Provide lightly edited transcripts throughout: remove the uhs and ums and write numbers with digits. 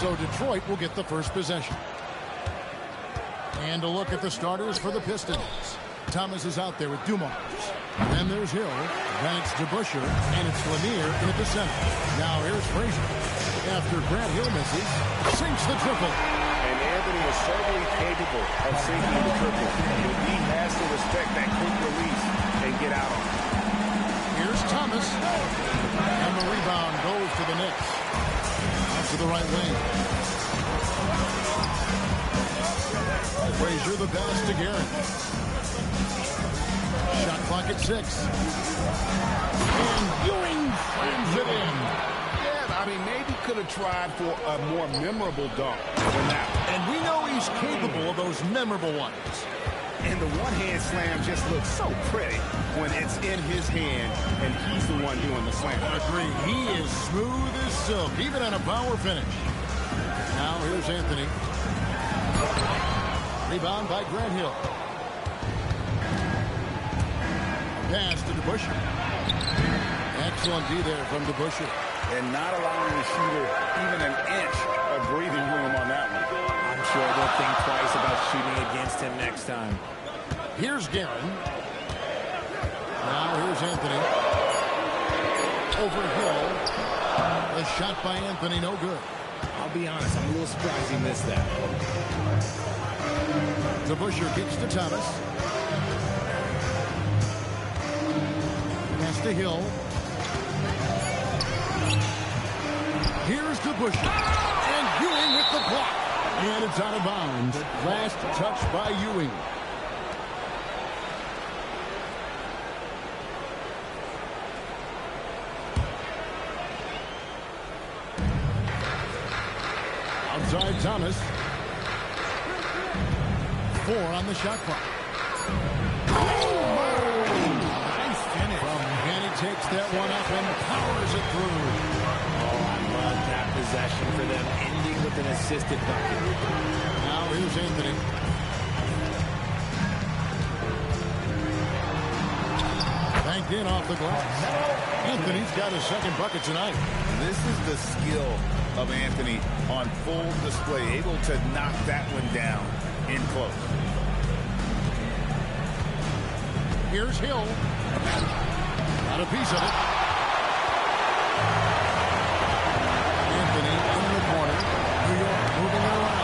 So Detroit will get the first possession. And a look at the starters for the Pistons. Thomas is out there with Dumars. And there's Hill. Banks to Busher. And it's Lanier into the center. Now here's Frazier. After Grant Hill misses, sinks the triple. And Anthony is certainly capable of sinking the triple. But he has to respect that quick release and get out on it. Here's Thomas. And the rebound goes to the Knicks. Out to the right wing. Frazier the pass to Garrett. Shot clock at 6. And Ewing slams it in. Yeah, I mean, maybe could have tried for a more memorable dunk than that. And we know he's capable of those memorable ones. And the one-hand slam just looks so pretty when it's in his hand and he's the one doing the slam. I agree. He is smooth as silk, even on a power finish. Now here's Anthony. Rebound by Grant Hill. Pass to DeBusschere. Excellent D there from DeBusschere. And not allowing the shooter even an inch of breathing room on that one. I'm sure they'll think twice about shooting against him next time. Here's Guerin. Now here's Anthony. Over Hill. A shot by Anthony, no good. I'll be honest, I'm a little surprised he missed that. DeBusschere kicks to Thomas. Pass to Hill. Here's DeBusschere. And Ewing with the block. And it's out of bounds. Last touch by Ewing. Outside Thomas. 4 on the shot clock. Nice finish. And he takes that one up and powers it through. Oh, I love that possession for them, ending with an assisted bucket. Now here's Anthony. Banked in off the glass. Anthony's got his second bucket tonight. This is the skill of Anthony on full display, able to knock that one down in close. Here's Hill. Got a piece of it. Anthony in the corner. New York moving around.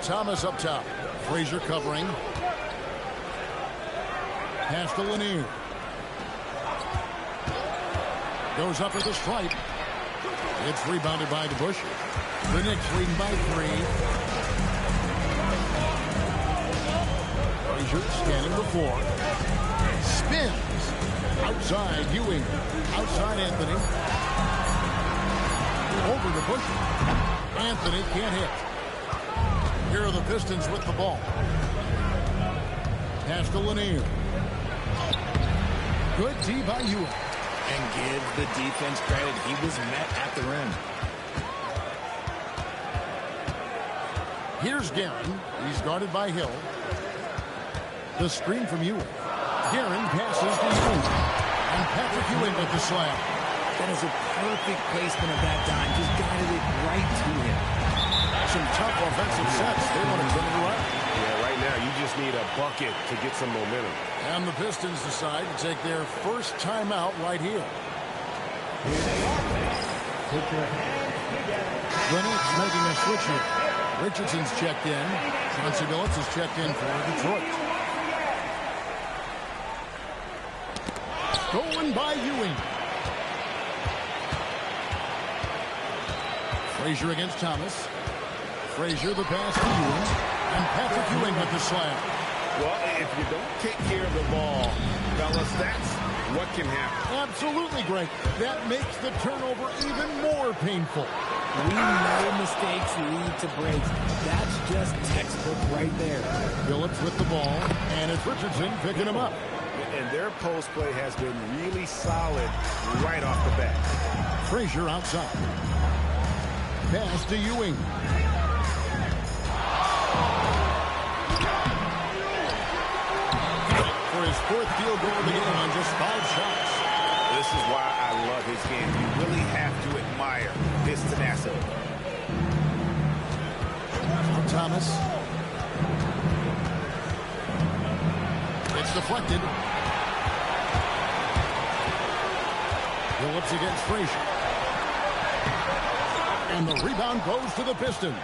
Thomas up top. Frazier covering. Pass to Lanier. Goes up with the stripe. It's rebounded by DeBusschere. The Knicks leading by 3. Frazier standing before. Spins. Outside Ewing. Outside Anthony. Over DeBusschere. Anthony can't hit. Here are the Pistons with the ball. Pass to Lanier. Good D by Ewing. And give the defense credit. He was met at the rim. Here's Guerin. He's guarded by Hill. The screen from Ewing. Guerin passes to Ewing. And Patrick Ewing with the slam. That is a perfect placement of that dime. Just guided it right to him. Some tough offensive sets. They want to turn it around. Yeah, right now you just need a bucket to get some momentum. And the Pistons decide to take their first timeout right here. The Knicks making a switch here. Richardson's checked in. Chauncey Billups is checked in for Detroit. Stolen by Ewing. Frazier against Thomas. Frazier the pass to Ewing. And Patrick Ewing with the slam. Well, if you don't take care of the ball, fellas, that's what can happen. Absolutely great. That makes the turnover even more painful. We know mistakes lead to breaks. That's just textbook right there. Billups with the ball, and it's Richardson picking him up. And their post play has been really solid right off the bat. Frazier outside. Pass to Ewing. For his 4th field goal of the game on just 5 shots. This is why I love his game. You really have admire his tenacity. Thomas. It's deflected. Phillips against Frazier. And the rebound goes to the Pistons.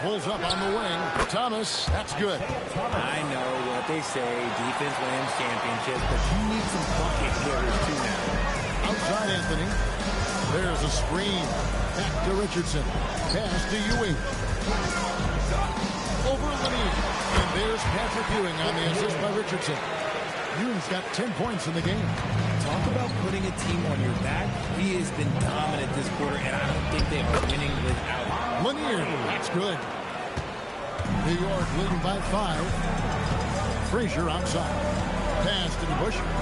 Pulls up on the wing. Thomas, that's good. I know what they say, defense wins championships, but you need some bucket getters too now. Outside Anthony. There's a screen. Back to Richardson. Pass to Ewing. Over Lanier. And there's Patrick Ewing on the assist by Richardson. Ewing's got 10 points in the game. Talk about putting a team on your back. He has been dominant this quarter, and I don't think they are winning without him. Lanier, that's good. New York leading by 5. Frazier outside. Pass to DeBusschere.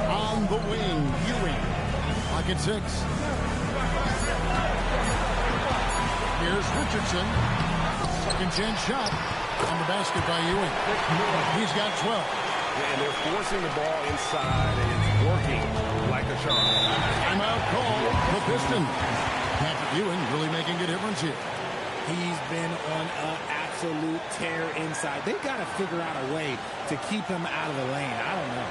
On the wing, Ewing. Pocket 6. Here's Richardson. Second chance shot. On the basket by Ewing. He's got 12. And they're forcing the ball inside, and it's working like a charm. Timeout call. The Pistons. Patrick Ewing really making a difference here. He's been on an absolute tear inside. They've got to figure out a way to keep him out of the lane. I don't know.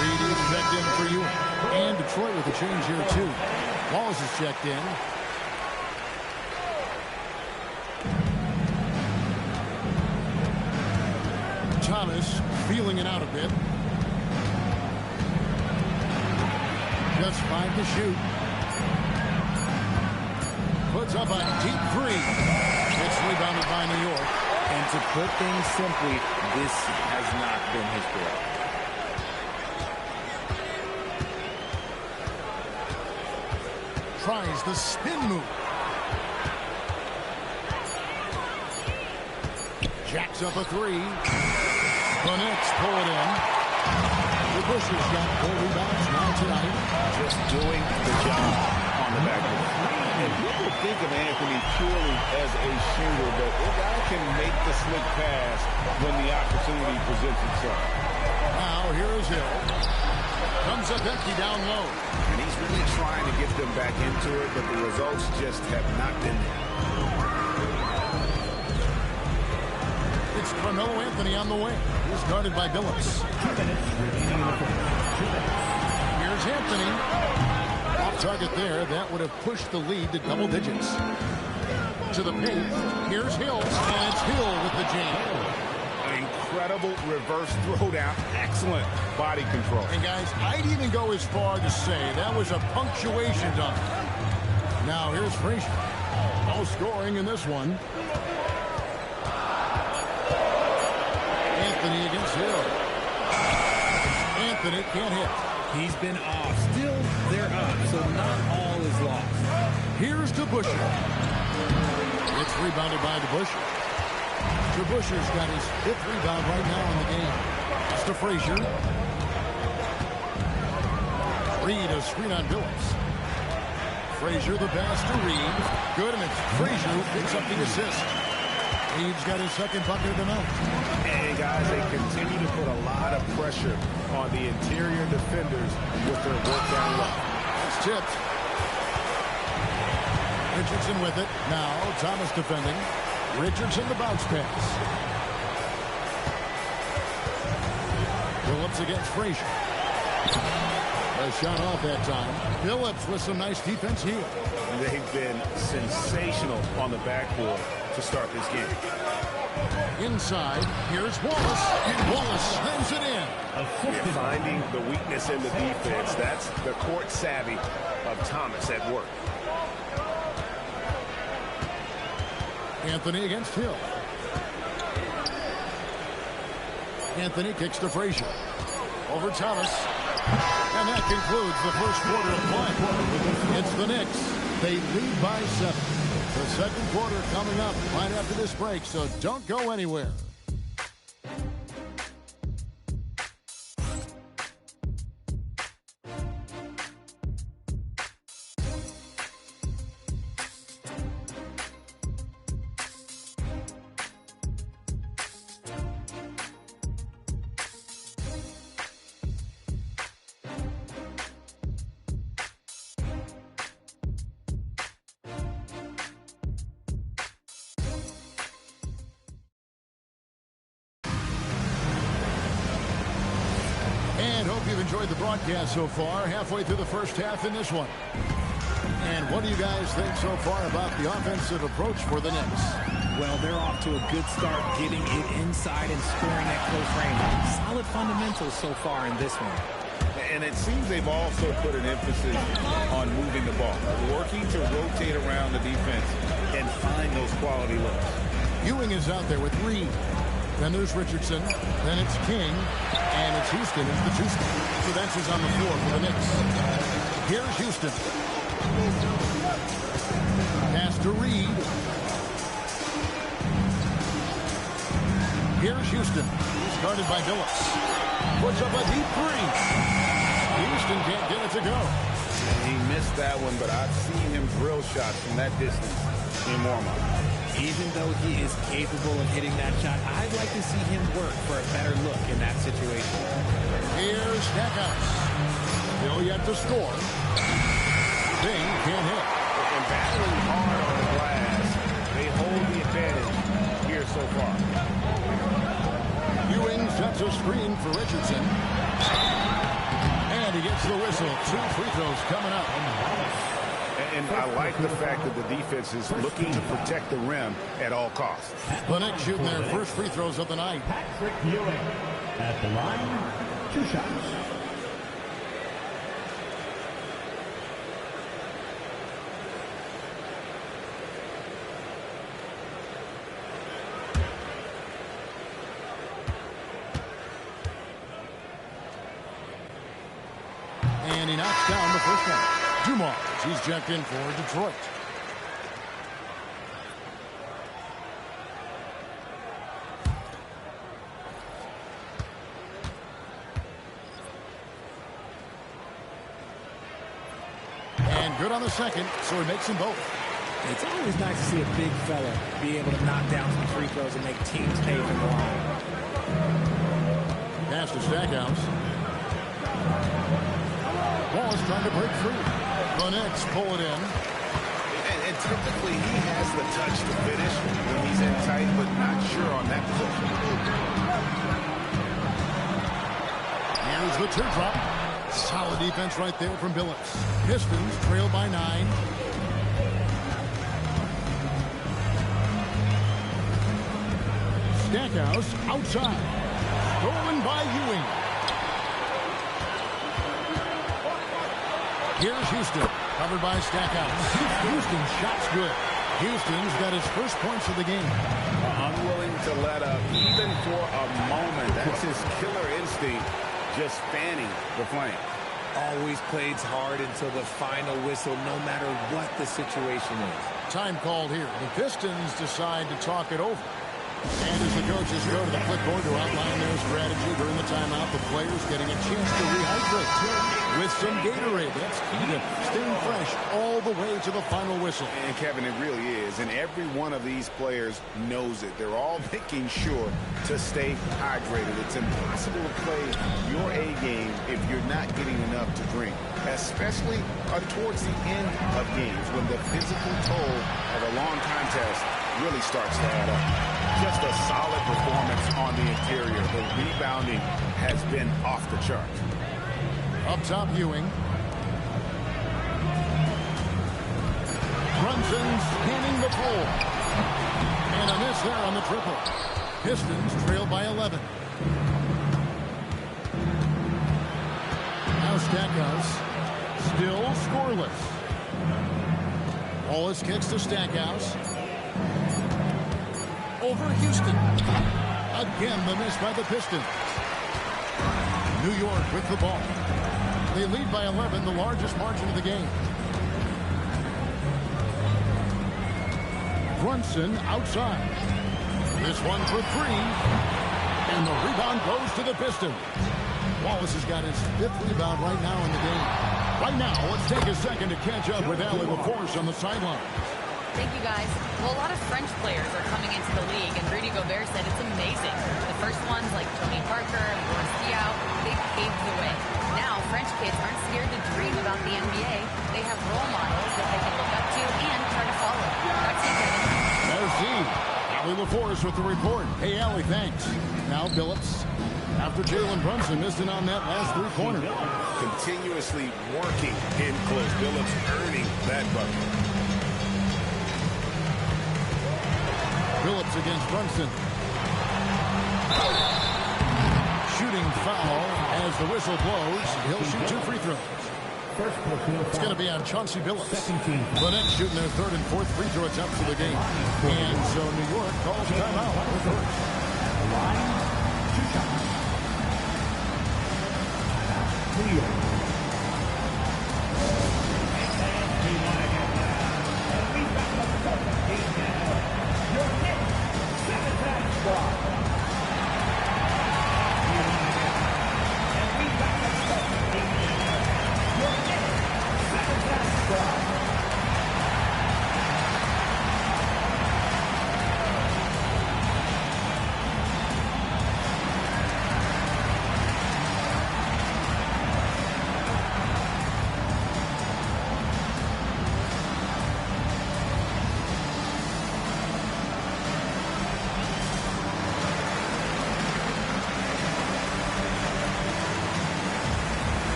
Reed is checked in for Ewing. And Detroit with a change here, too. Walls is checked in. Thomas feeling it out a bit. Just 5 to shoot. Puts up a deep 3. It's rebounded by New York. And to put things simply, this has not been his quarter. Tries the spin move. Jacks up a 3. The Knicks pull it in. DeBusschere's got 4 rebounds now tonight. Just doing the job on the backboard. And people think of Anthony purely as a shooter, but the guy can make the slick pass when the opportunity presents itself. Now here is Hill. Comes up empty down low. And he's really trying to get them back into it, but the results just have not been there. It's Carmelo Anthony on the wing. He's guarded by Billups. 2 minutes remaining in the quarter. 2 minutes. Here's Anthony. Off target there. That would have pushed the lead to double digits. To the paint. Here's Hill. And it's Hill with the jam. An incredible reverse throwdown. Excellent body control. And guys, I'd even go as far to say that was a punctuation dunk. Now here's Frazier. No scoring in this one. Anthony against Hill. Anthony can't hit. He's been off. Still, they're up, so not all is lost. Here's DeBusschere. It's rebounded by DeBusschere. DeBusschere's got his 5th rebound right now in the game. It's to Frazier. Reed a screen on Billups. Frazier the pass to Reed. Good, and it's Frazier who picks up the assist. Reed's got his 2nd bucket of the night. And guys, they continue to put a lot of pressure on the interior defenders with their work down low. It's tipped. Richardson with it. Now Thomas defending. Richardson the bounce pass. Billups against Frazier. A shot off that time. Billups with some nice defense here. They've been sensational on the backboard to start this game. Inside, here's Wallace. And Wallace slams it in. You're finding the weakness in the defense. That's the court savvy of Thomas at work. Anthony against Hill. Anthony kicks to Frazier. Over Thomas. And that concludes the first quarter of play. It's the Knicks. They lead by 7. The second quarter coming up right after this break, so don't go anywhere. hope you've enjoyed the broadcast so far. Halfway through the first half in this one. And what do you guys think so far about the offensive approach for the Knicks? Well, they're off to a good start getting it inside and scoring at close range. Solid fundamentals so far in this one. And it seems they've also put an emphasis on moving the ball, working to rotate around the defense and find those quality looks. Ewing is out there with Reed. Then there's Richardson. Then it's King. And it's Houston as the two-step. So that's who's on the floor for the Knicks. Here's Houston. Pass to Reed. Here's Houston. He's guarded by Billups. Puts up a deep three. Houston can't get it to go. He missed that one, but I've seen him drill shots from that distance in warm-up. Even though he is capable of hitting that shot, I'd like to see him work for a better look in that situation. Here's Stackhouse. Still yet to score. Bing can't hit. And battling hard on the glass, they hold the advantage here so far. Ewing sets a screen for Richardson. And he gets the whistle. 2 free throws coming up. And I like the fact that the defense is looking to protect the rim at all costs. The Knicks shooting their first free throws of the night. Patrick Ewing at the line. 2 shots. And he knocks down the first one. Dumars, he's checked in for Detroit. And good on the second, so he makes them both. It's always nice to see a big fella be able to knock down some free throws and make teams pay for the line. Pass to Stackhouse. Wallace trying to break free. The Knicks pull it in. And typically he has the touch to finish when he's in tight, but not sure on that position. Here's the teardrop. Solid defense right there from Billups. Pistons trail by 9. Stackhouse outside. Stolen by Ewing. Here's Houston, covered by Stackhouse. Houston's shot's good. Houston's got his first points of the game. Unwilling to let up, even for a moment. That's his killer instinct, just fanning the flame. Always plays hard until the final whistle, no matter what the situation is. Time called here. The Pistons decide to talk it over. And as the coaches go to the clipboard to outline their strategy during the timeout, the players getting a chance to rehydrate with some Gatorade. That's key to staying fresh all the way to the final whistle. And Kevin, it really is. And every one of these players knows it. They're all making sure to stay hydrated. It's impossible to play your A game if you're not getting enough to drink, especially towards the end of games when the physical toll of a long contest really starts to add up. Just a solid performance on the interior. The rebounding has been off the chart. Up top, Ewing. Brunson scanning the floor. And a miss there on the triple. Pistons trail by 11. Now Stackhouse. Still scoreless. Wallace kicks to Stackhouse. Over Houston. Again, the miss by the Pistons. New York with the ball. They lead by 11, the largest margin of the game. Brunson outside. This one for 3. And the rebound goes to the Pistons. Wallace has got his 5th rebound right now in the game. Right now, let's take a second to catch up with Allie LaForce on the sideline. Thank you, guys. Well, a lot of French players are coming into the league, and Rudy Gobert said it's amazing. The first ones, like Tony Parker and Boris Diaw, they paved the way. Now, French kids aren't scared to dream about the NBA. They have role models that they can look up to and try to follow. Back to you, Kevin. There's Z. Allie LaForce with the report. Hey, Allie, thanks. Now Billups. after Jalen Brunson missing on that last three-pointer. Continuously working in close. Billups earning that bucket. Billups against Brunson. Shooting foul as the whistle blows. He'll shoot 2 free throws. It's going to be on Chauncey Billups. The Nets shooting their third and fourth free throw attempts of the game. And so New York calls timeout on the first. New York.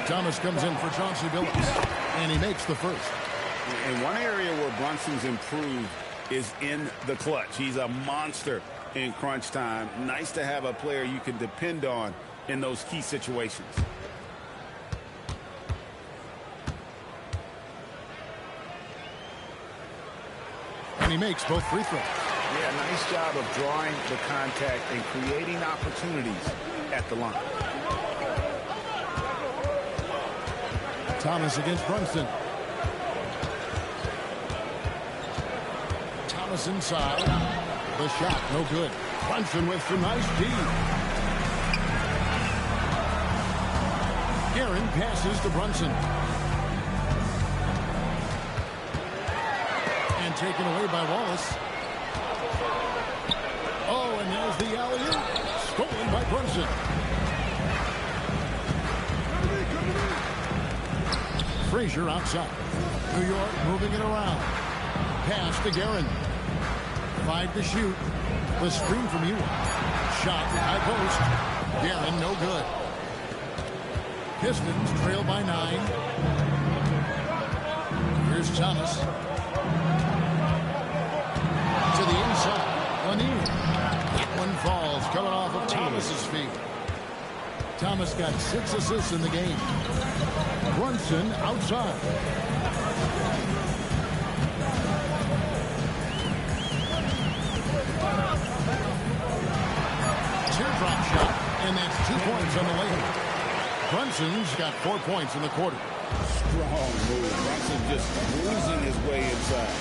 Thomas comes in for Chauncey Billups, and he makes the first. And one area where Brunson's improved is in the clutch. He's a monster in crunch time. Nice to have a player you can depend on in those key situations. And he makes both free throws. Yeah, nice job of drawing the contact and creating opportunities at the line. Thomas against Brunson. Thomas inside. The shot, no good. Brunson with some nice D. Aaron passes to Brunson. And taken away by Wallace. Oh, and there's the alley-oop. Stolen by Brunson. Frazier outside. New York moving it around. Pass to Guerin. 5 to shoot. The screen from Ewing. Shot high post. Guerin no good. Pistons trail by 9. Here's Thomas. To the inside. Lanier. That one falls coming off of Thomas's feet. Thomas got 6 assists in the game. Brunson outside. Teardrop shot, and that's 2 points on the layup. Brunson's got 4 points in the quarter. Strong move. Brunson just losing his way inside.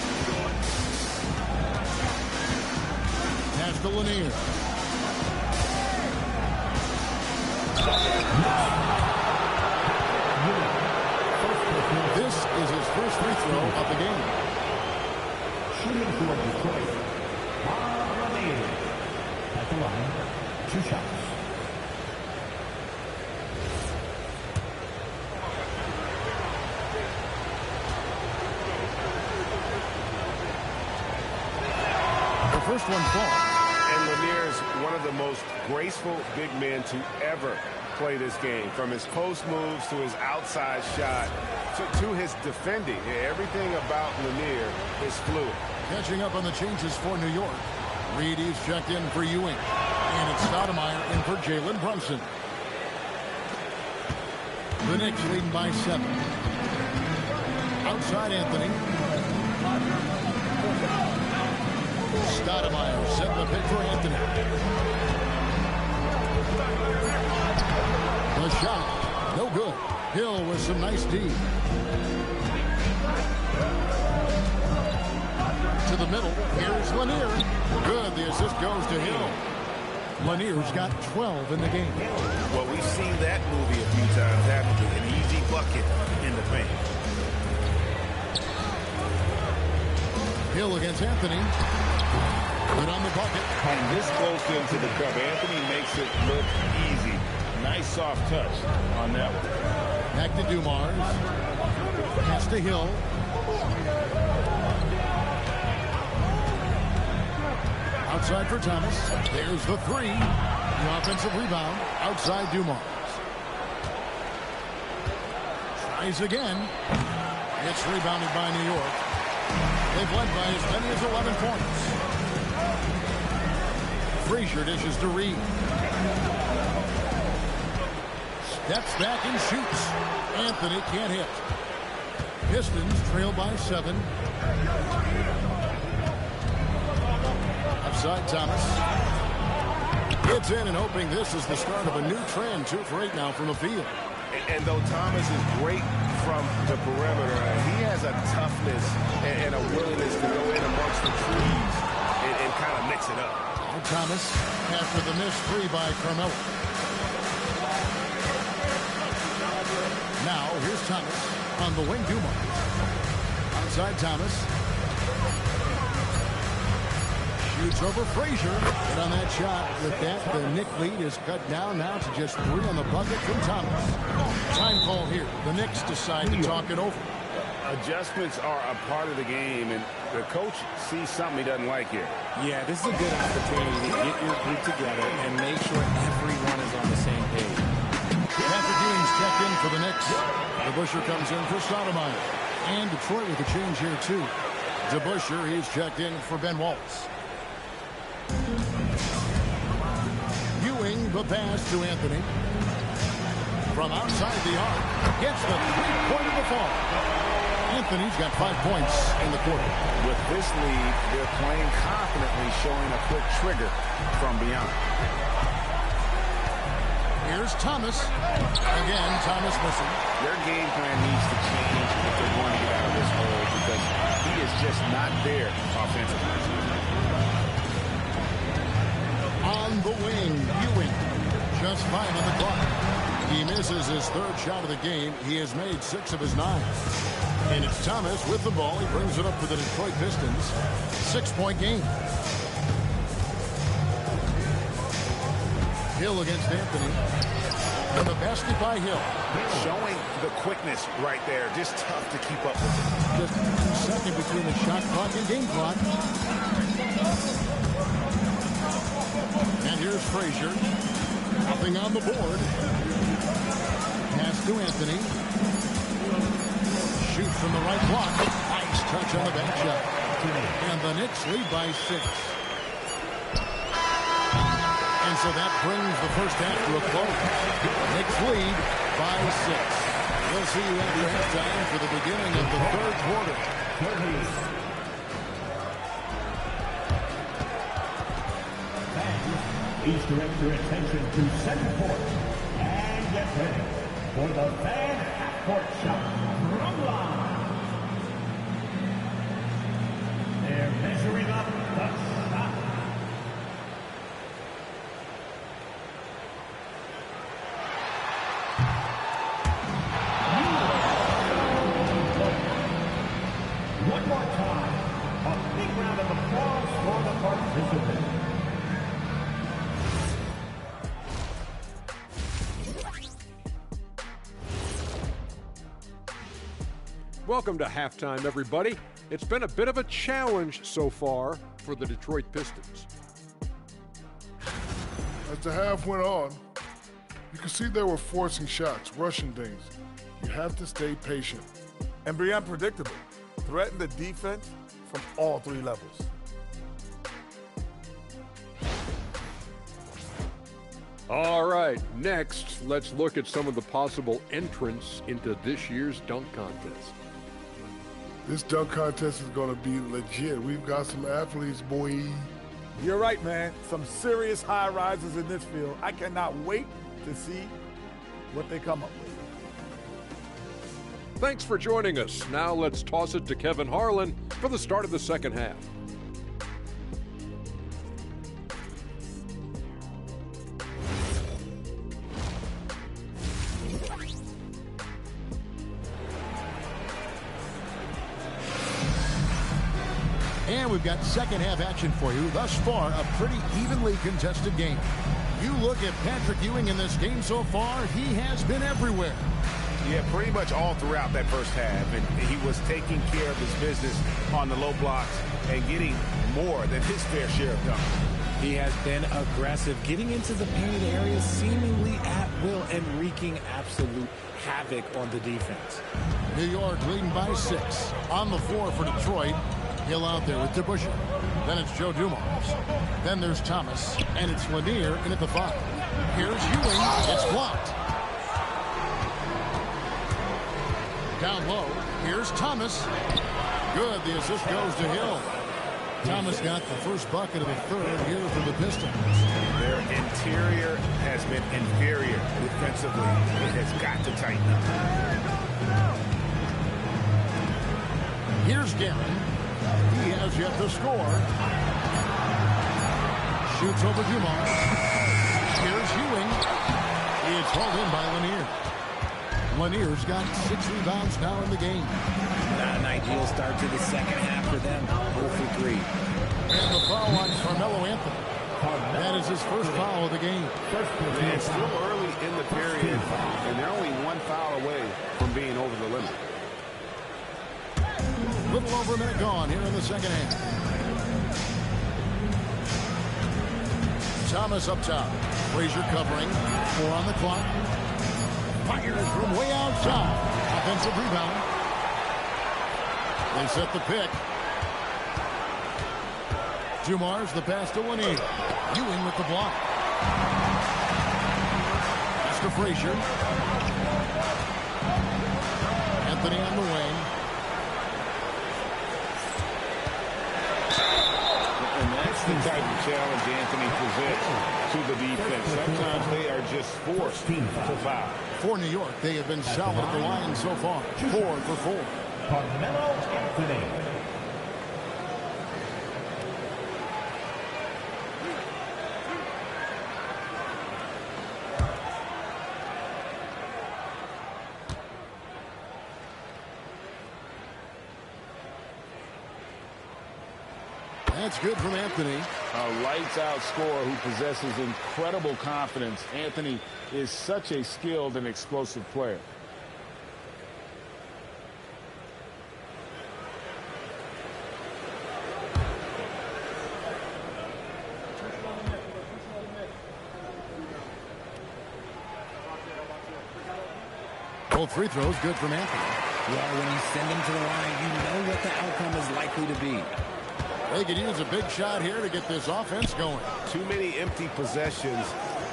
Pass to Lanier. This is his first free throw of the game. Shooting for Detroit. Lanier. At the line, 2 shots. The first one falls. And Lanier's one of the most graceful big men to ever play this game. From his post moves to his outside shot to his defending. Everything about Lanier is fluid. Catching up on the changes for New York. Reedy's checked in for Ewing. And it's Stoudemire in for Jalen Brunson. The Knicks leading by 7. Outside Anthony. Stoudemire set the pick for Anthony. The shot, no good. Hill with some nice D. To the middle, here's Lanier. Good, the assist goes to Hill. Lanier's got 12 in the game. Well, we've seen that movie a few times, haven't we? An easy bucket in the paint. Hill against Anthony. Good on the bucket. And this close into the cup, Anthony makes it look easy. Nice soft touch on that one. Back to Dumars. pass to Hill. Outside for Thomas. There's the three. The offensive rebound outside Dumars. Tries again. It's rebounded by New York. They've led by as many as 11 points. Frazier dishes to Reed. Steps back and shoots. Anthony can't hit. Pistons trail by 7. Outside Thomas. Gets in and hoping this is the start of a new trend. 2 for 8 now from the field. And though Thomas is great from the perimeter, he has a toughness and a willingness to go in amongst the trees and kind of mix it up. And Thomas after the missed 3 by Carmelo. Now here's Thomas on the wing. Dumars. Outside Thomas. Shoots over Frazier. Hit on that shot. With that, the Knick lead is cut down now to just 3 on the bucket from Thomas. Time call here. The Knicks decide to talk it over. Adjustments are a part of the game, and the coach sees something he doesn't like here. Yeah, this is a good opportunity to get your group together and make sure everyone is on the same page. Patrick Ewing's checked in for the Knicks. DeBusschere comes in for Stoudemire. And Detroit with a change here, too. DeBusschere, he's checked in for Ben Wallace. Ewing, the pass to Anthony. From outside the arc, gets the three-pointer to fall. Anthony's got 5 points in the quarter. With this lead, they're playing confidently, showing a quick trigger from beyond. Here's Thomas. Again, Thomas missing. Their game plan needs to change if they want to get out of this hole because he is just not there offensively. On the wing, Ewing. Just 5 on the clock. He misses his 3rd shot of the game. He has made 6 of his 9. And it's Thomas with the ball. He brings it up for the Detroit Pistons. 6-point game. Hill against Anthony. And the basket by Hill. Showing the quickness right there. Just tough to keep up with it. Just 2 seconds between the shot clock and game clock. And here's Frazier. Nothing on the board. Pass to Anthony. Shoots from the right block. Nice touch on the back shot. And the Knicks lead by 6. And so that brings the first half to a close. Knicks lead by 6. We'll see you after halftime for the beginning of the 3rd quarter. Please direct your attention to center court and get ready for the fan half-court shot from line. They're measuring up the shot. One more time, a big round of applause for the participants. Welcome to halftime, everybody. It's been a bit of a challenge so far for the Detroit Pistons. As the half went on, you could see they were forcing shots, rushing things. You have to stay patient. And be unpredictable. Threaten the defense from all 3 levels. All right, next, let's look at some of the possible entrants into this year's dunk contest. This dunk contest is going to be legit. We've got some athletes, boy. You're right, man. Some serious high risers in this field. I cannot wait to see what they come up with. Thanks for joining us. Now let's toss it to Kevin Harlan for the start of the second half. And we've got second half action for you. Thus far, a pretty evenly contested game. You look at Patrick Ewing in this game so far, he has been everywhere. Yeah, pretty much all throughout that first half. And he was taking care of his business on the low blocks and getting more than his fair share of dunks. He has been aggressive, getting into the painted area seemingly at will and wreaking absolute havoc on the defense. New York leading by 6. On the floor for Detroit. Hill out there with DeBusschere. Then it's Joe Dumars. Then there's Thomas. And it's Lanier in at the 5. Here's Ewing. It's blocked. Down low. Here's Thomas. Good. The assist goes to Hill. Thomas got the first bucket of the third here for the Pistons. Their interior has been inferior defensively. It has got to tighten up. Here's Guerin. He has yet to score. Shoots over Dumars. Here's Ewing. It's hauled in by Lanier. Lanier's got 6 rebounds now in the game. Not an ideal start to the second half for them. 0 for 3. And the foul on Carmelo Anthony. That is his first foul of the game. It's still early in the period, and they're only 1 foul away from being over the limit. Little over a minute gone here in the second half. Thomas up top. Frazier covering. 4 on the clock. Fires from way outside. Offensive rebound. They set the pick. Dumars the pass to Lanier. Ewing with the block. Pass to Frazier. Anthony on the wing. And that's the type of challenge Anthony presents to the defense. Sometimes they are just forced to foul. For New York, they have been solid at the line so far. 4 for 4. Carmelo Anthony. That's good from Anthony. A lights-out scorer who possesses incredible confidence. Anthony is such a skilled and explosive player. Both free throws good from Anthony. Well, when you send him to the line, you know what the outcome is likely to be. They could use a big shot here to get this offense going. Too many empty possessions.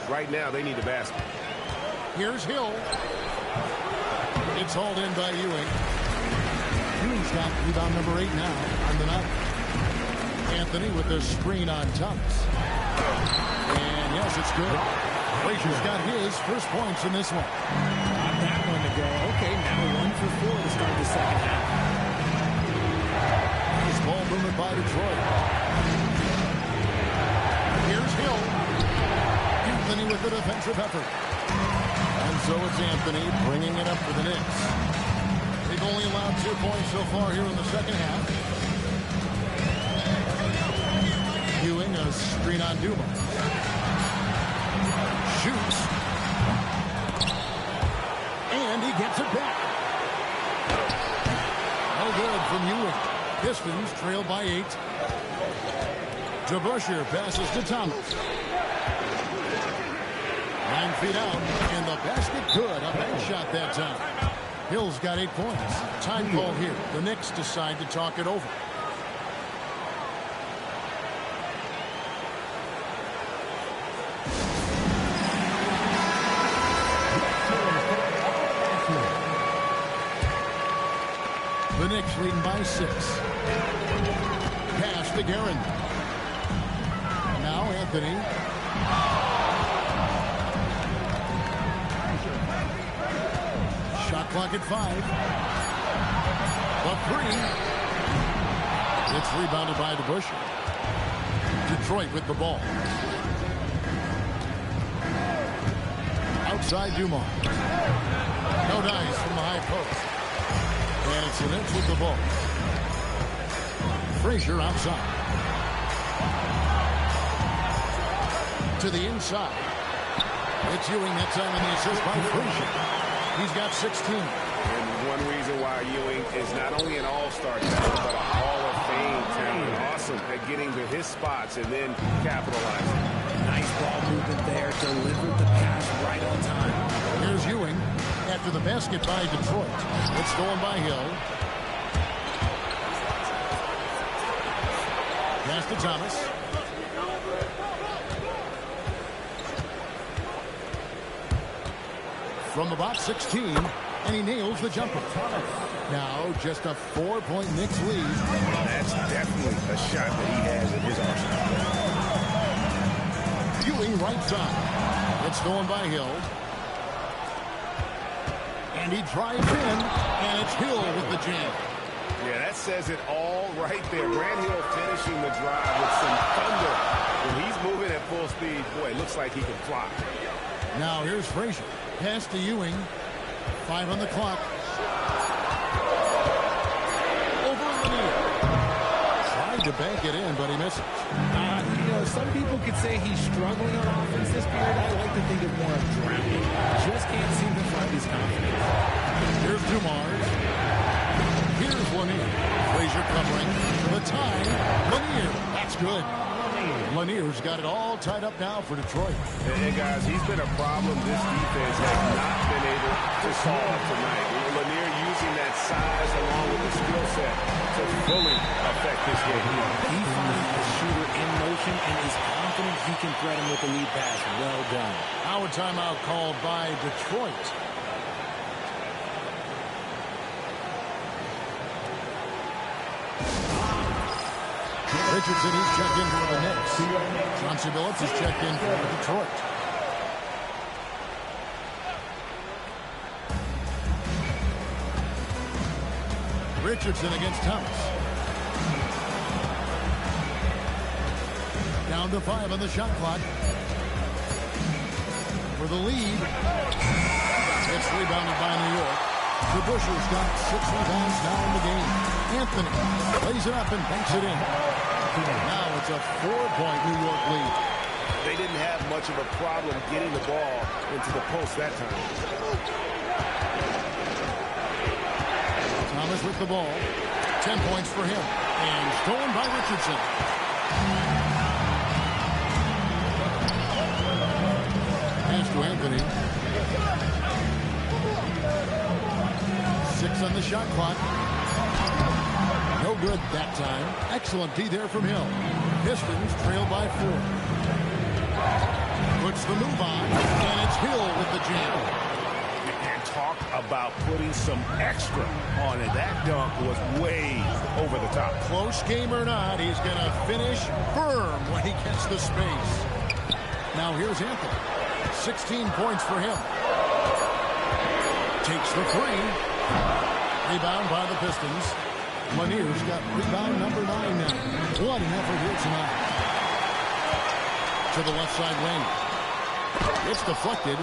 Right now, they need a basket. Here's Hill. It's hauled in by Ewing. Ewing's got rebound number 8 now on the night. Anthony with the screen on Thomas. And yes, it's good. Frazier's got his first points in this one. Got that one to go. Okay, now 1 for 4 to start the second half. Nice ball movement by Detroit. Here's Hill. Anthony with the defensive effort. And so it's Anthony bringing it up for the Knicks. They've only allowed 2 points so far here in the second half. Ewing a screen on Dumars. Shoots. And he gets it back. No good from Ewing. Pistons trail by 8. DeBusschere passes to Thomas. 9 feet out, and the basket good. A bank shot that time. Hill's got 8 points. Time call here. The Knicks decide to talk it over. The Knicks leading by 6. Pass to Guerin. Now Anthony. Shot clock at 5. The 3. It's rebounded by DeBusschere. Detroit with the ball. Outside Dumars. No dice from the high post. And it's the Knicks with the ball. Frazier outside. To the inside. It's Ewing that time on the assist by Frazier. He's got 16. And one reason why Ewing is not only an all-star talent, but a Hall of Fame talent. Awesome at getting to his spots and then capitalizing. Nice ball movement there. Delivered the pass right on time. Here's Ewing after the basket by Detroit. It's stolen by Hill. Pass to Thomas. From the box, 16, and he nails the jumper. Now just a 4-point Knicks lead. That's definitely a shot that he has in his arsenal. Ewing right side. It's stolen by Hill. And he drives in, and it's Hill with the jam. Yeah, that says it all right there. Grant Hill finishing the drive with some thunder. When he's moving at full speed, boy, it looks like he can fly. Now here's Frazier. Pass to Ewing. 5 on the clock. Over Lanier. Tried to bank it in, but he misses. Some people could say he's struggling on offense this period. I like to think of more of drowning. Just can't seem to find his confidence. Here's Dumars. Here's Lanier. Frazier covering. The time. Lanier. That's good. Lanier's got it all tied up now for Detroit. And guys, he's been a problem this defense has not been able to solve tonight. Lanier using that size along with the skill set to fully affect this game. He finds the shooter in motion and is confident he can thread him with the lead pass. Well done. Now a timeout called by Detroit. Richardson, he's checked in for the Knicks. Chauncey Billups is checked in for Detroit. Richardson against Thomas. Down to 5 on the shot clock. For the lead. It's rebounded by New York. DeBuscher's got 6 rebounds now in the game. Anthony lays it up and banks it in. Now it's a 4-point New York lead. They didn't have much of a problem getting the ball into the post that time. Thomas with the ball. 10 points for him. And stolen by Richardson. Pass to Anthony. 6 on the shot clock. No good that time. Excellent D there from Hill. Pistons trail by 4. Puts the move on, and it's Hill with the jam. And talk about putting some extra on it. That dunk was way over the top. Close game or not, he's going to finish firm when he gets the space. Now here's Anthony. 16 points for him. Takes the 3. Rebound by the Pistons. Lanier's got rebound number 9 now. What an effort here tonight. To the left side lane. It's deflected.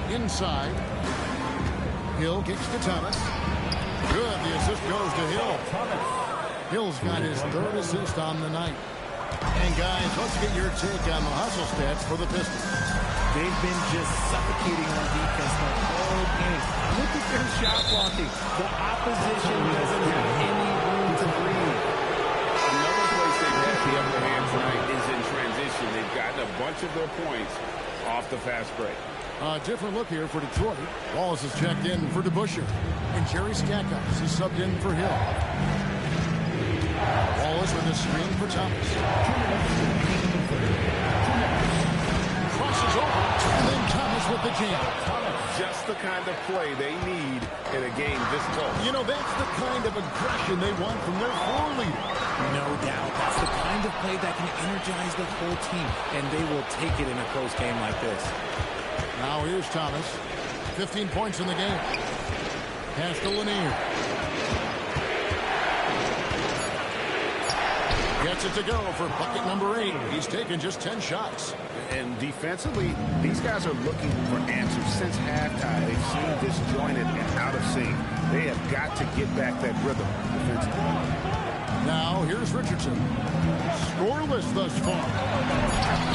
Inside. Hill kicks to Thomas. Good. The assist goes to Hill. Hill's got his 3rd assist on the night. And guys, let's get your take on the hustle stats for the Pistons. They've been just suffocating on defense the whole game. Look at their shot blocking. The opposition doesn't have any room to breathe. Another place they've had the upper hand tonight is in transition. They've gotten a bunch of their points off the fast break. A different look here for Detroit. Wallace is checked in for DeBuscher. And Jerry Skakos is subbed in for Hill. Wallace with a screen for Thomas. Crosses over, and then Thomas with the jam. Just the kind of play they need in a game this close. You know, that's the kind of aggression they want from their floor leader. No doubt. That's the kind of play that can energize the whole team, and they will take it in a close game like this. Now here's Thomas. 15 points in the game. Pass to Lanier. Gets it to go for bucket number 8. He's taken just 10 shots. And defensively, these guys are looking for answers since halftime. They've seen disjointed and out of sync. They have got to get back that rhythm defensively. Now here's Richardson. Scoreless thus far.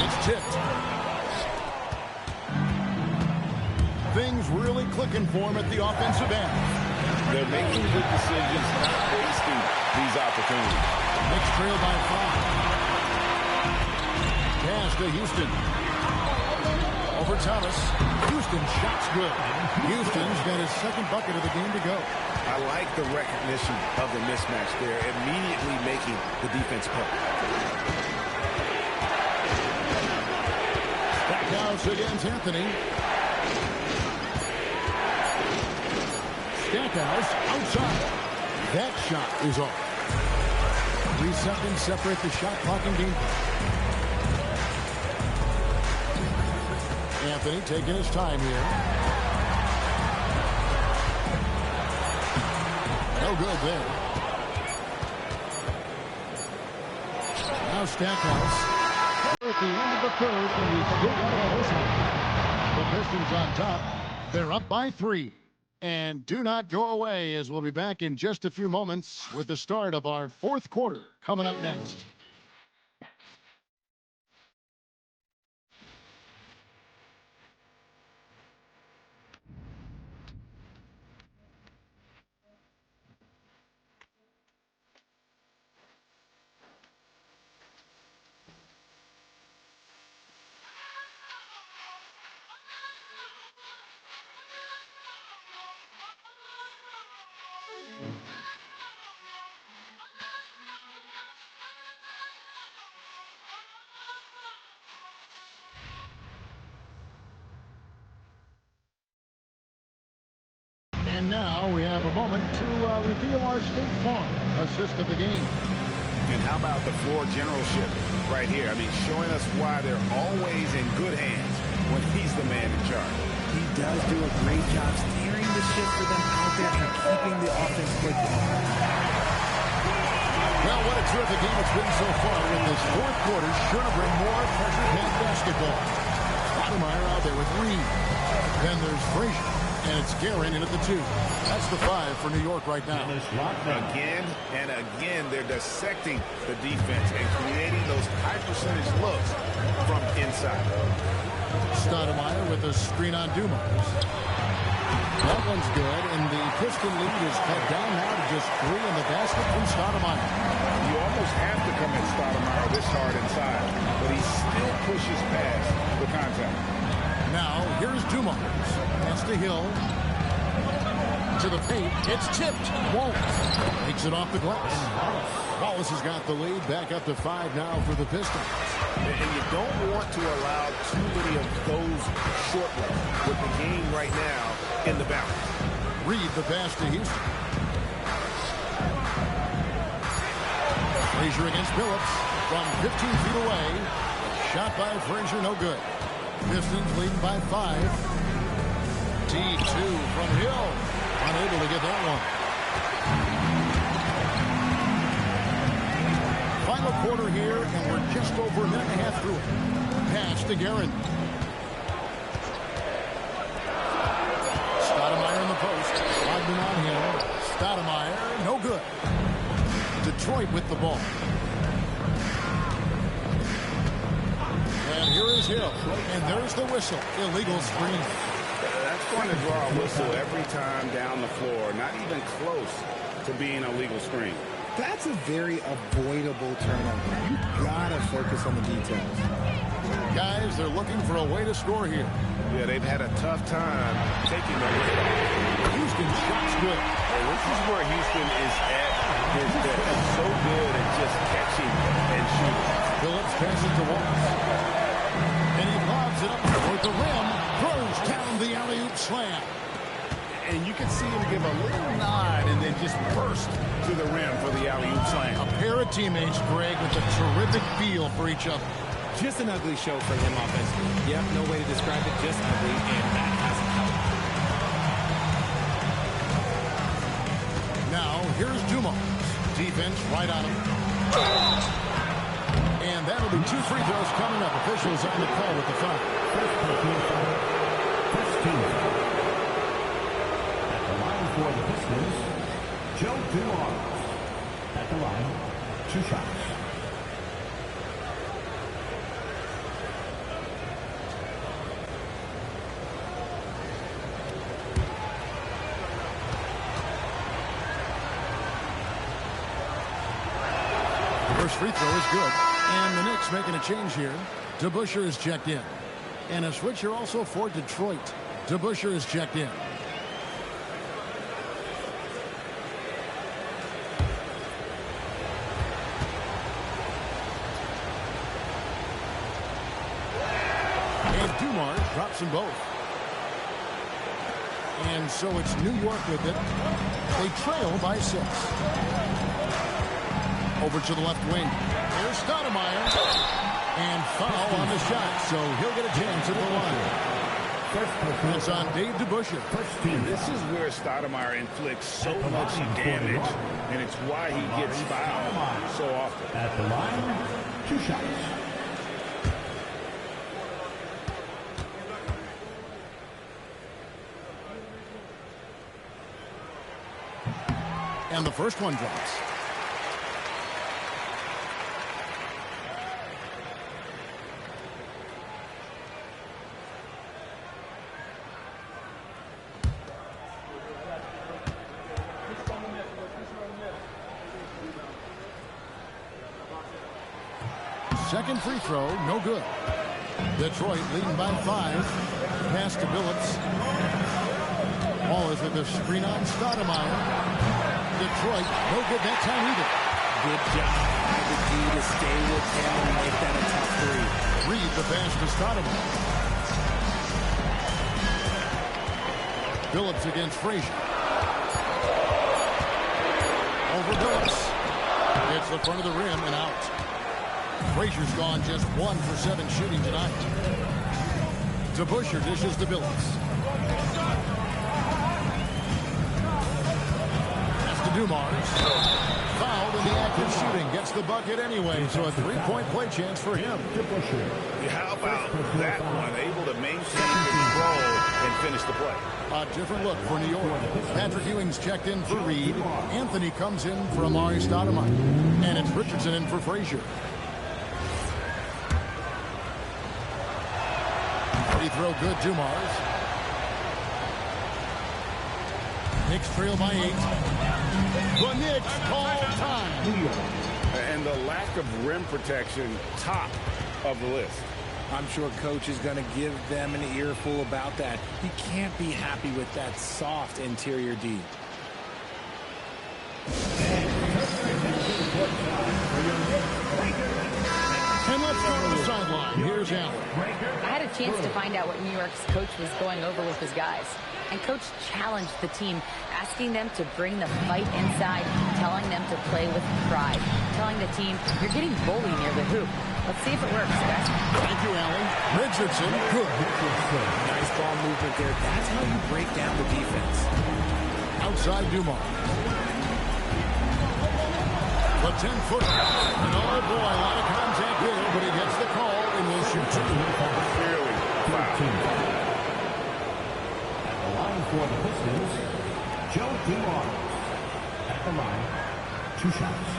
It's tipped. Things really clicking for him at the offensive end. They're making good decisions, not wasting these opportunities. Knicks trail by 5. Pass to Houston. Over Thomas. Houston's shot's good. Houston's got his second bucket of the game to go. I like the recognition of the mismatch there, immediately making the defense pay. Stackhouse against Anthony. Stackhouse outside. That shot is off. 3 seconds separate the shot clock and game. Anthony taking his time here. No good there. Now Stackhouse. At the end of the third, and we still got a whistle. The Pistons on top. They're up by 3. And do not go away, as we'll be back in just a few moments with the start of our fourth quarter coming up next. And now we have a moment to reveal our State Farm assist of the game. And how about the floor generalship right here? I mean, showing us why they're always in good hands when he's the man in charge. He does do a great job steering the ship for them out there and keeping the offense clicking. Well, what a terrific game it's been so far with this fourth quarter. Sure to bring more pressure-packed basketball. Stoudemire out there with Reed. Then there's Frazier. And it's Guerin in at the 2. That's the 5 for New York right now. Again and again, they're dissecting the defense and creating those high-percentage looks from inside. Stoudemire with a screen on Dumars. That one's good, and the Piston lead is cut down now to just 3 in the basket from Stoudemire. You almost have to come at Stoudemire this hard inside, but he still pushes past the contact. Now, here's Dumars. Pass to Hill. To the paint. It's tipped. Wallace takes it off the glass. Wallace has got the lead back up to 5 now for the Pistons. And you don't want to allow too many of those short ones with the game right now in the balance. Reed the pass to Houston. Frazier against Phillips from 15 feet away. Shot by Frazier, no good. Pistons leading by 5. T2 from Hill. Unable to get that one. Final quarter here, and we're just over a minute and a half through it. Pass to Guerin. Stoudemire in the post. Wagner on him. Stoudemire, no good. Detroit with the ball. And here is Hill. And there's the whistle. Illegal screen. That's going to draw a whistle every time down the floor. Not even close to being a legal screen. That's a very avoidable turnover. You gotta focus on the details. Guys, they're looking for a way to score here. Yeah, they've had a tough time taking the lead. Houston shot's good. Hey, this is where Houston is at his best. So good at just catching and shooting. Phillips passes to Wallace. And he lobs it up toward the rim. Throws down the alley-oop slam. And you can see him give a little nod and then just burst to the rim for the alley-oop slam. A pair of teammates, Greg, with a terrific feel for each other. Just an ugly show for him offensively. Yep, no way to describe it, just ugly, and that hasn't helped. Now, here's Dumars. Defense right on him. And that'll be 2 free throws coming up. Officials on the call with the foul. First team. At the line for the Pistons, Joe Dumars. At the line, 2 shots. free throw is good. And the Knicks making a change here. DeBusschere is checked in. And a switcher also for Detroit. DeBusschere is checked in. And Dumars drops them both. And so it's New York with it. They trail by 6. Over to the left wing. Here's Stoudemire. And foul on the shot, so he'll get a chance at the line. It's on Dave DeBusschere. This is where Stoudemire inflicts so much damage, and it's why he gets fouled so often. At the line, 2 shots. And the first one drops. Second free throw, no good. Detroit leading by 5. Pass to Billups. Ball is with the screen on Stoudemire. Detroit, no good that time either. Good job by the D to stay with him and make that a tough 3. Reed the pass to Stoudemire. Billups against Frazier. Over Billups. Hits the front of the rim and out. Frazier's gone just 1 for 7 shooting tonight. DeBusschere dishes to Billups. Pass to Dumars. Fouled in the act of shooting. Gets the bucket anyway, so a 3-point play chance for him. How about that one? Able to maintain control and finish the play. A different look for New York. Patrick Ewing's checked in for Reed. Anthony comes in for Amari Stoudemire. And it's Richardson in for Frazier. Free throw good, Dumars. Knicks trail by 8. The Knicks call time. And the lack of rim protection, top of the list. I'm sure coach is going to give them an earful about that. He can't be happy with that soft interior D. And let's go to the sideline. Here's Allen. I had a chance to find out what New York's coach was going over with his guys. And coach challenged the team, asking them to bring the fight inside, telling them to play with pride, telling the team, you're getting bullied near the hoop. Let's see if it works, guys. Thank you, Allen. Richardson, good. Nice ball movement there. That's how you break down the defense. Outside Dumars. The 10-footer. And oh boy, a lot of contact there, but he gets the call and will shoot 2. Clearly foul. At the line for the Pistons, Joe Dumars. At the line, 2 shots.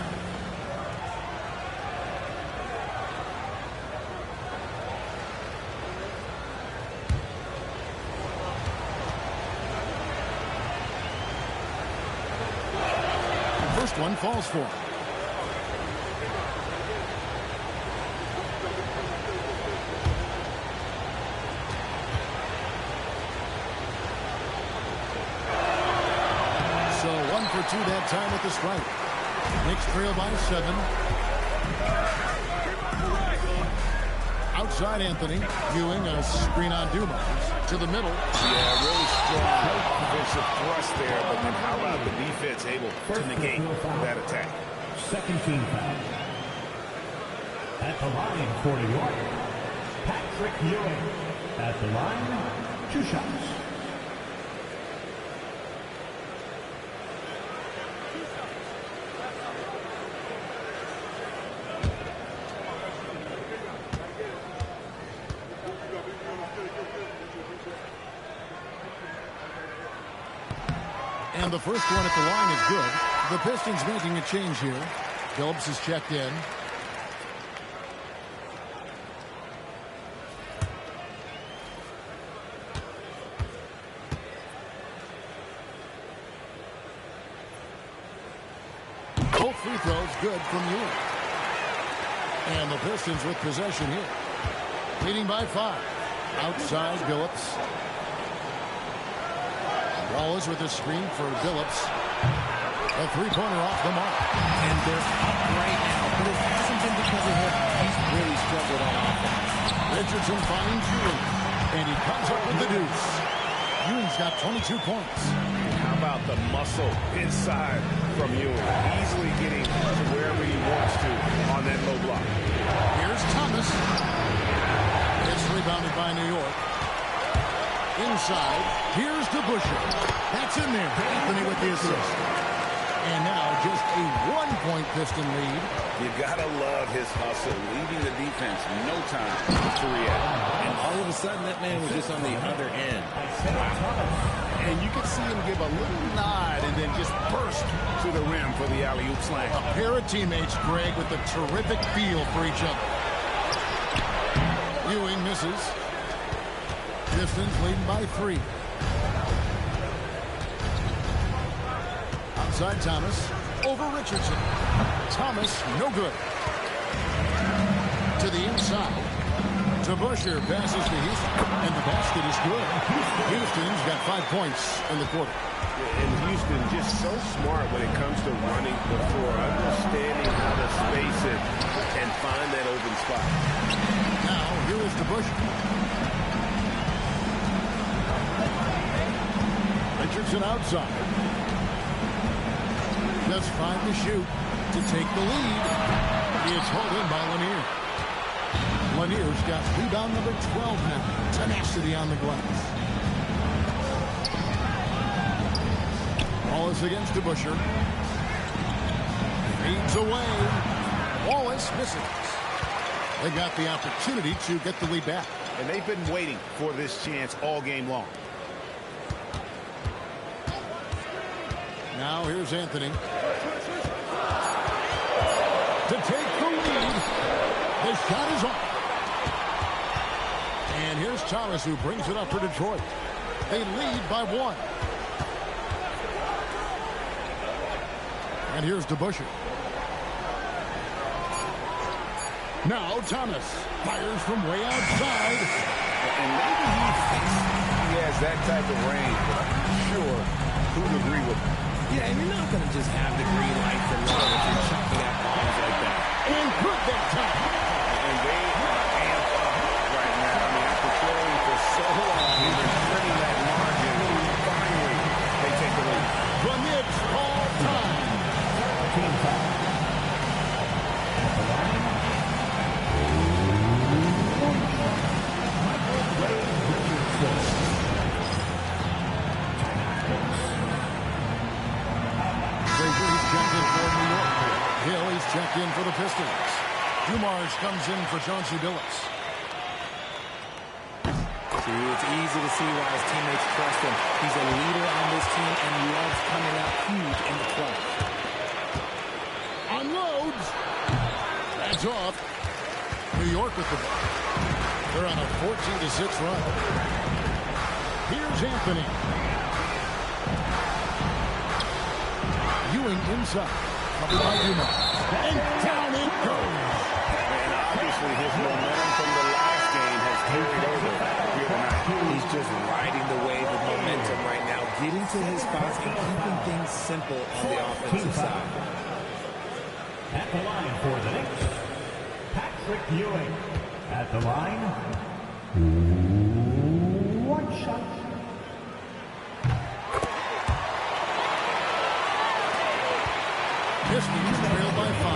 The first one falls for him. So 1 for 2 that time at the stripe. Knicks trail by 7. Outside Anthony. Ewing a screen on Dumars. To the middle. Yeah, really strong offensive thrust there, but then how about the defense able to negate that attack? Second team foul. At the line for New York, Patrick Ewing. At the line, 2 shots. And the first one at the line is good. The Pistons making a change here. Phillips is checked in. Both free throws good from Ewing. And the Pistons with possession here. Leading by 5. Outside Billups. Wallace with a screen for Billups. A three-pointer off the mark. And they're up right now, but it hasn't been because of him. He's really struggled on offense. Richardson finds Ewing, and he comes up with the deuce. Ewing's got 22 points. How about the muscle inside from Ewing? Easily getting to wherever he wants to on that low block. Here's Thomas. It's rebounded by New York. Inside, here's DeBusschere. That's in there. Anthony with the assist. And now just a 1-point Piston lead. You gotta love his hustle, leaving the defense no time to react. And all of a sudden, that man was just on the other end. And you could see him give a little nod and then just burst to the rim for the alley-oop slam. A pair of teammates, Greg, with a terrific feel for each other. Ewing misses. Pistons leading by 3. Outside Thomas. Over Richardson. Thomas, no good. To the inside. DeBusschere passes to Houston. And the basket is good. Houston's got 5 points in the quarter. And Houston just so smart when it comes to running the floor, understanding how to space it and find that open spot. Now, here is DeBusschere. Richardson outside. Just 5 to shoot to take the lead. It's hauled in by Lanier. Lanier's got rebound number 12 now. Tenacity on the glass. Wallace against DeBusschere. Fades away. Wallace misses. They got the opportunity to get the lead back. And they've been waiting for this chance all game long. Now here's Anthony. To take the lead. The shot is off. And here's Thomas who brings it up for Detroit. They lead by 1. And here's DeBusschere. Now Thomas fires from way outside. And maybe he thinks he has that type of range, but I'm not sure who'd agree with him. Yeah, and you're not going to just have the green light for long if you're chucking at bombs like that. And good that time. And they are amped up right now. I mean, after trailing for so long, they've been spreading that margin. Finally, they take the lead. The Knicks all time. Team foul. Hill, he's checked in for the Pistons. Dumars comes in for Chauncey Billups. See, it's easy to see why his teammates trust him. He's a leader on this team and loves coming out huge in the clutch. Unloads. That's off. New York with the ball. They're on a 14-6 run. Here's Anthony. Ewing inside. Covered by Dumars. And down it goes. And obviously his momentum from the last game has carried over here tonight. He's just riding the wave of momentum right now, getting to his spots and keeping things simple on the offensive side. At the line for the Knicks, Patrick Ewing. At the line, 1 shot. Pistons trail by 5.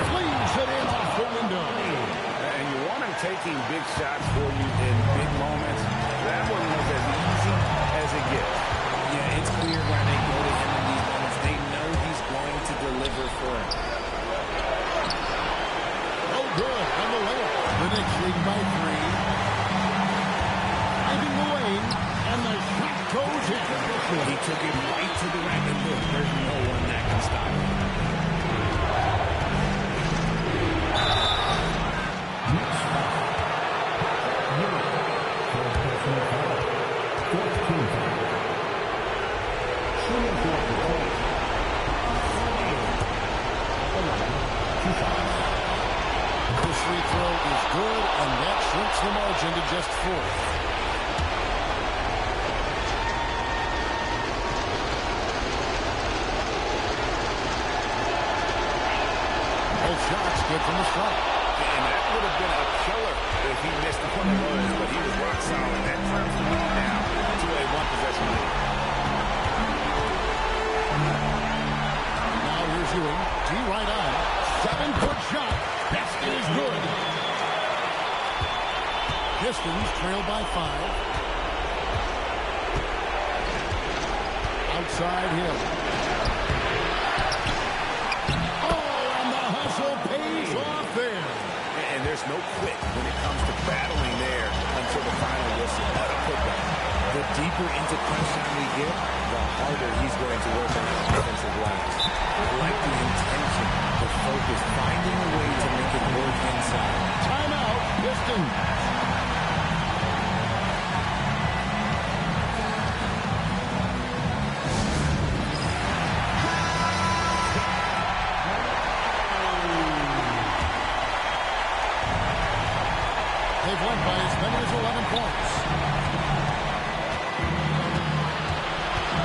Flings it in off the window. And you want him taking big shots for you in big moments. That one was as easy as it gets. Yeah, it's clear why they go to him in these moments. They know he's going to deliver for him. Oh, good. On the layup. The Knicks lead by 3. Driving the lane, and the shot goes in. He took it right to the rack, and look, there's no one that can stop him. Shooting for the point. 2 shots. free throw is good, and that shrinks the margin to just 4. Both shots good from the start. And that would have been a killer if he missed one of those, but he was rock solid. That turns the lead now to a one-possession lead. Now here's Ewing. T right on. 7-foot shot. Basket is good. Pistons trail by 5. Outside Hill. Pays off there. And there's no quit when it comes to battling there until the final whistle. What a putback. The deeper into crunch time we get, the harder he's going to work on the offensive glass. I like the intention, the focus, finding a way to make it work inside. Timeout, Pistons. They've won by as many as 11 points.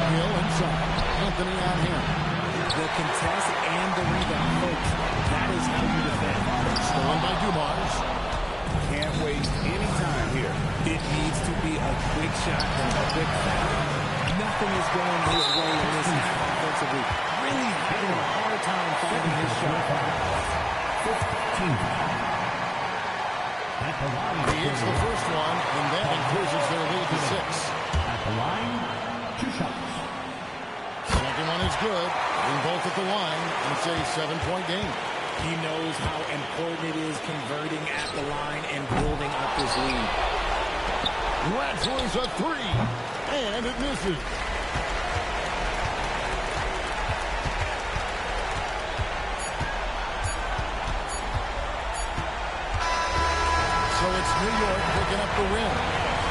Hill inside. Anthony on him. The contest and the rebound, folks. That is how you defend. Stolen by Dumars. Can't waste any time here. It needs to be a quick shot and a quick foul. Nothing is going his way in this half offensively. Really having a hard time finding his shot. 15. He hits the first one, and that increases their lead to 6. At the line, 2 shots. Second one is good. In both at the line. It's a 7-point game. He knows how important it is converting at the line and building up this lead. Rattler's a 3, and it misses. So it's New York picking up the win.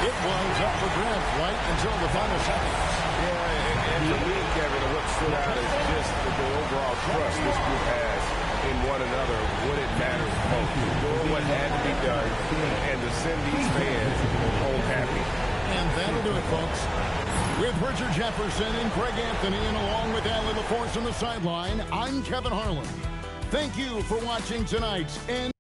It was up for grabs right until the final seconds. Yeah, and for me, Kevin, what stood out is just the overall trust this group has in one another when it matters most. Doing what had to be done and to send these fans home happy. And that'll do it, folks. With Richard Jefferson and Greg Anthony, and along with Allie LaForce on the sideline, I'm Kevin Harlan. Thank you for watching tonight's NBA.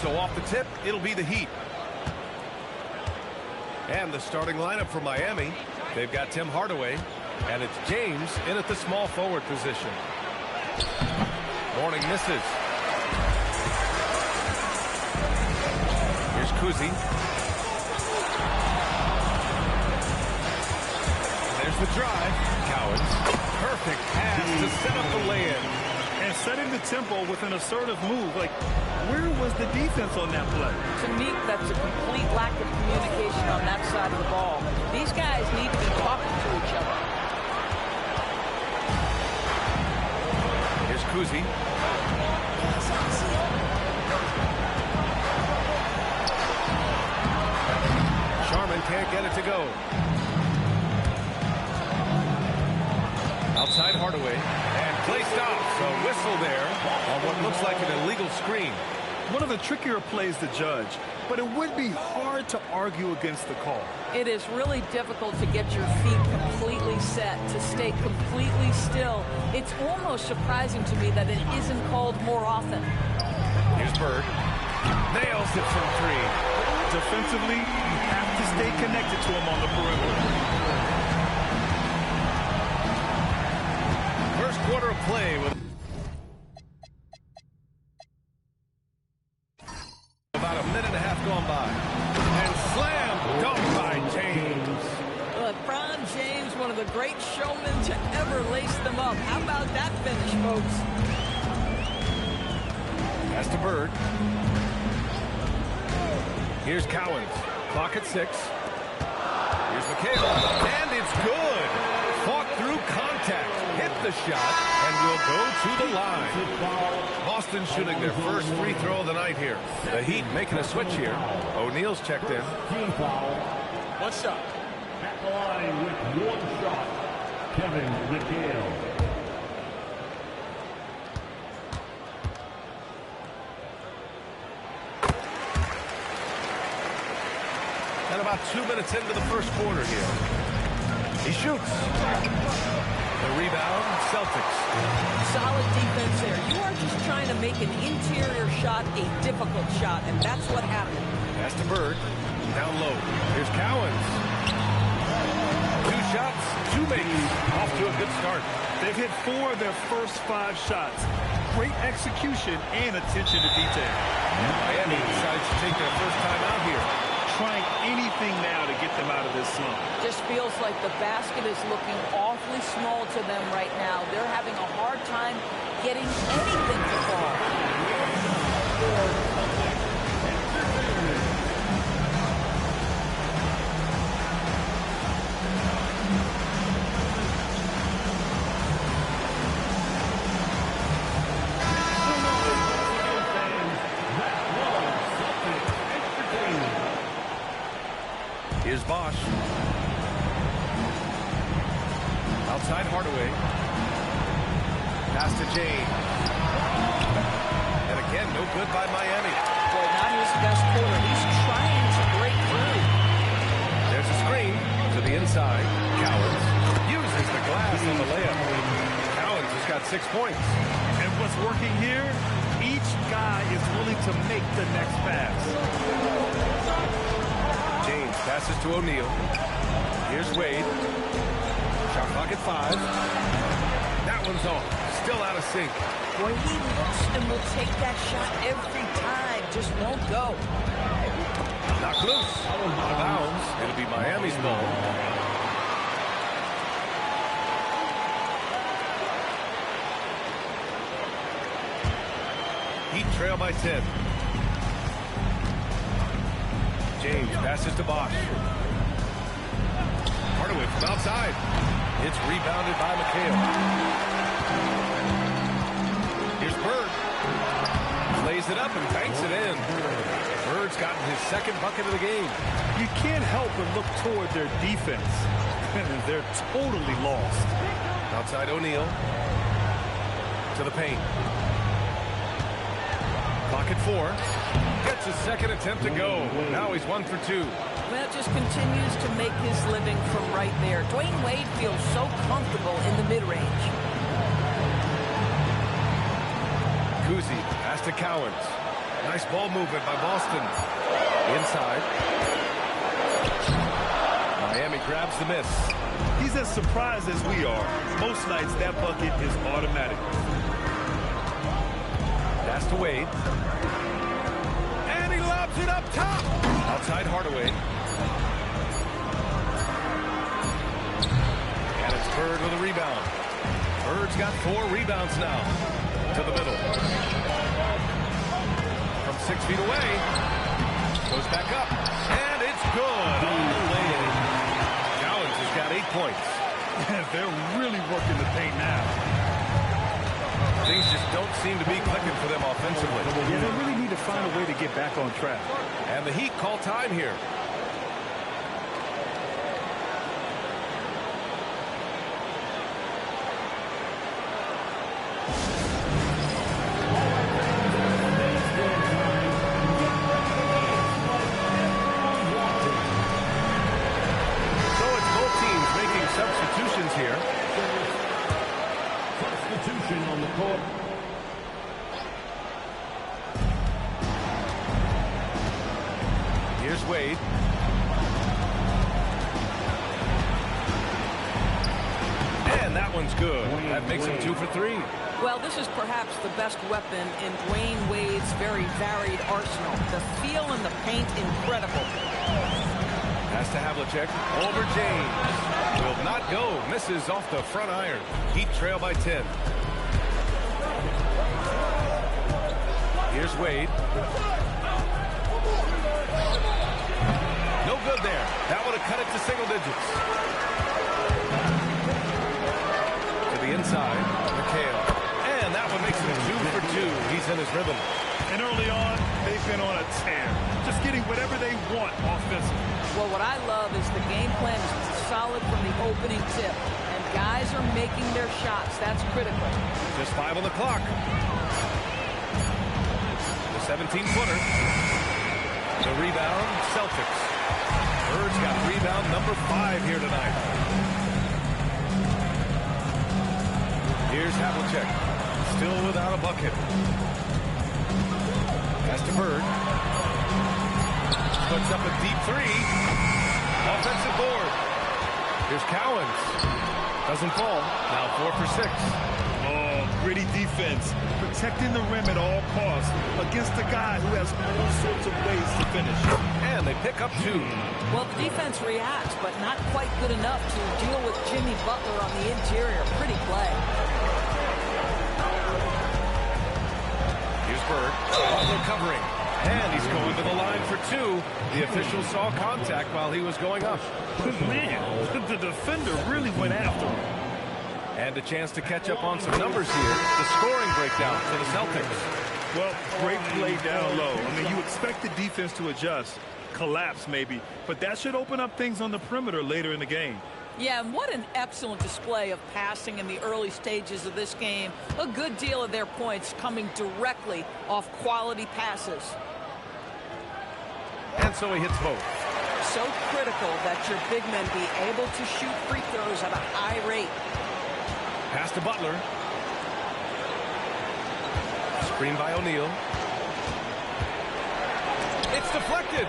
So off the tip, it'll be the Heat. And the starting lineup for Miami, they've got Tim Hardaway, and it's James in at the small forward position. Morning misses. Here's Kuzi. There's the drive. Cowens. Perfect pass to set up the lay-in. And setting the tempo with an assertive move. Like, where was the defense on that play? To me, that's a complete lack of communication on that side of the ball. These guys need to be talking to each other. Here's Kuzi. Sharman can't get it to go. Outside Hardaway. And play stops. A whistle there on what looks like an illegal screen. One of the trickier plays to judge, but it would be hard to argue against the call. It is really difficult to get your feet completely set, to stay completely still. It's almost surprising to me that it isn't called more often. Here's Bird. Nails it from 3. Defensively, you have to stay connected to him on the perimeter. First quarter of play with Rhodes. Pass to Bird. Here's Cowens. Clock at 6. Here's McHale. And it's good. Fought through contact. Hit the shot. And will go to the line. Boston shooting their first free throw of the night here. The Heat making a switch here. O'Neal's checked in. One shot. At the line with one shot, Kevin McHale. And about 2 minutes into the first quarter here. He shoots. The rebound, Celtics. Solid defense there. You are just trying to make an interior shot a difficult shot, and that's what happened. Pass to Bird. Down low. Here's Cowens. 2 shots, 2 makes. Off to a good start. They've hit 4 of their first 5 shots. Great execution and attention to detail. Miami decides to take their first time out here. Trying anything now to get them out of this slump. Just feels like the basket is looking awfully small to them right now. They're having a hard time getting anything to fall. Here's Bosch. Outside Hardaway. Pass to James. And again, no good by Miami. Well, not his best quarter. He's trying to break through. There's a screen to the inside. Cowens uses the glass on the layup. Cowens has got 6 points. And what's working here? Each guy is willing to make the next pass. James passes to O'Neal. Here's Wade. Shot clock at 5. That one's off. Still out of sync. Boy, he looks and will take that shot every time. Just won't go. Knocked loose. Out of bounds. It'll be Miami's ball. Heat trail by 10. James passes to Bosch. Hardaway from outside. It's rebounded by McHale. Here's Bird. Lays it up and banks it in. Bird's gotten his 2nd bucket of the game. You can't help but look toward their defense. They're totally lost. Outside O'Neal. To the paint. Clock at 4. Gets his 2nd attempt to go. Now he's 1 for 2. Well, just continues to make his living from right there. Dwayne Wade feels so comfortable in the mid-range. Kuzi, pass to Cowens. Nice ball movement by Boston. Inside. Miami grabs the miss. He's as surprised as we are. Most nights that bucket is automatic. Pass to Wade. And he lobs it up top. Outside Hardaway. And it's Bird with a rebound. Bird's got 4 rebounds now. To the middle. From 6 feet away. Goes back up. And it's good. On the lay-in. Cowens has got 8 points. They're really working the paint now. Things just don't seem to be clicking for them offensively. Yeah, they really need to find a way to get back on track. And the Heat call time here. So it's both teams making substitutions here. Substitution on the court. Here's Wade. And that one's good. That makes him 2 for 3. Well, this is perhaps the best weapon in Dwayne Wade's very varied arsenal. The feel in the paint, incredible. Pass to Havlicek. Over James. Will not go. Misses off the front iron. Heat trail by 10. Wade. No good there. That would have cut it to single digits. To the inside, McHale. And that one makes him 2 for 2. He's in his rhythm. And early on, they've been on a tear. Just getting whatever they want offensively. Well, what I love is the game plan is solid from the opening tip. And guys are making their shots. That's critical. Just 5 on the clock. The 17-footer. The rebound, Celtics. Bird's got rebound number 5 here tonight. Here's Havlicek. Still without a bucket. Pass to Bird. Puts up a deep 3. Offensive board. Here's Cowens. Doesn't fall. Now 4 for 6. Oh, gritty defense. Protecting the rim at all costs against a guy who has all sorts of ways to finish. And they pick up 2. Well, the defense reacts, but not quite good enough to deal with Jimmy Butler on the interior. Pretty play. Here's Bird. Butler covering. And he's going to the line for 2. The official saw contact while he was going up. Man, the defender really went after him. And a chance to catch up on some numbers here. The scoring breakdown for the Celtics. Well, great play down low. I mean, you expect the defense to adjust, collapse maybe, but that should open up things on the perimeter later in the game. Yeah, and what an excellent display of passing in the early stages of this game. A good deal of their points coming directly off quality passes. And so he hits both. So critical that your big men be able to shoot free throws at a high rate. Pass to Butler. Screen by O'Neal. It's deflected.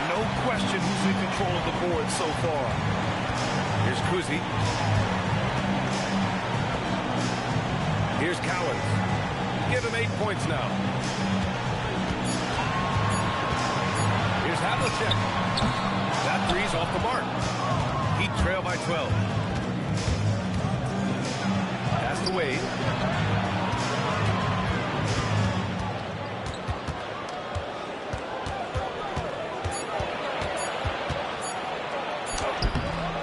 No question who's in control of the board so far. Here's Kuzi. Here's Cowens. Give him 8 points now. Here's Havlicek. That three's off the mark. Heat trail by 12. Pass to Wade.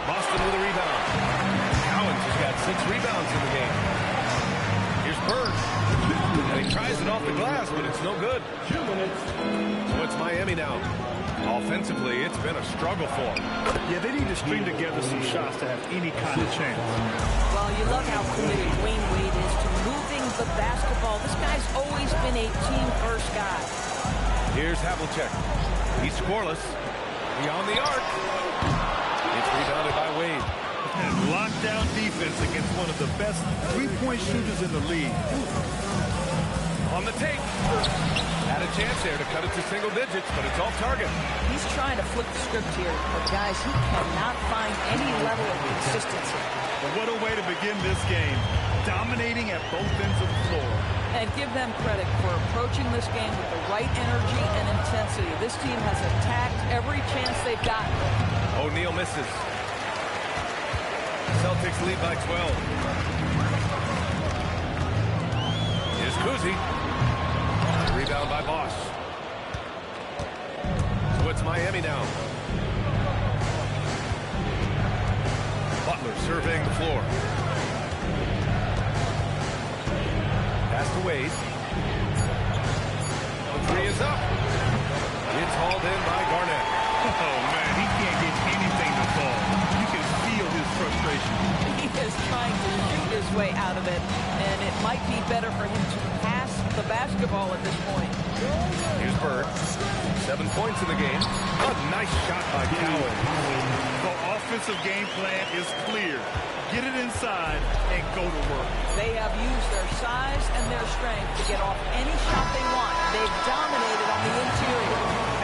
Boston with a rebound. Cowens has got 6 rebounds in the game. Here's Bird. And he tries it off the glass, but it's no good. 2 minutes. So it's Miami now. Offensively, it's been a struggle for them. Yeah, they need to string together some shots to have any kind of chance. Well, you love how committed Dwayne Wade is to moving the basketball. This guy's always been a team-first guy. Here's Havlicek. He's scoreless. Beyond the arc. It's rebounded by Wade. And lockdown defense against one of the best three-point shooters in the league. On the take. Had a chance there to cut it to single digits, but it's off target. He's trying to flip the script here, but guys, he cannot find any level of consistency. But what a way to begin this game, dominating at both ends of the floor. And give them credit for approaching this game with the right energy and intensity. This team has attacked every chance they've gotten. O'Neal misses. Celtics lead by 12. Here's Kuzi. Rebound by Bosch. So it's Miami now. Butler surveying the floor. Pass to Wade. The 3 is up. It's hauled in by Garnett. Oh, man, he can't get anything to fall. You can feel his frustration. He is trying to shoot his way out of it, and it might be better for him to pass the basketball at this point. Here's Bird. 7 points in the game. A nice shot by Cowens. The offensive game plan is clear. Get it inside and go to work. They have used their size and their strength to get off any shot they want. They've dominated on the interior.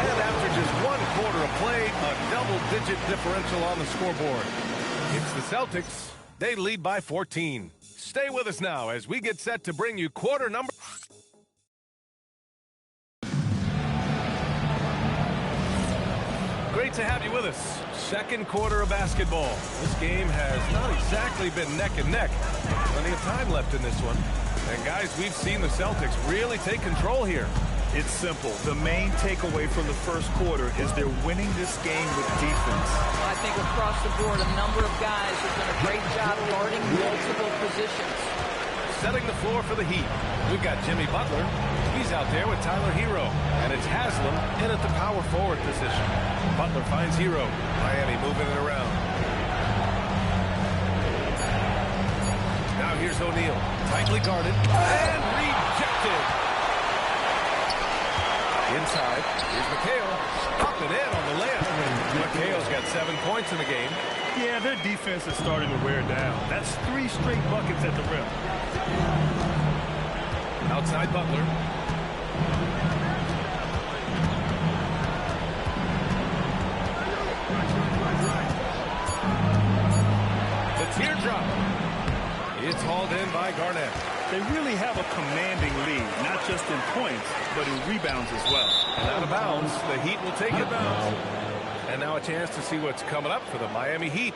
And after just 1 quarter of play, a double-digit differential on the scoreboard. It's the Celtics. They lead by 14. Stay with us now as we get set to bring you quarter number... Great to have you with us. Second quarter of basketball. This game has not exactly been neck and neck. Plenty of time left in this one. And guys, we've seen the Celtics really take control here. It's simple. The main takeaway from the first quarter is they're winning this game with defense. I think across the board, a number of guys have done a great job guarding multiple positions. Setting the floor for the Heat. We've got Jimmy Butler. He's out there with Tyler Hero. And it's Haslam in at the power forward position. Butler finds Hero. Miami moving it around. Now here's O'Neal. Tightly guarded. And rejected. Inside. Here's McHale. Up and in on the layup. McHale's got 7 points in the game. Yeah, their defense is starting to wear down. That's 3 straight buckets at the rim. Outside Butler. The teardrop. It's hauled in by Garnett. They really have a commanding lead, not just in points, but in rebounds as well. And out of bounds, the Heat will take it bounds. And now a chance to see what's coming up for the Miami Heat.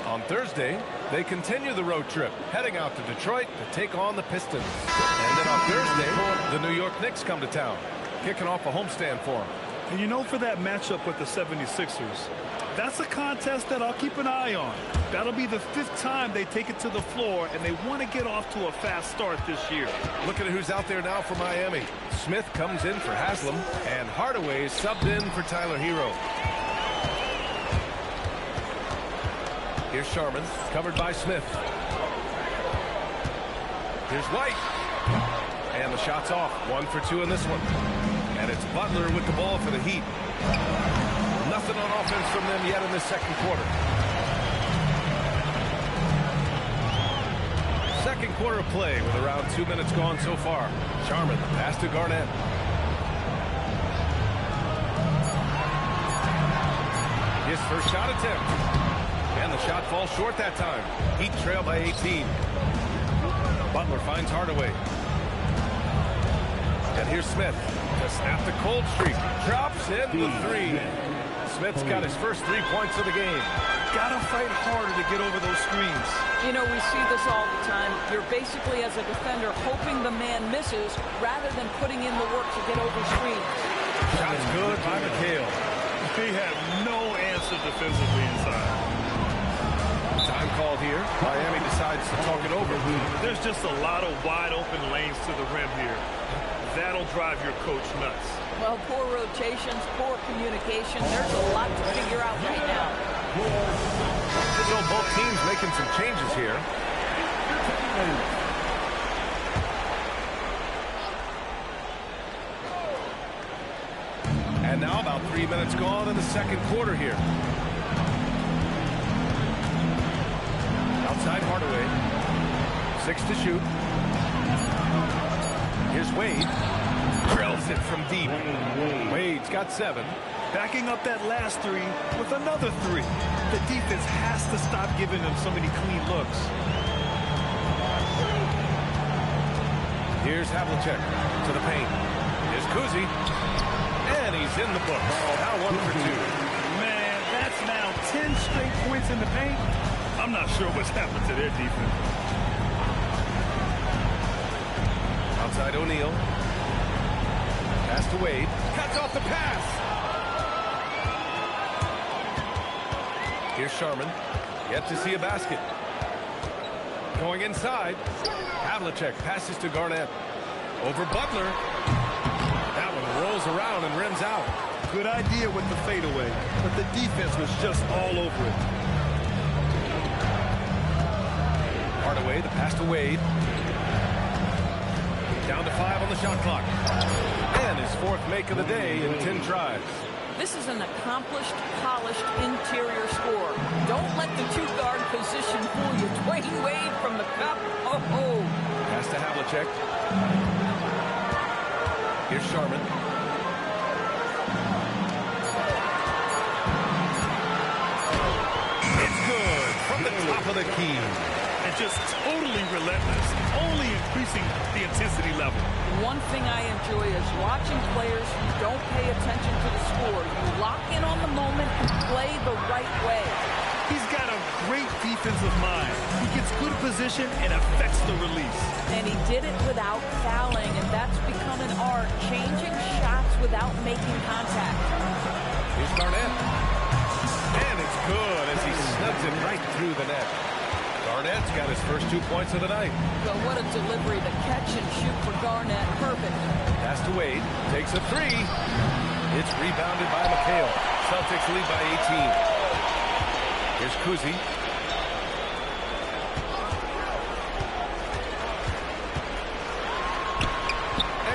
On Thursday, they continue the road trip, heading out to Detroit to take on the Pistons. And then on Thursday, the New York Knicks come to town, kicking off a homestand for them. And you know, for that matchup with the 76ers, that's a contest that I'll keep an eye on. That'll be the 5th time they take it to the floor, and they want to get off to a fast start this year. Looking at who's out there now for Miami. Smith comes in for Haslam, and Hardaway subbed in for Tyler Hero. Here's Sharman, covered by Smith. Here's White. And the shot's off. 1 for 2 in this one. And it's Butler with the ball for the Heat. Nothing on offense from them yet in this second quarter. Second quarter of play with around 2 minutes gone so far. Sharman, the pass to Garnett. His first shot attempt. And the shot falls short that time. Heat trail by 18. Butler finds Hardaway. And here's Smith to snap the cold streak. Drops in the 3. Smith's got his first 3 points of the game. Gotta fight harder to get over those screens. You know, we see this all the time. You're basically, as a defender, hoping the man misses rather than putting in the work to get over screens. Shot's good by McHale. They have no answer defensively inside. Time called here. Miami decides to talk it over. There's just a lot of wide open lanes to the rim here. That'll drive your coach nuts. Well, poor rotations, poor communication. There's a lot to figure out right now. So both teams making some changes here. And now about 3 minutes gone in the second quarter here. Outside Hardaway. 6 to shoot. Here's Wade. Drills it from deep. Wade's got 7. Backing up that last 3 with another 3. The defense has to stop giving them so many clean looks. Here's Havlicek to the paint. Here's Kuzi. And he's in the books. Now 1 for 2. Man, that's now 10 straight points in the paint. I'm not sure what's happened to their defense. Outside O'Neal. Pass to Wade. Cuts off the pass. Here's Sharman. Yet to see a basket. Going inside. Havlicek passes to Garnett. Over Butler. That one rolls around and rims out. Good idea with the fadeaway, but the defense was just all over it. Hardaway, the pass to Wade. Down to 5 on the shot clock. And his 4th make of the day in 10 tries. This is an accomplished, polished interior scorer. Don't let the 2-guard position fool you. Dwayne Wade from the cup. Oh. Pass to Havlicek. Here's Sharman. It's good from the top of the key. And just totally relentless, only increasing the intensity level. One thing I enjoy is watching players who don't pay attention to the score. You lock in on the moment and play the right way. He's got a great defensive mind. He gets good position and affects the release. And he did it without fouling, and that's become an art, changing without making contact. Here's Garnett. And it's good as he snugs it right through the net. Garnett's got his first 2 points of the night. Well, what a delivery. The catch and shoot for Garnett. Perfect. Pass to Wade. Takes a three. It's rebounded by McHale. Celtics lead by 18. Here's Kuzi.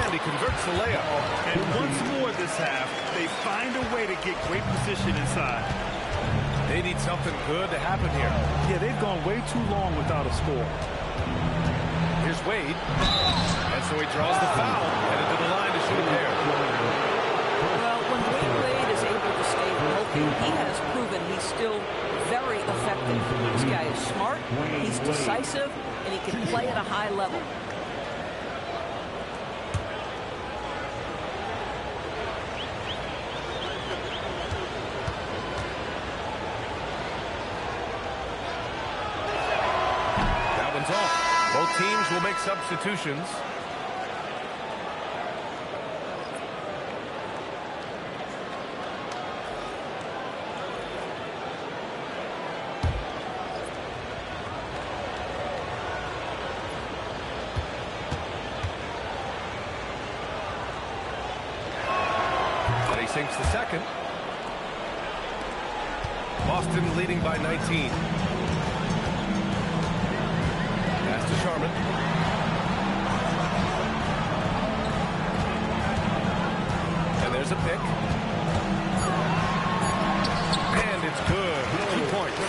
And he converts the layup. And once more this half, they find a way to get great position inside. They need something good to happen here. Yeah, they've gone way too long without a score. Here's Wade. And so he draws the foul. Headed to the line to shoot a pair. Well, when Dwayne Wade is able to stay healthy, he has proven he's still very effective. This guy is smart, he's decisive, and he can play at a high level. Off. Both teams will make substitutions. And he sinks the second. Boston leading by 19. To Sharman. And there's a pick. And it's good. 2 points.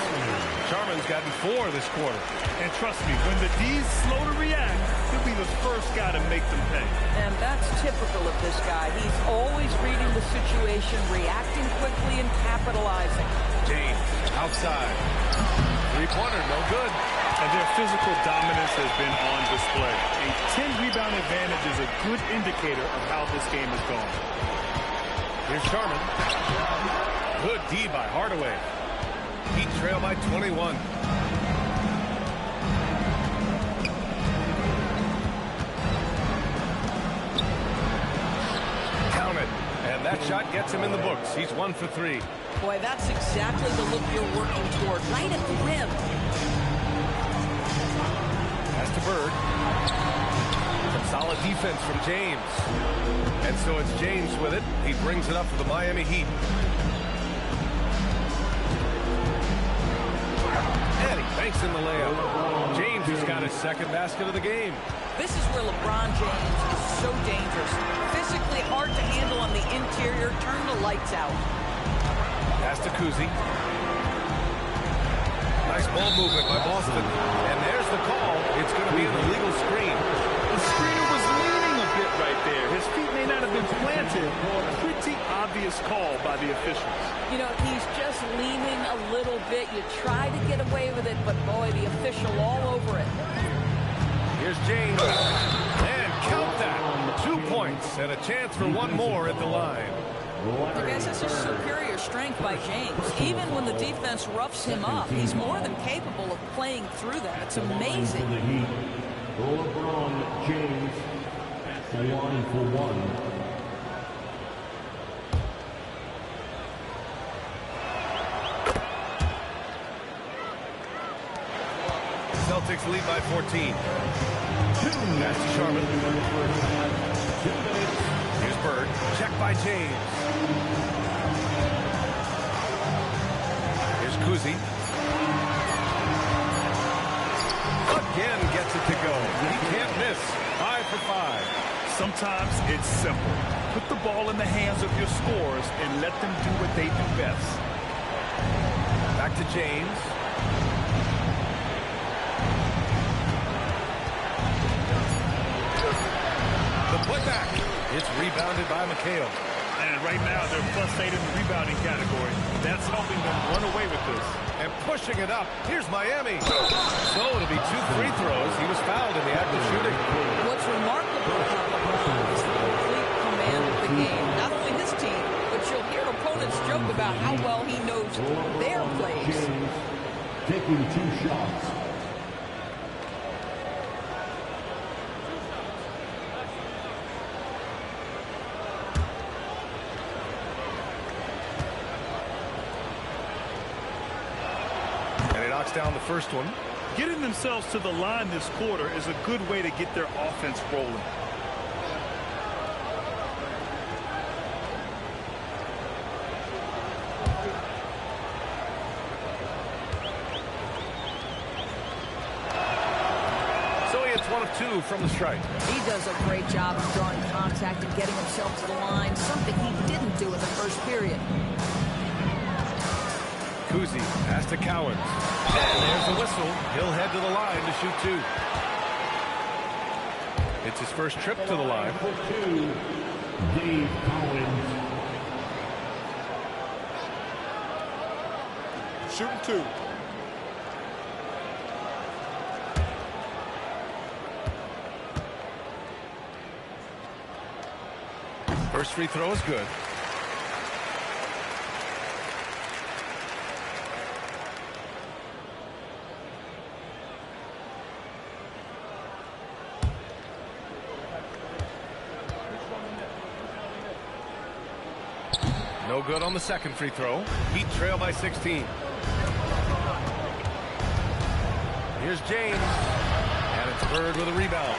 Sharman's gotten 4 this quarter. And trust me, when the D's slow to react, he'll be the first guy to make them pay. And that's typical of this guy. He's always reading the situation, reacting quickly, and capitalizing. James, outside. Three-pointer, no good. And their physical dominance has been on display. A 10-rebound advantage is a good indicator of how this game is going. Here's Sharman. Good D by Hardaway. Heat trail by 21. Count it. And that shot gets him in the books. He's 1 for 3. Boy, that's exactly the look you're working toward, right at the rim. Pass to Bird. Some solid defense from James. And so it's James with it. He brings it up for the Miami Heat. And he banks in the layup. James has got his second basket of the game. This is where LeBron James is so dangerous. Physically hard to handle on the interior. Turn the lights out. Pass to Kuzi. Nice ball movement by Boston. And there's the call. It's going to be an illegal screen. The screener was leaning a bit right there. His feet may not have been planted. Pretty obvious call by the officials. You know, he's just leaning a little bit. You try to get away with it, but boy, the official all over it. Here's James. And count that. 2 points and a chance for one more at the line. I guess it's a superior strength by James. Even when the defense roughs him up, he's more than capable of playing through that. It's amazing. LeBron James at the line for one. Celtics lead by 14. Pass to Sharman. Here's Bird. Check by James. Here's Kuzi. Again gets it to go. He can't miss. 5 for 5. Sometimes it's simple. Put the ball in the hands of your scorers and let them do what they do best. Back to James. The putback. It's rebounded by McHale. And right now, they're +8 in the rebounding category. That's helping them run away with this. And pushing it up. Here's Miami. So it'll be 2 free throws. He was fouled in the act of shooting. What's remarkable about LeBron is the complete command of the game. Not only his team, but you'll hear opponents joke about how well he knows their plays. Taking 2 shots. knocks down the first one. Getting themselves to the line this quarter is a good way to get their offense rolling. So he hits 1 of 2 from the strike. He does a great job of drawing contact and getting himself to the line, something he didn't do in the first period. Kuzi pass to Cowens. And there's a whistle. He'll head to the line to shoot 2. It's his first trip to the line. Dave Cowens. Shooting 2. First free throw is good. No good on the second free throw. Heat trail by 16. Here's James. And it's Bird with a rebound.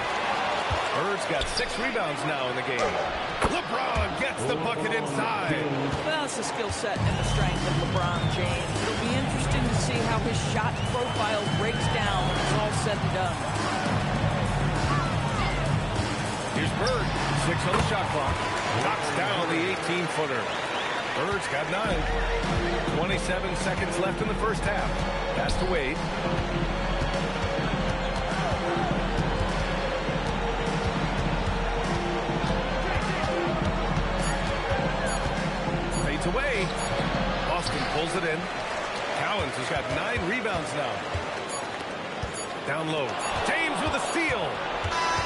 Bird's got 6 rebounds now in the game. LeBron gets the bucket inside. Well, it's the skill set and the strength of LeBron James. It'll be interesting to see how his shot profile breaks down when it's all said and done. Here's Bird. 6 on the shot clock. Knocks down the 18-footer. Bird's got 9. 27 seconds left in the first half. Pass to Wade. Fades away. Boston pulls it in. Cowens has got 9 rebounds now. Down low. James with a steal.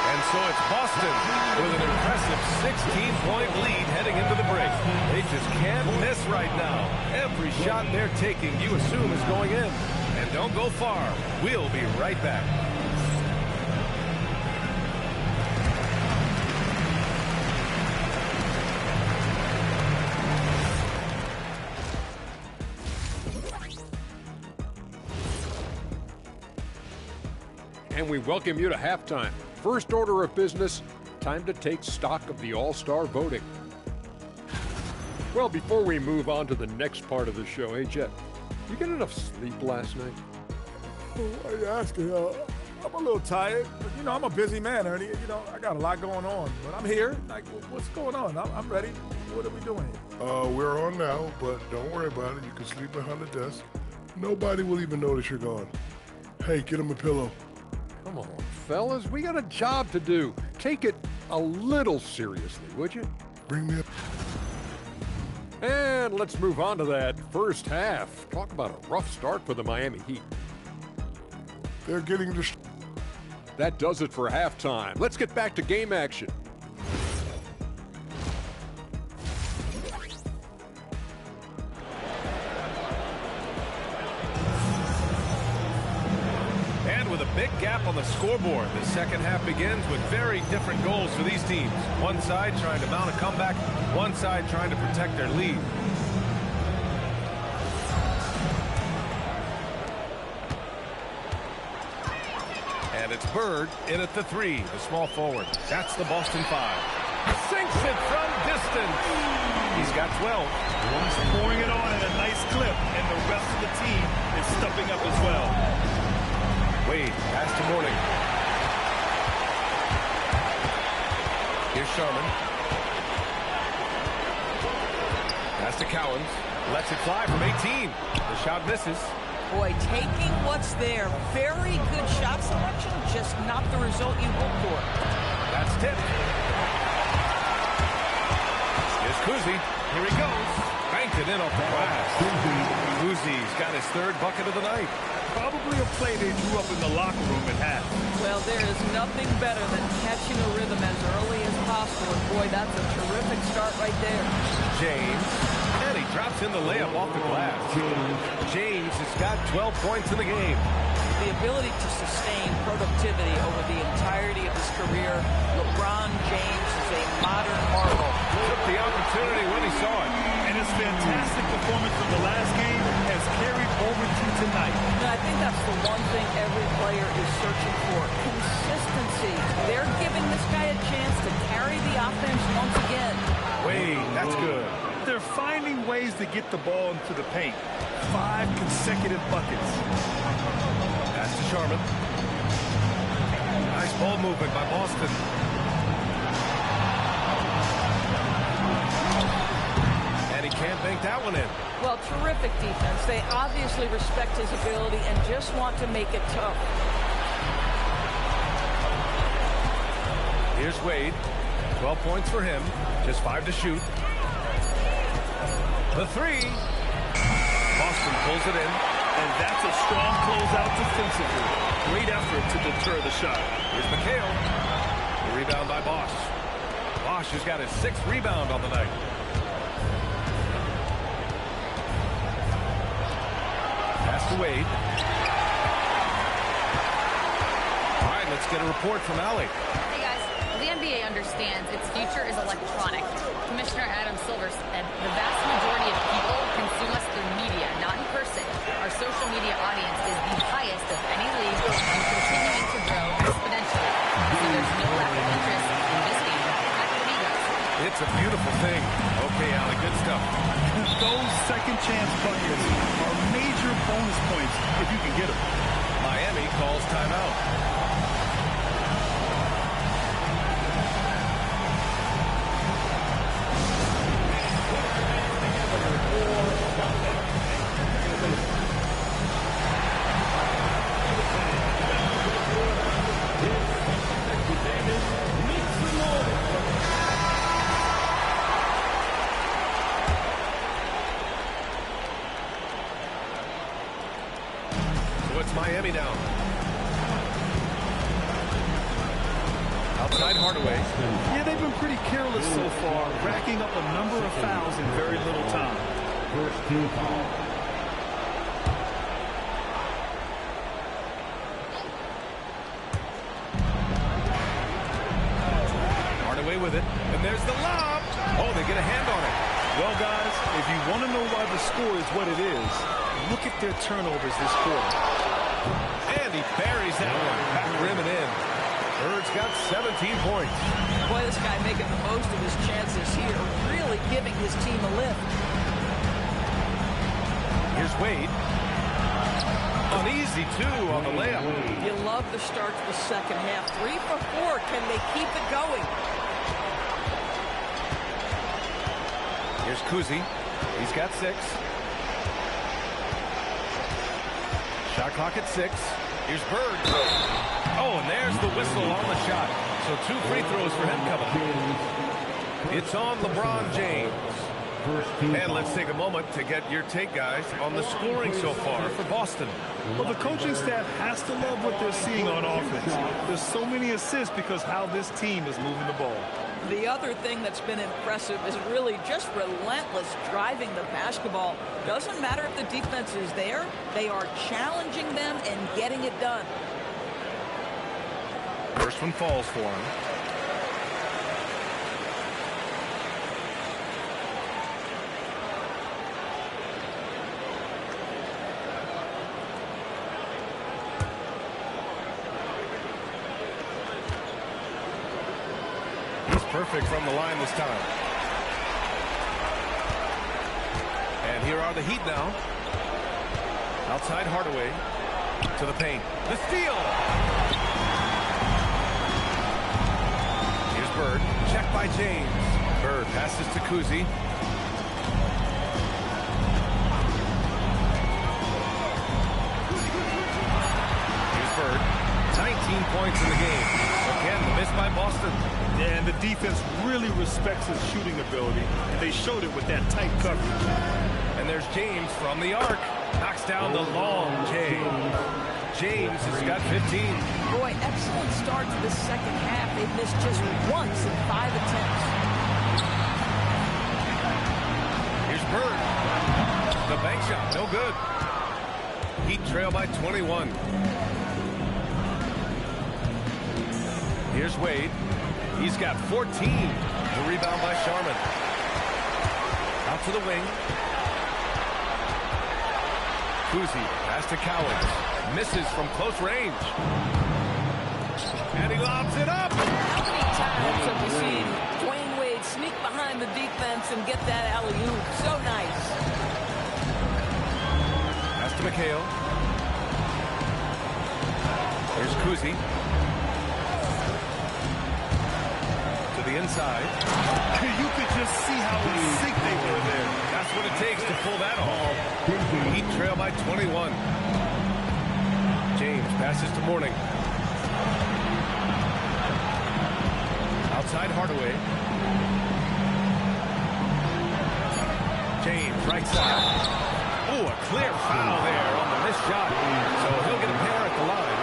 And so it's Boston with an impressive 16-point lead heading into the break. They just can't miss right now. Every shot they're taking, you assume, is going in. And don't go far. We'll be right back. And we welcome you to halftime. First order of business, time to take stock of the All-Star voting. Well, before we move on to the next part of the show, hey, Jet, you get enough sleep last night? Why are you asking? I'm a little tired, but, you know, I'm a busy man, Ernie. You know, I got a lot going on, but I'm here. Like, what's going on? I'm ready. What are we doing here? We're on now, but don't worry about it. You can sleep behind the desk. Nobody will even notice you're gone. Hey, get him a pillow. Come on, fellas, we got a job to do. Take it a little seriously, would you? Bring me up. And let's move on to that first half. Talk about a rough start for the Miami Heat. They're getting That does it for halftime. Let's get back to game action. Big gap on the scoreboard. The second half begins with very different goals for these teams. One side trying to mount a comeback, one side trying to protect their lead. And it's Bird in at the 3, the small forward. That's the Boston 5. Sinks it from distance. He's got 12. He's pouring it on at a nice clip, and the rest of the team is stepping up as well. Wade, pass to Mourning. Here's Sharman. Pass to Cowens. Lets it fly from 18. The shot misses. Boy, taking what's there. Very good shot selection, just not the result you hope for. That's tipped. Here's Kuzi. Here he goes. Banked it in off the glass. Kuzi's got his 3rd bucket of the night. Probably a play they drew up in the locker room at half. Well, there is nothing better than catching a rhythm as early as possible. And boy, that's a terrific start right there. James. And he drops in the layup off the glass. James has got 12 points in the game. The ability to sustain productivity over the entirety of his career, LeBron James is a modern marvel. Took the opportunity when he saw it. And his fantastic performance from the last game has carried over to tonight. And I think that's the one thing every player is searching for. Consistency. They're giving this guy a chance to carry the offense once again. Wade, that's good. They're finding ways to get the ball into the paint. 5 consecutive buckets. Pass to Sharman. Nice ball movement by Boston. And he can't bank that one in. Well, terrific defense. They obviously respect his ability and just want to make it tough. Here's Wade. 12 points for him. Just 5 to shoot. The three. Boston pulls it in. And that's a strong closeout defensively. Great effort to deter the shot. Here's McHale. The rebound by Bosch. Bosch has got his 6th rebound on the night. Pass to Wade. All right, let's get a report from Allie. Hey guys, the NBA understands its future is electronic. Commissioner Adam Silver said the vast majority of people consume us through media, not in person. Our social media audience is the highest of any league and continuing to grow exponentially. So there's no lack of interest in this game. Back to you guys. It's a beautiful thing. Okay, Allie, good stuff. Those second chance buckets are major bonus points if you can get them. Miami calls timeout. Miami now. Outside Hardaway. Yeah, they've been pretty careless so far, racking up a number of fouls in very little time. First team foul. Hardaway with it. And there's the lob. Oh, they get a hand on it. Well, guys, if you want to know why the score is what it is, look at their turnovers this quarter. And he buries that one. Back rim and in. Bird's got 17 points. Boy, this guy making the most of his chances here, really giving his team a lift. Here's Wade. Uneasy, too, on the layup. You love the start to the second half. 3 for 4. Can they keep it going? Here's Kuzi. He's got 6. Shot clock at 6. Here's Bird. Oh, and there's the whistle on the shot. So 2 free throws for him coming. It's on LeBron James. And let's take a moment to get your take, guys, on the scoring so far for Boston. Well, the coaching staff has to love what they're seeing on offense. There's so many assists because how this team is moving the ball. The other thing that's been impressive is really just relentless driving the basketball. Doesn't matter if the defense is there. They are challenging them and getting it done. First one falls for him. Perfect from the line this time. And here are the Heat now. Outside Hardaway to the paint. The steal. Here's Bird. Checked by James. Bird passes to Kuzi. Here's Bird. 19 points in the game. Again, the miss by Boston. Yeah, and the defense really respects his shooting ability, and they showed it with that tight coverage. And there's James from the arc. Knocks down the long James. James has got 15. Boy, excellent start to the second half. They've missed just once in 5 attempts. Here's Bird. The bank shot, no good. Heat trail by 21. Here's Wade. He's got 14. The rebound by Sharman. Out to the wing. Kuzi, pass to Cowens. Misses from close range. And he lobs it up. How many times have we seen Dwayne Wade sneak behind the defense and get that alley-oop? So nice. Pass to McHale. Here's Kuzi. To the inside. You could just see how in sync they were there. That's what it takes to pull that off. Heat trail by 21. James passes to Mourning. Outside Hardaway. James, right side. Oh, a clear foul there on the missed shot. So he'll get a pair at the line.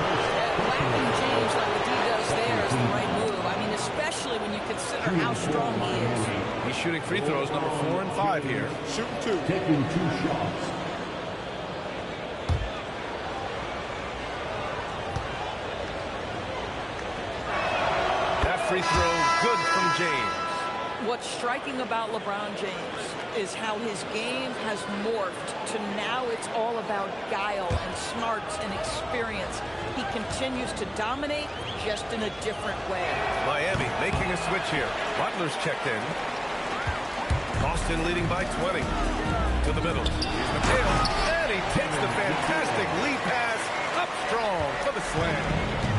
Whacking James like the D does there is the right move. I mean, especially when you consider how strong he is. He's shooting free throws number 4 and 5 here. Shooting 2. Taking 2 shots. That free throw good from James. What's striking about LeBron James is how his game has morphed to now it's all about guile and smarts and experience. He continues to dominate just in a different way. Miami making a switch here. Butler's checked in. Boston leading by 20. To the middle. Here's McHale. And he takes the fantastic lead pass up strong for the slam.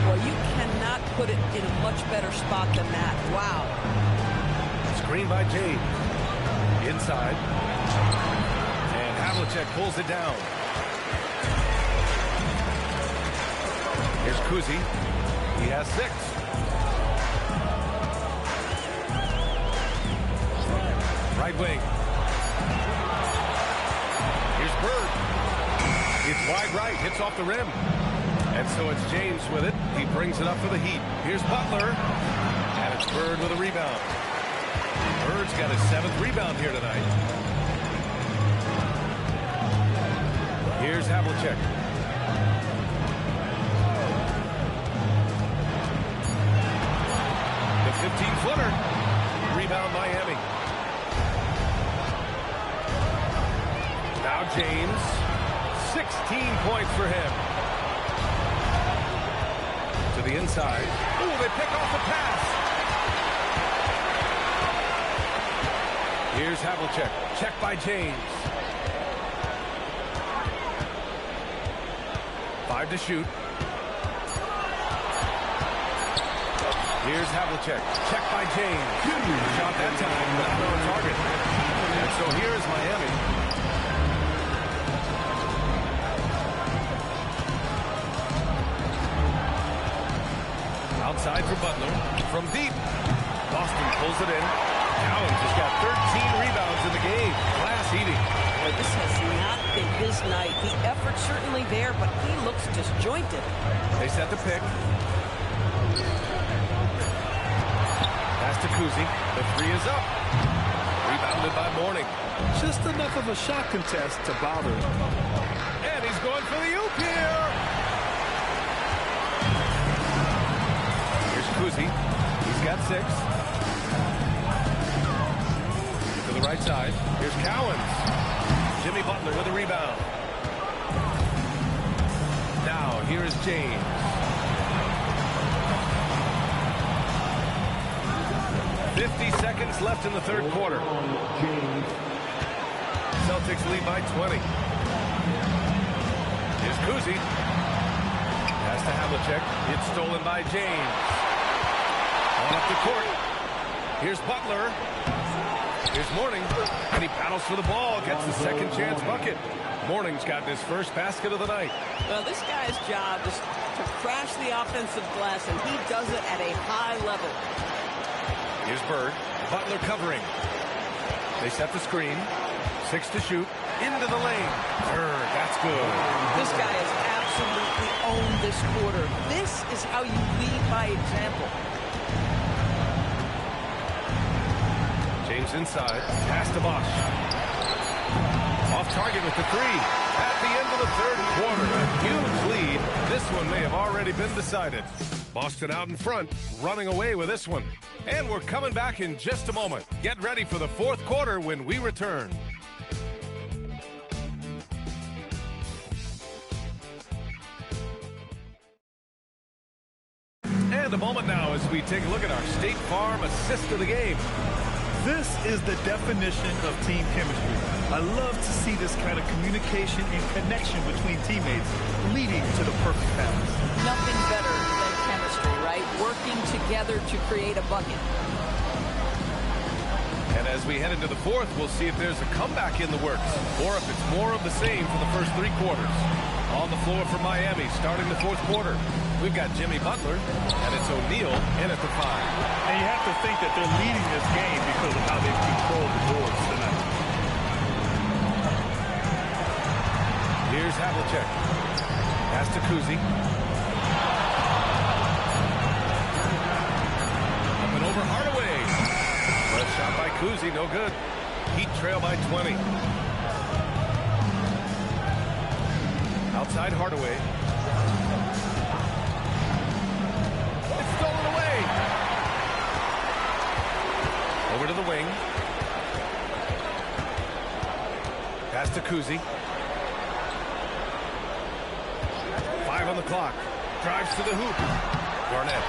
Well, you cannot put it in a much better spot than that. Wow. Screen by James. Inside. And Havlicek pulls it down. Here's Kuzi. He has 6. Right wing. Here's Bird. It's wide right. Hits off the rim. And so it's James with it. He brings it up for the Heat. Here's Butler. And it's Bird with a rebound. Bird's got his 7th rebound here tonight. Here's Havlicek. The 15-footer. Rebound Miami. Now James. 16 points for him. To the inside. Ooh, they pick off the pass. Here's Havlicek. Check by James. 5 to shoot. Here's Havlicek. Check by James. Shot that time, but not on target. And so here's Miami. Outside for Butler. From deep. Boston pulls it in. Cowens has got 13 rebounds in the game. Class eating. Boy, this has not been his night. The effort's certainly there, but he looks disjointed. They set the pick. Pass to Kuzi. The 3 is up. Rebounded by Mourning. Just enough of a shot contest to bother him. And he's going for the oop here. Here's Kuzi. He's got 6. To the right side. Here's Cowens. Jimmy Butler with a rebound. Now here is James. Seconds left in the third quarter. Celtics lead by 20. Here's Kuzi. Pass to Havlicek. It's stolen by James. On up the court. Here's Butler. Here's Mourning. And he battles for the ball. Gets the second chance bucket. Mourning's got his first basket of the night. Well, this guy's job is to crash the offensive glass, and he does it at a high level. Here's Bird. Butler covering. They set the screen. 6 to shoot. Into the lane. Bird, that's good. This guy has absolutely owned this quarter. This is how you lead by example. James inside. Pass to Bosch. Off target with the 3. At the end of the third quarter, a huge lead. This one may have already been decided. Boston out in front, running away with this one. And we're coming back in just a moment. Get ready for the fourth quarter when we return. moment now as we take a look at our State Farm assist of the game. This is the definition of team chemistry. I love to see this kind of communication and connection between teammates leading to the perfect pass. Nothing better than chemistry, right? Working together to create a bucket. And as we head into the fourth, we'll see if there's a comeback in the works or if it's more of the same for the first 3 quarters. On the floor for Miami starting the fourth quarter. We've got Jimmy Butler, and it's O'Neal in at the 5. And you have to think that they're leading this game because of how they've controlled the boards tonight. Here's Havlicek. Pass to Kuzi. Up and over Hardaway. Left shot by Kuzi, no good. Heat trail by 20. Outside Hardaway. It's stolen away. Over to the wing. Pass to Kuzi. 5 on the clock. Drives to the hoop. Garnett.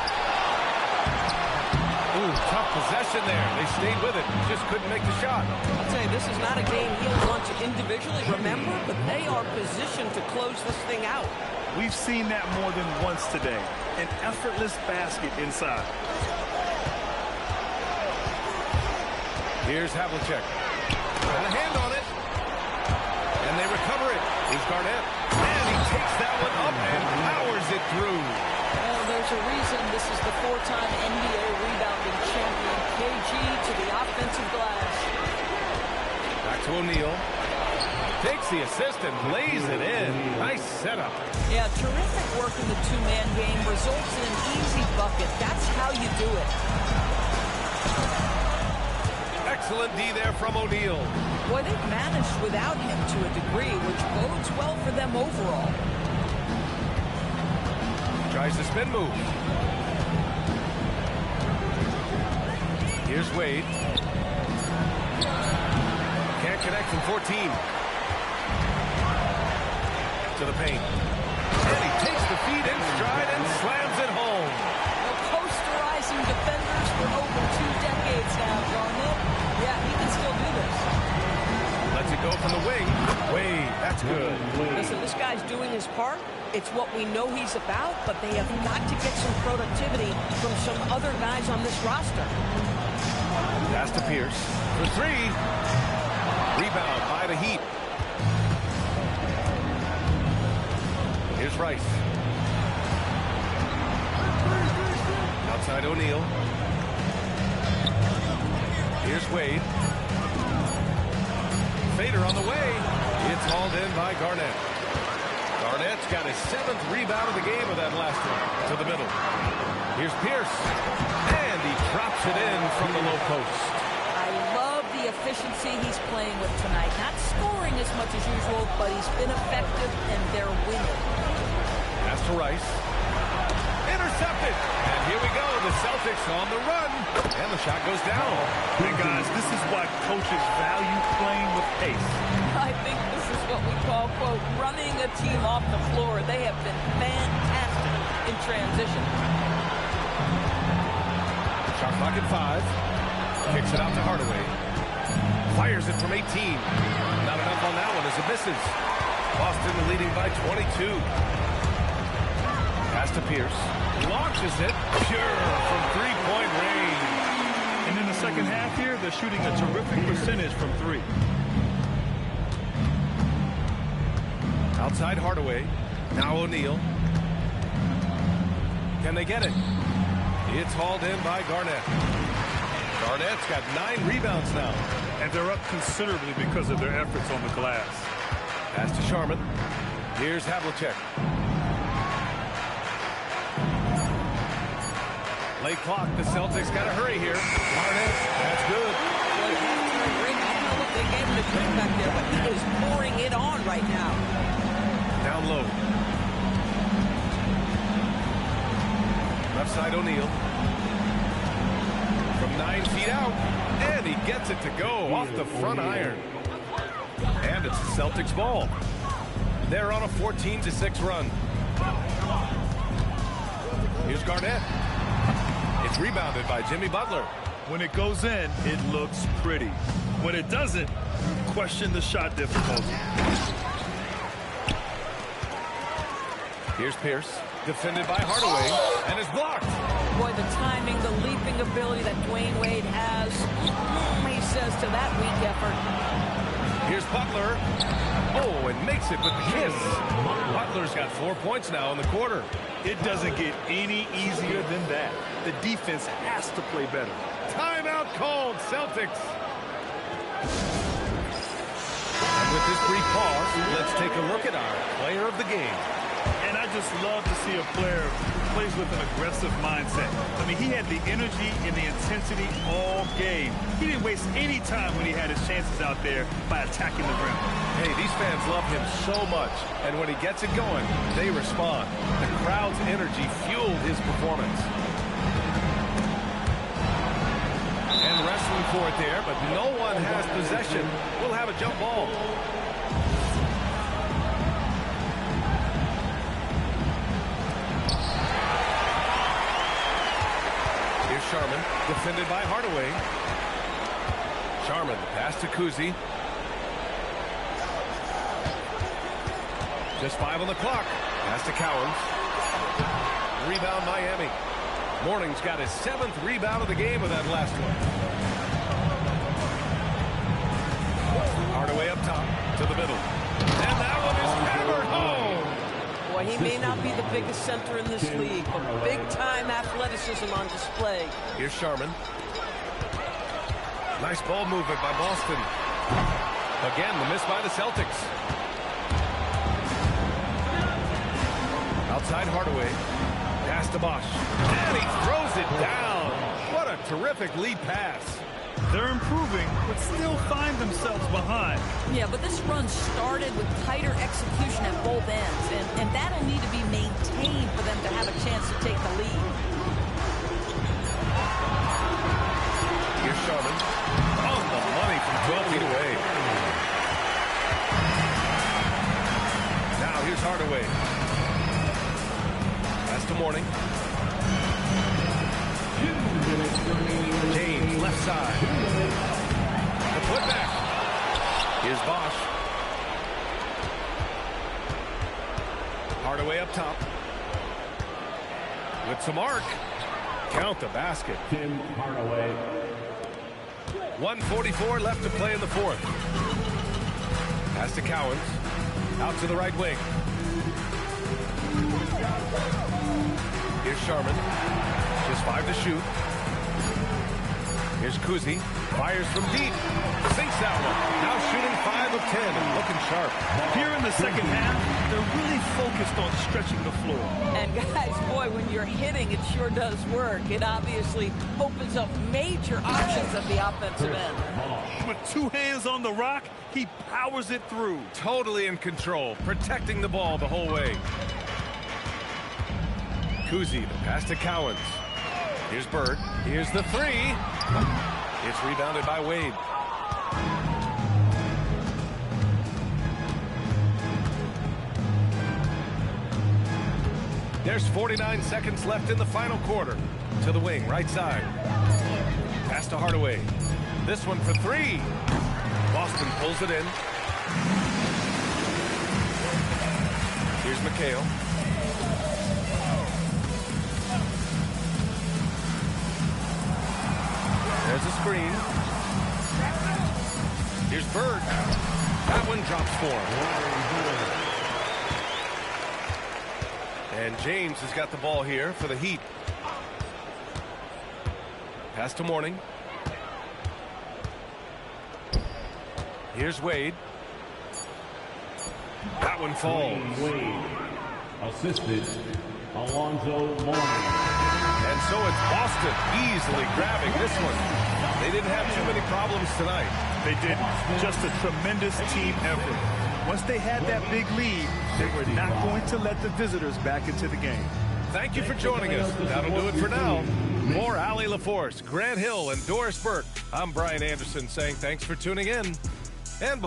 Ooh, tough possession there. They stayed with it. Just couldn't make the shot. I'll tell you, this is not a game he'll want to individually remember, but they are positioned to close this thing out. We've seen that more than once today. An effortless basket inside. Here's Havlicek. Got a hand on it. And they recover it. Here's Garnett. And he takes that one up and powers it through. Well, there's a reason this is the 4-time NBA rebounding champion. KG to the offensive glass. Back to O'Neal. Takes the assist and lays it in. Nice setup. Yeah, terrific work in the 2-man game. Results in an easy bucket. That's how you do it. Excellent D there from O'Neal. Boy, they've managed without him to a degree, which bodes well for them overall. Tries the spin move. Here's Wade. Can't connect from 14. To the paint. And he takes the feed in stride and slams it home. Well, posterizing defenders for over 2 decades now, Garnett. Yeah, he can still do this. Lets it go from the wing. Wade, that's good. Listen, this guy's doing his part. It's what we know he's about, but they have got to get some productivity from some other guys on this roster. Pass to Pierce for 3. Rebound by the Heat. Here's Rice. Outside O'Neal. Here's Wade. Fader on the way. It's hauled in by Garnett. Garnett's got his 7th rebound of the game of that last one. To the middle. Here's Pierce. And he drops it in from the low post. I love the efficiency he's playing with tonight. Not scoring as much as usual, but he's been effective, and they're winning. Pass to Rice. Intercepted. And here we go. The Celtics on the run. And the shot goes down. Hey, guys, this is why coaches value playing with pace. I think this is what we call, quote, running a team off the floor. They have been fantastic in transition. Shot clock at 5. Kicks it out to Hardaway. Fires it from 18. Not enough on that one as it misses. Boston leading by 22. Pass to Pierce. Launches it. Pure from 3-point range. And in the second half here, they're shooting a terrific percentage from 3. Outside Hardaway. Now O'Neal. Can they get it? It's hauled in by Garnett. Garnett's got 9 rebounds now. And they're up considerably because of their efforts on the glass. Pass to Sharman. Here's Havlicek. Late clock. The Celtics got to hurry here. Garnett. That's good. Well, halftime break, I don't know what they gave him to drink back there, but he is pouring it on right now. Down low. Left side O'Neal. From 9 feet out. And he gets it to go off the front iron. And it's the Celtics ball. They're on a 14-6 run. Here's Garnett. It's rebounded by Jimmy Butler. When it goes in, it looks pretty. When it doesn't, question the shot difficulty. Here's Pierce, defended by Hardaway, and is blocked. Boy, the timing, the leaping ability that Dwayne Wade has, he says to that weak effort. Here's Butler. Oh, and makes it with the kiss. Butler's got 4 points now in the quarter. It doesn't get any easier than that. The defense has to play better. Timeout called, Celtics. And with this brief pause, let's take a look at our player of the game. And I just love to see a player who plays with an aggressive mindset. I mean, he had the energy and the intensity all game. He didn't waste any time when he had his chances out there by attacking the rim. Hey, these fans love him so much, and when he gets it going, they respond. The crowd's energy fueled his performance. And wrestling for it there, but no one has possession. We'll have a jump ball. Here's Sharman, defended by Hardaway. Sharman, pass to Kuzi. Just 5 on the clock. Pass to Cowens. Rebound Miami. Morning's got his 7th rebound of the game with that last one. Hardaway up top to the middle. And that one is hammered home. Boy, he may not be the biggest center in this league, but big-time athleticism on display. Here's Sharman. Nice ball movement by Boston. Again, the miss by the Celtics. Outside Hardaway. Pass to Bosch. And he throws it down. What a terrific lead pass. They're improving, but still find themselves behind. Yeah, but this run started with tighter execution at both ends, and that'll need to be maintained for them to have a chance to take the lead. Here's Sharman. On the money from 12 feet away. Now here's Hardaway. Pass to Morning. James, left side. The putback. Here's Bosch. Hardaway up top. With some arc. Count the basket. Tim Hardaway. 1:44 left to play in the fourth. Pass to Cowens. Out to the right wing. Here's Sharman. Just 5 to shoot. Here's Kuzi. Fires from deep. Sinks that one. Now shooting 5 of 10 and looking sharp. Here in the second half, they're really focused on stretching the floor. And guys, boy, when you're hitting, it sure does work. It obviously opens up major options at the offensive end. With 2 hands on the rock, he powers it through. Totally in control, protecting the ball the whole way. Kuzi, the pass to Cowens. Here's Bird. Here's the 3. It's rebounded by Wade. There's 49 seconds left in the final quarter. To the wing, right side. Pass to Hardaway. This one for 3. Boston pulls it in. Here's McHale. There's a screen. Here's Bird. That one drops for him. And James has got the ball here for the Heat. Pass to Morning. Here's Wade. That one falls. Wade. Assisted Alonzo Mourning. And so it's Boston easily grabbing this one. They didn't have too many problems tonight. They didn't. Just a tremendous team effort. Once they had that big lead, they were not going to let the visitors back into the game. Thank you for joining us. That'll do it for now. For Allie LaForce, Grant Hill, and Doris Burke, I'm Brian Anderson saying thanks for tuning in. And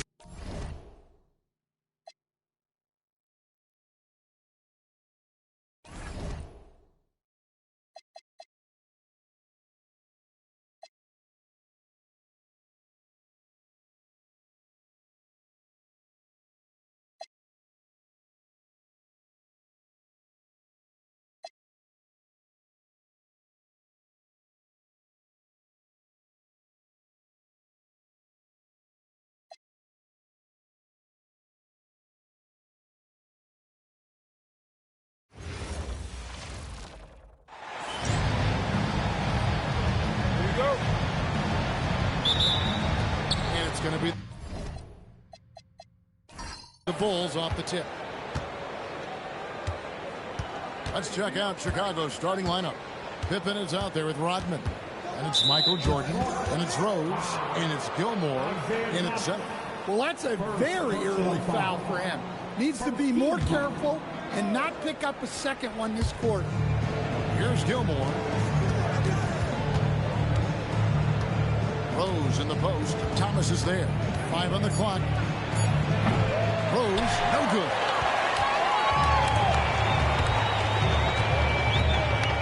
going to be the Bulls off the tip. Let's check out Chicago's starting lineup. Pippen is out there with Rodman. And it's Michael Jordan. And it's Rose. And it's Gilmore. And it's center. Well, that's a very early foul for him. Needs to be more careful and not pick up a second one this quarter. Here's Gilmore. Rose in the post. Thomas is there. 5 on the clock. Rose, no good.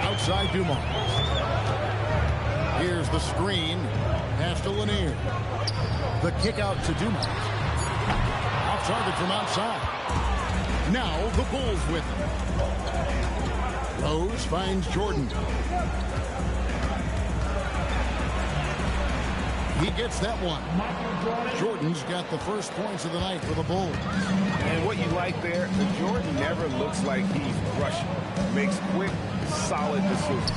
Outside Dumont. Here's the screen. Pass to Lanier. The kick out to Dumont. Off target from outside. Now the Bulls with him. Rose finds Jordan. He gets that one. Jordan's got the first points of the night for the Bulls. And what you like there, Jordan never looks like he's rushing. Makes quick, solid decisions.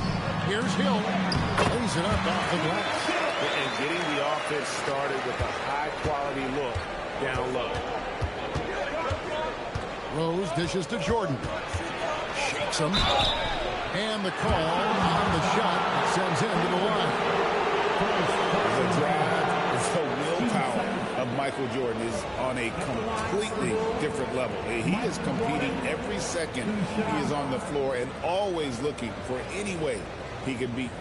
Here's Hill. Lays it up off the glass. And getting the offense started with a high-quality look down low. Rose dishes to Jordan. Shakes him. And the call on the shot sends him to the line. The drive, the willpower of Michael Jordan is on a completely different level. He is competing every second he is on the floor and always looking for any way he can beat.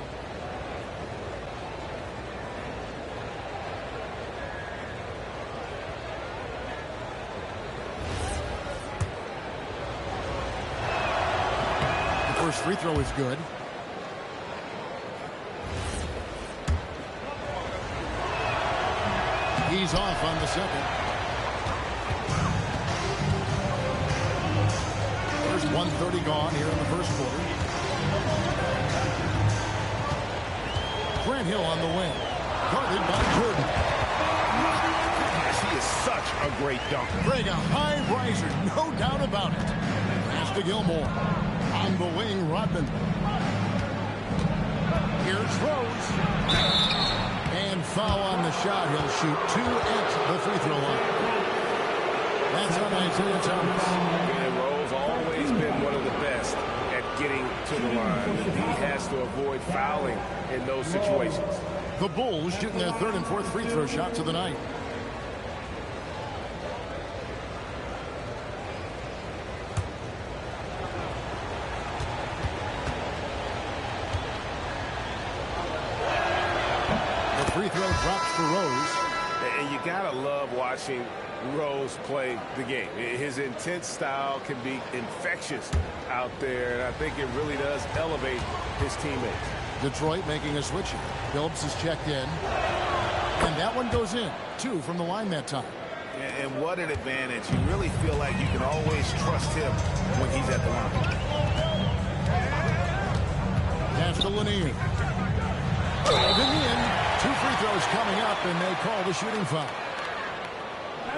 The first free throw is good. He's off on the second. There's 1:30 gone here in the first quarter. Grant Hill on the wing. Guarded by Jordan. Yes, he is such a great dunker. Greg, a high riser, no doubt about it. Pass to Gilmore. On the wing, Rodman. Here's Rose. And foul on the shot. He'll shoot 2 at the free throw line. That's on Isaiah Thomas. And Rose always been one of the best at getting to the line. He has to avoid fouling in those situations. The Bulls shooting their 3rd and 4th free throw shots of the night. Free throw drops for Rose. And you gotta love watching Rose play the game. His intense style can be infectious out there, and I think it really does elevate his teammates. Detroit making a switch here. Phillips is checked in. And that one goes in. 2 from the line that time. And what an advantage. You really feel like you can always trust him when he's at the line. Pass to Lanier. Driving in. 2 free throws coming up, and they call the shooting foul.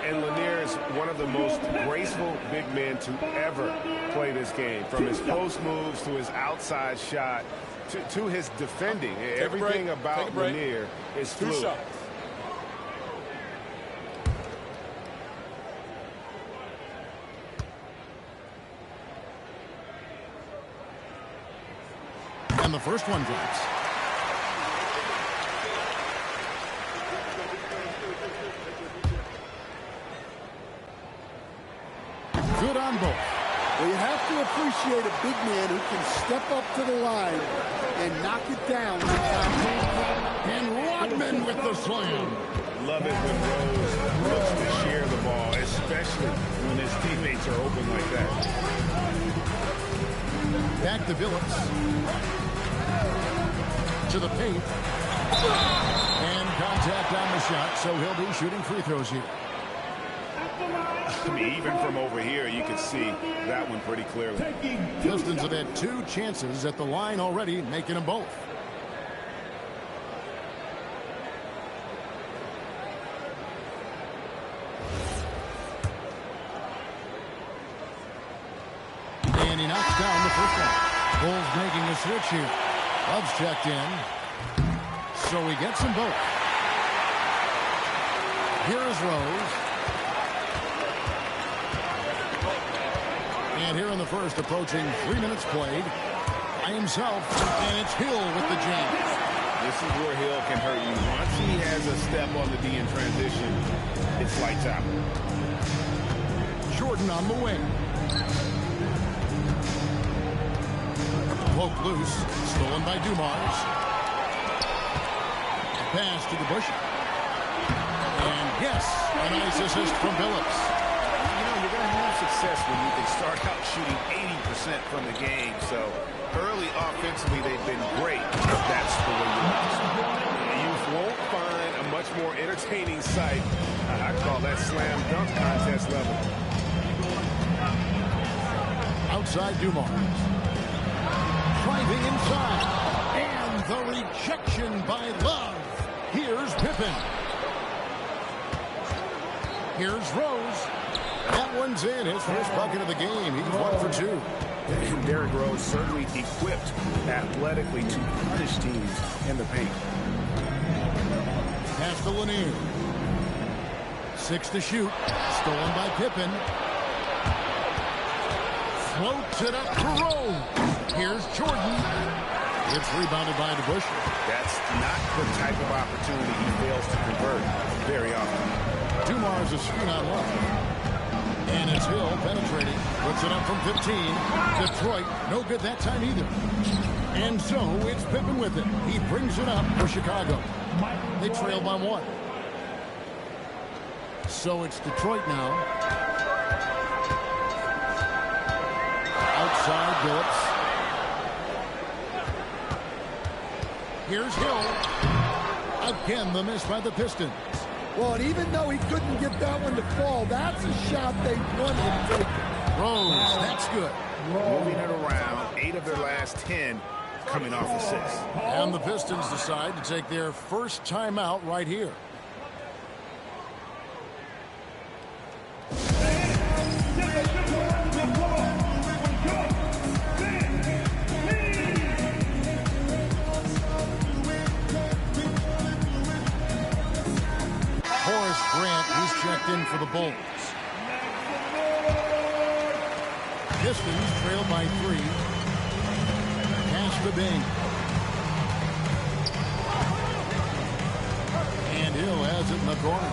And Lanier is one of the most graceful big men to ever play this game. From his post moves to his outside shot to his defending. Everything about Lanier is fluid. 2 shots. And the first one drops. Good on both. Well, you have to appreciate a big man who can step up to the line and knock it down. And Rodman with the slam. Love it when Rose looks to share the ball, especially when his teammates are open like that. Back to Phillips. To the paint. And contact on the shot, so he'll be shooting free throws here. I mean, even from over here, you can see that one pretty clearly. Pistons have had 2 chances at the line already, making them both. And he knocks down the first one. Bulls making the switch here. Love's checked in. So he gets them both. Here is Rose. And here in the first, approaching 3 minutes played by himself, and it's Hill with the jam. This is where Hill can hurt you. Once he has a step on the D in transition, it's lights out. Jordan on the wing. Poke loose, stolen by Dumars. Pass to the Bush. And yes, a nice assist from Phillips. You know, you're going to have success when you can start out shooting 80% from the game. So early offensively, they've been great. That's the way you want to. You won't find a much more entertaining sight. I call that slam dunk contest level. Outside Dumars. Driving inside. And the rejection by Love. Here's Pippen. Here's Rose. That one's in. His first bucket of the game. He's 1 for 2. And Derrick Rose certainly equipped athletically to punish teams in the paint. Pass to Lanier. 6 to shoot. Stolen by Pippen. Floats it up to Rose. Here's Jordan. It's rebounded by DeBush. That's not the type of opportunity he fails to convert very often. Dumars is feet on one. And it's Hill penetrating. Puts it up from 15. Detroit, no good that time either. And so it's Pippen with it. He brings it up for Chicago. They trail by 1. So it's Detroit now. Outside Phillips. Here's Hill. Again, the miss by the Pistons. Well, and even though he couldn't get that one to fall, that's a shot they want him to take. Rose, that's good. Moving it around, 8 of their last 10 coming off assists. And the Pistons decide to take their first timeout right here. Grant, he's checked in for the Bulls. Pistons trail by 3. Pass to Bing. And Hill has it in the corner.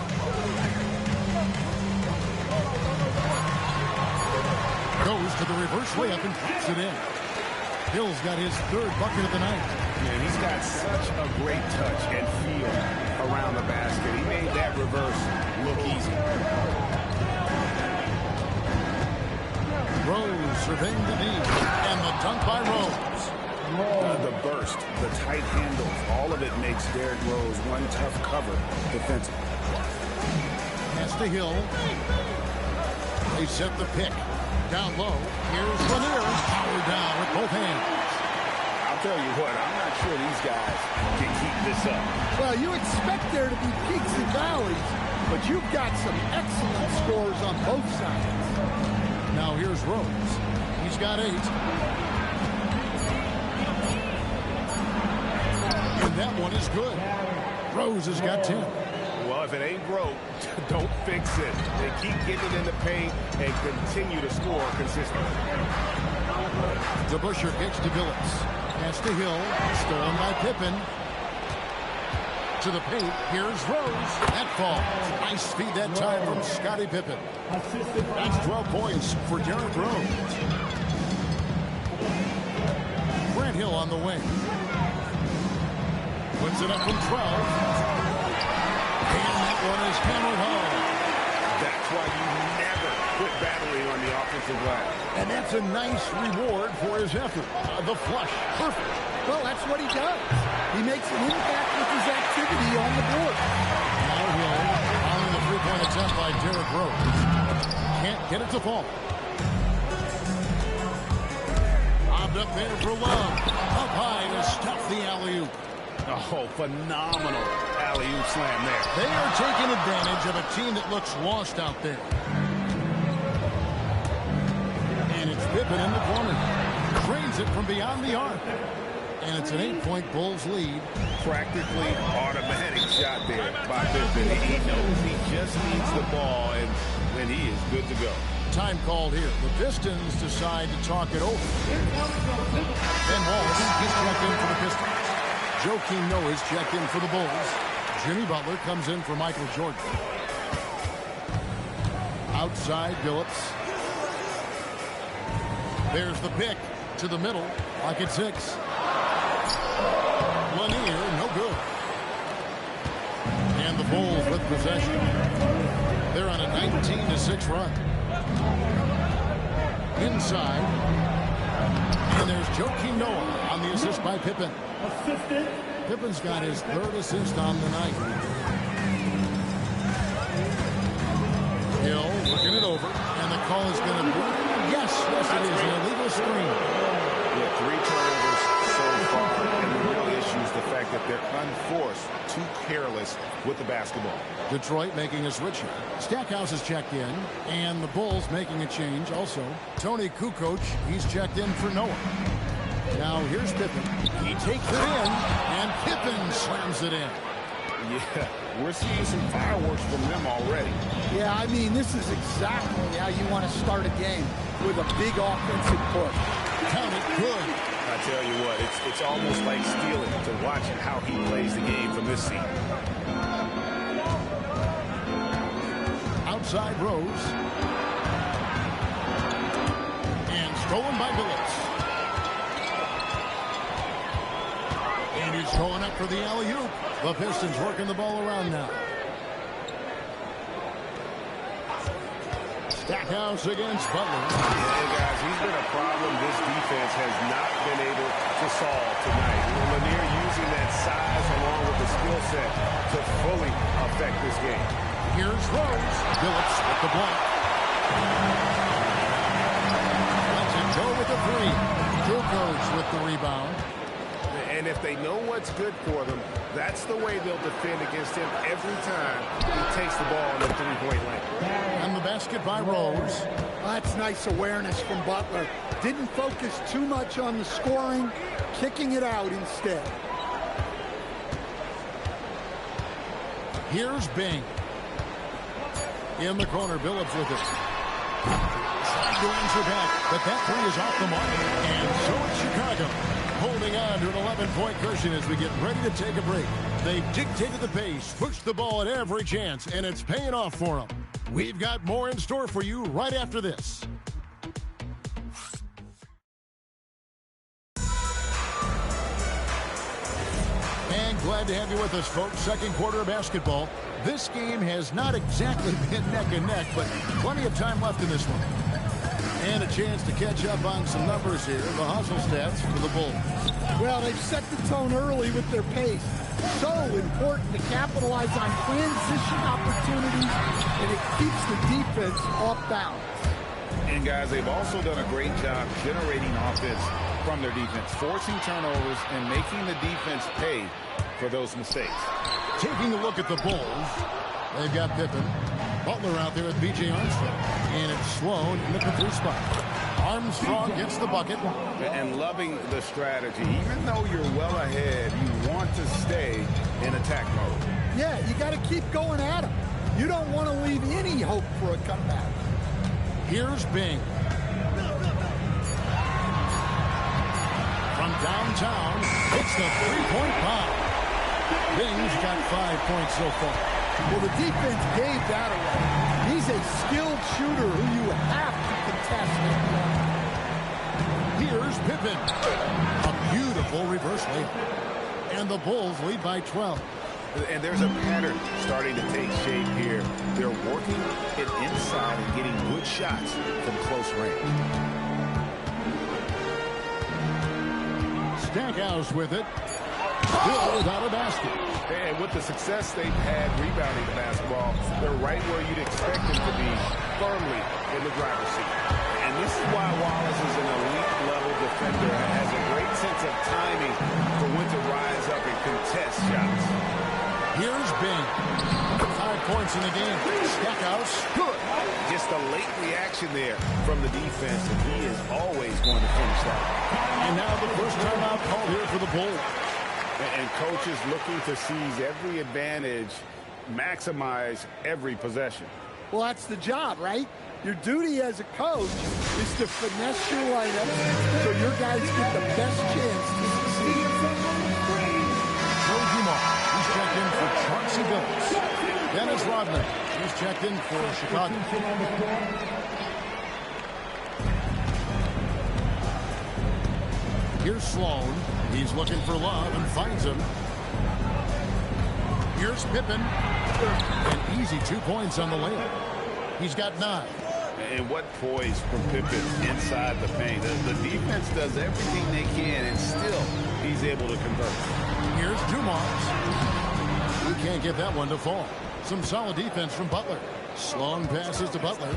Goes to the reverse layup and puts it in. Hill's got his 3rd bucket of the night. Man, he's got such a great touch and feel around the basket. He made that reverse look easy. Rose surveying the deep. And the dunk by Rose. The burst, the tight handles, all of it makes Derrick Rose one tough cover defensively. Pass to Hill. They set the pick. Down low. Here's Lanier. Power down with both hands. I'll tell you what, I'm not sure these guys can keep this up. Well, you expect there to be peaks and valleys, but you've got some excellent scores on both sides. Now here's Rose. He's got 8. And that one is good. Rose has got 10. Well, if it ain't broke, don't fix it. They keep getting it in the paint and continue to score consistently. DeBusschere kicks to Phillips. Pass to Hill. Stolen by Pippen. To the paint. Here's Rose. That falls. Nice speed that time from Scottie Pippen. That's 12 points for Derrick Rose. Grant Hill on the wing. Puts it up from 12. And that one is hammered home. That's why you never quit battling on the offensive glass. And that's a nice reward for his effort. The flush. Perfect. Well, that's what he does. He makes an impact with his activity on the board. Now Hill following the 3-point attempt by Derrick Rose. Can't get it to fall. Bobbed up there for Love. Up high to stuff the alley-oop. Oh, phenomenal alley-oop slam there. They are taking advantage of a team that looks lost out there. And it's Pippen in the corner. Drains it from beyond the arc. And it's an 8-point Bulls lead. Practically automatic shot there by Pippen. He knows he just needs the ball, and he is good to go. Time called here. The Pistons decide to talk it over. Ben Wallace is checked in for the Pistons. Joakim Noah's checked in for the Bulls. Jimmy Butler comes in for Michael Jordan. Outside Billups. There's the pick to the middle. Like it's 6. Lanier, no good. And the Bulls with possession. They're on a 19-6 run. Inside. And there's Joakim Noah on the assist by Pippen. Pippen's got his 3rd assist on the night. Hill looking it over. And the call is going to be, yes, it is an illegal screen. Yeah, 3 turnovers so far. And the real issue is the fact that they're unforced, too careless with the basketball. Detroit making a switch here. Stackhouse is checked in, and the Bulls making a change also. Tony Kukoc, he's checked in for Noah. Now here's Pippen. He takes it in, and Pippen slams it in. Yeah, we're seeing some fireworks from them already. Yeah, I mean, this is exactly how you want to start a game, with a big offensive push. Count it good. I tell you what, it's almost like stealing to watch how he plays the game from this seat. Outside Rose. And stolen by Billups. And he's going up for the alley-oop. The Pistons working the ball around now. Stackhouse against Butler. Yeah, guys, he's been a problem this defense has not been able to solve tonight. Lanier using that size along with the skill set to fully affect this game. Here's Rose. Billups with the block. Lets it go with the 3. Kukoc with the rebound. And if they know what's good for them, that's the way they'll defend against him every time he takes the ball in the 3-point line. And the basket by Rose. That's nice awareness from Butler. Didn't focus too much on the scoring, kicking it out instead. Here's Bing. In the corner, Billups with it. Side to answer back, but that 3 is off the mark. And so it's Chicago, holding on to an 11-point cushion as we get ready to take a break. They've dictated the pace, pushed the ball at every chance, and it's paying off for them. We've got more in store for you right after this. And glad to have you with us, folks. Second quarter of basketball. This game has not exactly been neck and neck, but plenty of time left in this one. And a chance to catch up on some numbers here. The hustle stats for the Bulls. Well, they've set the tone early with their pace. So important to capitalize on transition opportunities, and it keeps the defense off balance. And guys, they've also done a great job generating offense from their defense, forcing turnovers and making the defense pay for those mistakes. Taking a look at the Bulls, they've got Pippen. Butler out there with B.J. Armstrong. And it's Sloan in the 3 spot. Armstrong gets the bucket. And loving the strategy. Even though you're well ahead, you want to stay in attack mode. Yeah, you got to keep going at him. You don't want to leave any hope for a comeback. Here's Bing. From downtown, it's the 3-point bomb. Bing's got 5 points so far. Well, the defense gave that away. He's a skilled shooter who you have to contest. Here's Pippen. A beautiful reverse layup. And the Bulls lead by 12. And there's a pattern starting to take shape here. They're working it inside and getting good shots from close range. Stackhouse with it. Still without a basket. And with the success they've had rebounding the basketball, they're right where you'd expect them to be, firmly in the driver's seat. And this is why Wallace is an elite-level defender and has a great sense of timing for when to rise up and contest shots. Here's Bing. 5 points in the game. Stackhouse, good. Just a late reaction there from the defense, and he is always going to finish that. And now the first timeout called here for the Bulls. And coaches looking to seize every advantage maximize every possession. Well, that's the job, right? Your duty as a coach is to finesse your lineup so your guys get the best chance to succeed. Joe Dumars, he's checked in for Chauncey Billups. Dennis Rodman, he's checked in for Chicago. Here's Sloan. He's looking for Love and finds him. Here's Pippen. An easy 2 points on the layup. He's got 9. And what poise from Pippen inside the paint. The defense does everything they can, and still he's able to convert. Here's Dumars. He can't get that one to fall. Some solid defense from Butler. Long passes to Butler.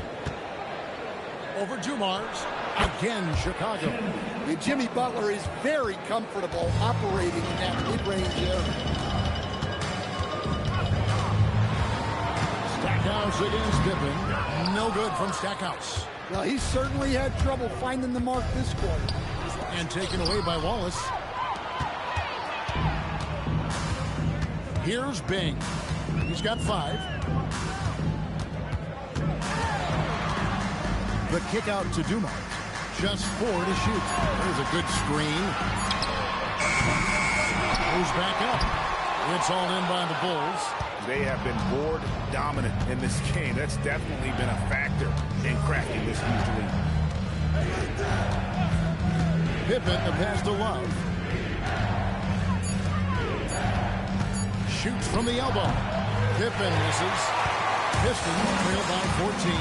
Over Dumars. Again, Chicago. And Jimmy Butler is very comfortable operating in that mid-range area. Stackhouse against Pippen. No good from Stackhouse. Well, he certainly had trouble finding the mark this quarter. And taken away by Wallace. Here's Bing. He's got 5. The kick out to Dumars. Just 4 to shoot. There's a good screen. Goes back up. It's all in by the Bulls. They have been board dominant in this game. That's definitely been a factor in cracking this huge lead. Pippen, the pass to Love. Shoots from the elbow. Pippen misses. Pistons trail by 14.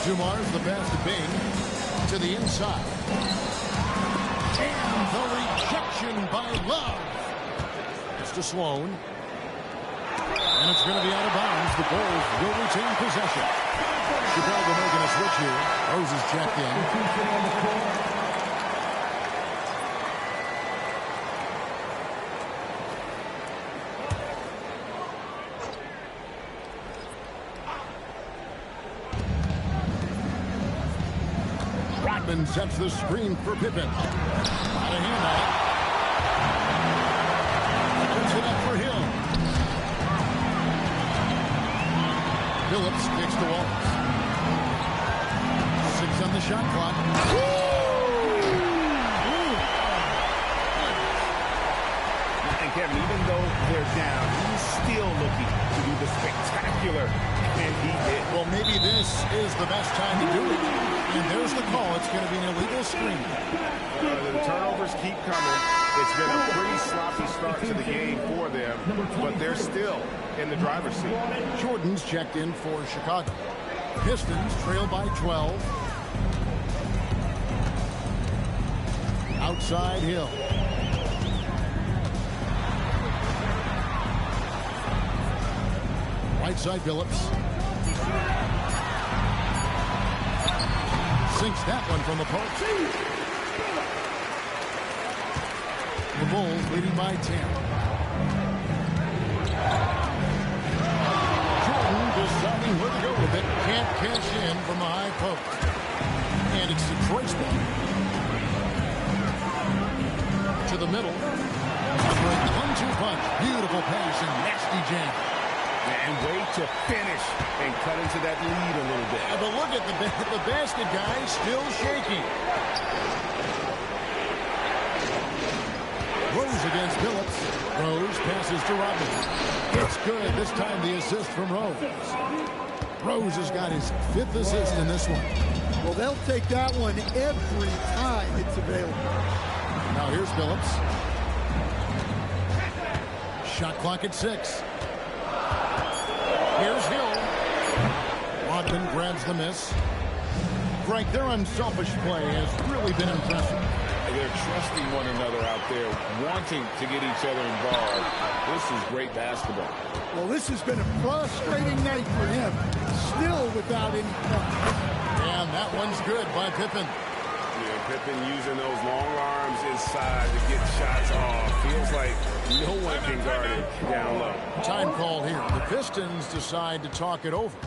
Dumars, the pass to Bing. To the inside. And the rejection by Love. It's to Sloan. And it's going to be out of bounds. The Bulls will retain possession. Chicago making a switch here. Rose is checked in. Rodman sets the screen for Pippen. Out of handout. Puts it up for Hill. Phillips kicks to Wallace. 6 on the shot clock. And Kevin, even though they're down, he's still looking to do the spectacular, and he did. Well, maybe this is the best time to do it. And there's the call. It's going to be an illegal screen. The turnovers keep coming. It's been a pretty sloppy start to the game for them, but they're still in the driver's seat. Jordan's checked in for Chicago. Pistons trail by 12. Outside Hill. Right side Billups. Sinks that one from the post. The Bulls leading by 10. Jordan deciding where to go with it. Can't cash in from the high post. And it's Detroit's ball. To the middle. A great 1-2 punch. Beautiful pass and nasty jam. And wait to finish and cut into that lead a little bit. But look at the basket guy still shaking. Rose against Phillips. Rose passes to Rodman. It's good. This time the assist from Rose. Rose has got his 5th assist in this one. Well, they'll take that one every time it's available. Now here's Phillips. Shot clock at 6. Here's Hill. Rodman grabs the miss. Frank, their unselfish play has really been impressive. They're trusting one another out there, wanting to get each other involved. This is great basketball. Well, this has been a frustrating night for him. Still without any points. And that one's good by Pippen. Yeah, Pippen using those long arms inside to get shots off. Feels like no one can guard it down low. Time call here. The Pistons decide to talk it over.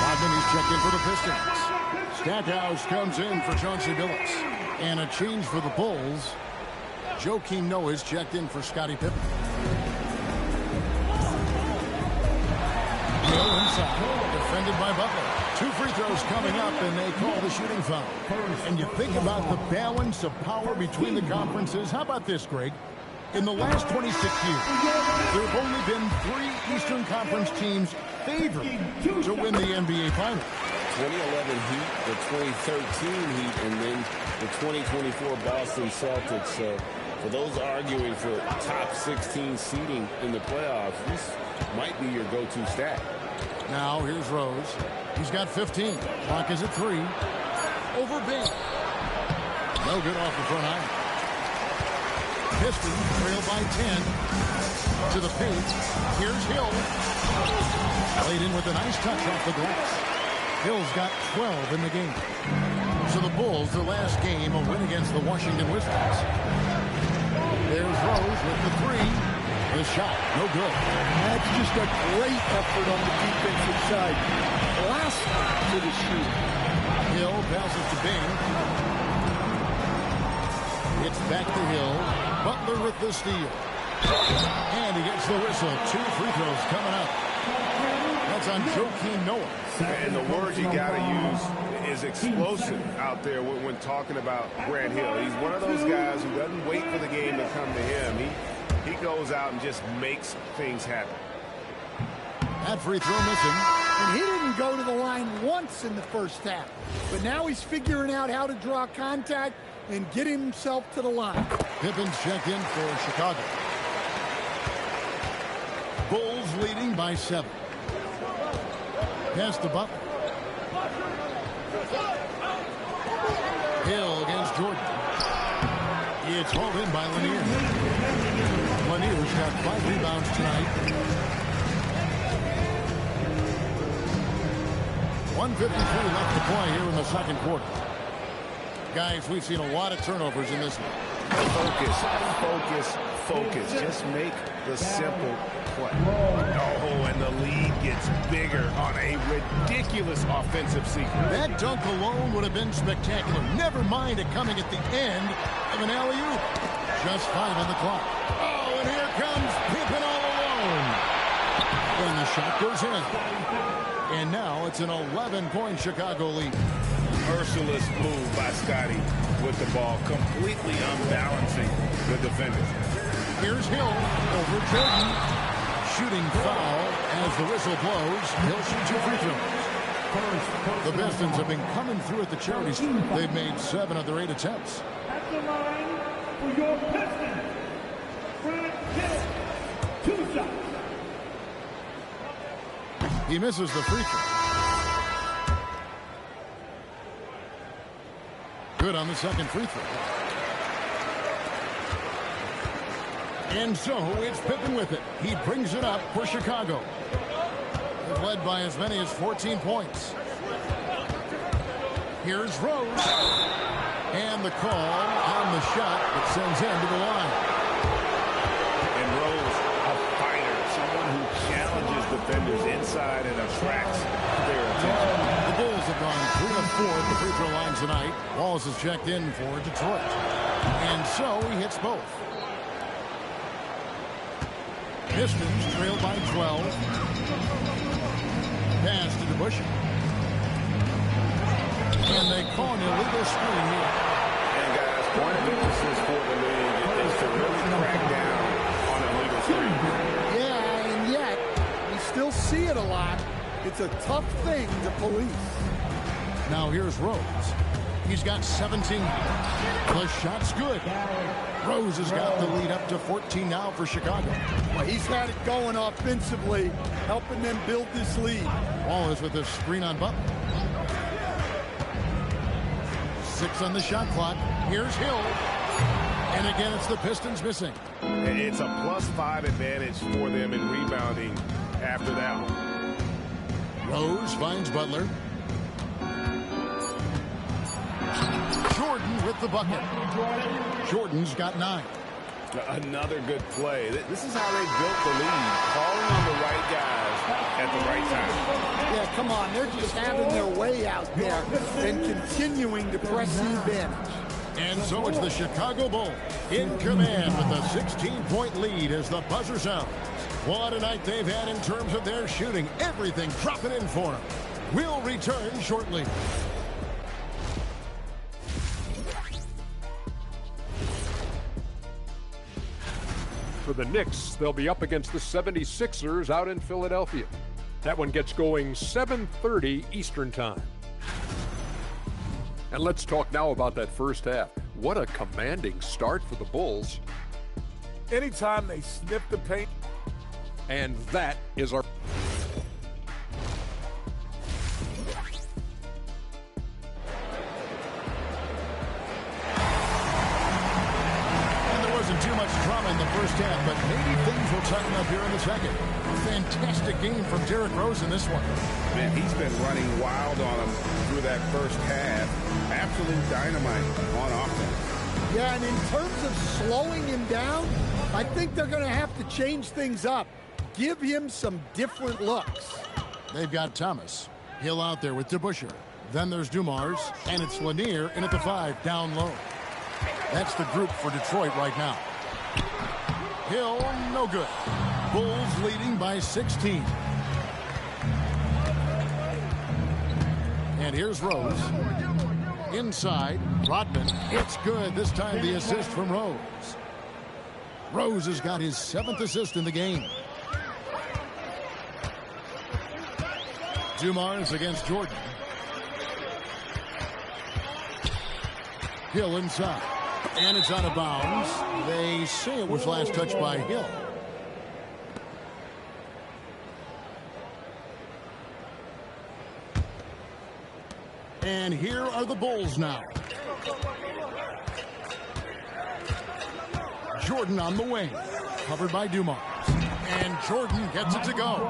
Rodman, he's checked in for the Pistons. Stackhouse comes in for Chauncey Billups. And a change for the Bulls. Joakim Noah's checked in for Scottie Pippen. Hill inside, defended by Butler. 2 free throws coming up, and they call the shooting foul. And you think about the balance of power between the conferences. How about this, Greg? In the last 26 years, there have only been 3 Eastern Conference teams favored to win the NBA Finals. 2011 Heat, the 2013 Heat, and then the 2024 Boston Celtics. So for those arguing for top 16 seeding in the playoffs, this might be your go-to stat. Now here's Rose. He's got 15. Clock is at 3. Over Bing. No good off the front iron. Pistons trail by 10. To the paint. Here's Hill. Played in with a nice touch off the glass. Hill's got 12 in the game. So the Bulls, their last game, a win against the Washington Wizards. There's Rose with the 3. The shot, no good. That's just a great effort on the defensive side. Last to the shoot. Hill passes to Bing. It's back to Hill. Butler with the steal. And he gets the whistle. 2 free throws coming up. That's on Joakim Noah. And the word you got to use is explosive out there when talking about Grant Hill. He's one of those guys who doesn't wait for the game to come to him. He goes out and just makes things happen. That free throw missing. And he didn't go to the line once in the first half. But now he's figuring out how to draw contact and get himself to the line. Pippen's checked in for Chicago. Bulls leading by 7. Pass to Butler. Hill against Jordan. It's hauled in by Lanier. Lanier's got 5 rebounds tonight. 1:53 left to play here in the second quarter. Guys, we've seen a lot of turnovers in this one. Focus, focus, focus. Just make the simple play. Oh, and the lead gets bigger on a ridiculous offensive sequence. That dunk alone would have been spectacular. Never mind it coming at the end of an alley-oop. Just 5 on the clock. Oh, and here comes Pippen all alone. And the shot goes in. And now it's an 11-point Chicago lead. Merciless move by Scottie with the ball, completely unbalancing the defender. Here's Hill over Jordan. Shooting foul as the whistle blows. He'll shoot 2 free throws. The Pistons have been coming through at the charities. They've made 7 of their 8 attempts. At the line for your Pistons, Grant Hill, 2 shots. He misses the free throw. Good on the second free throw. And so it's Pippen with it. He brings it up for Chicago. They've led by as many as 14 points. Here's Rose. And the call on the shot that sends him to the line. And Rose, a fighter, someone who challenges defenders inside and attracts their attention. The Bulls have gone 3 of 4 at the free throw line tonight. Wallace is checked in for Detroit. And so he hits both. Pistons trail by 12. Pass to DeBusschere. And they call an illegal screen here. And guys, point of emphasis for the league is to really crack down on illegal screens. Yeah, and yet we still see it a lot. It's a tough thing to police. Now here's Rose. He's got 17. The shot's good. Rose has got the lead up to 14 now for Chicago. Well, he's had it going offensively, helping them build this lead. Wallace with a screen on Butler. 6 on the shot clock. Here's Hill. And again, it's the Pistons missing. It's a +5 advantage for them in rebounding after that one. Rose finds Butler. Jordan with the bucket. Jordan's got 9. Another good play. This is how they built the lead, calling on the right guys at the right time. Yeah, come on. They're just having their way out there and continuing to press the advantage. And so it's the Chicago Bulls in command with a 16-point lead as the buzzer sounds. What a night they've had in terms of their shooting. Everything dropping in for them. We'll return shortly. For the Knicks, they'll be up against the 76ers out in Philadelphia. That one gets going 7:30 Eastern Time. And let's talk now about that first half. What a commanding start for the Bulls. Anytime they sniff the paint. And that is our... Too much drama in the first half, but maybe things will tighten up here in the second. Fantastic game from Derrick Rose in this one. Man, he's been running wild on him through that first half. Absolute dynamite on offense. Yeah, and in terms of slowing him down, I think they're going to have to change things up. Give him some different looks. They've got Thomas. Hill out there with DeBusschere. Then there's Dumars, and it's Lanier in at the 5, down low. That's the group for Detroit right now. Hill, no good. Bulls leading by 16. And here's Rose. Inside, Rodman. It's good. This time the assist from Rose. Rose has got his 7th assist in the game. Dumars against Jordan. Hill inside. And it's out of bounds. They say it was last touched by Hill. And here are the Bulls now. Jordan on the wing. Covered by Dumars. And Jordan gets it to go.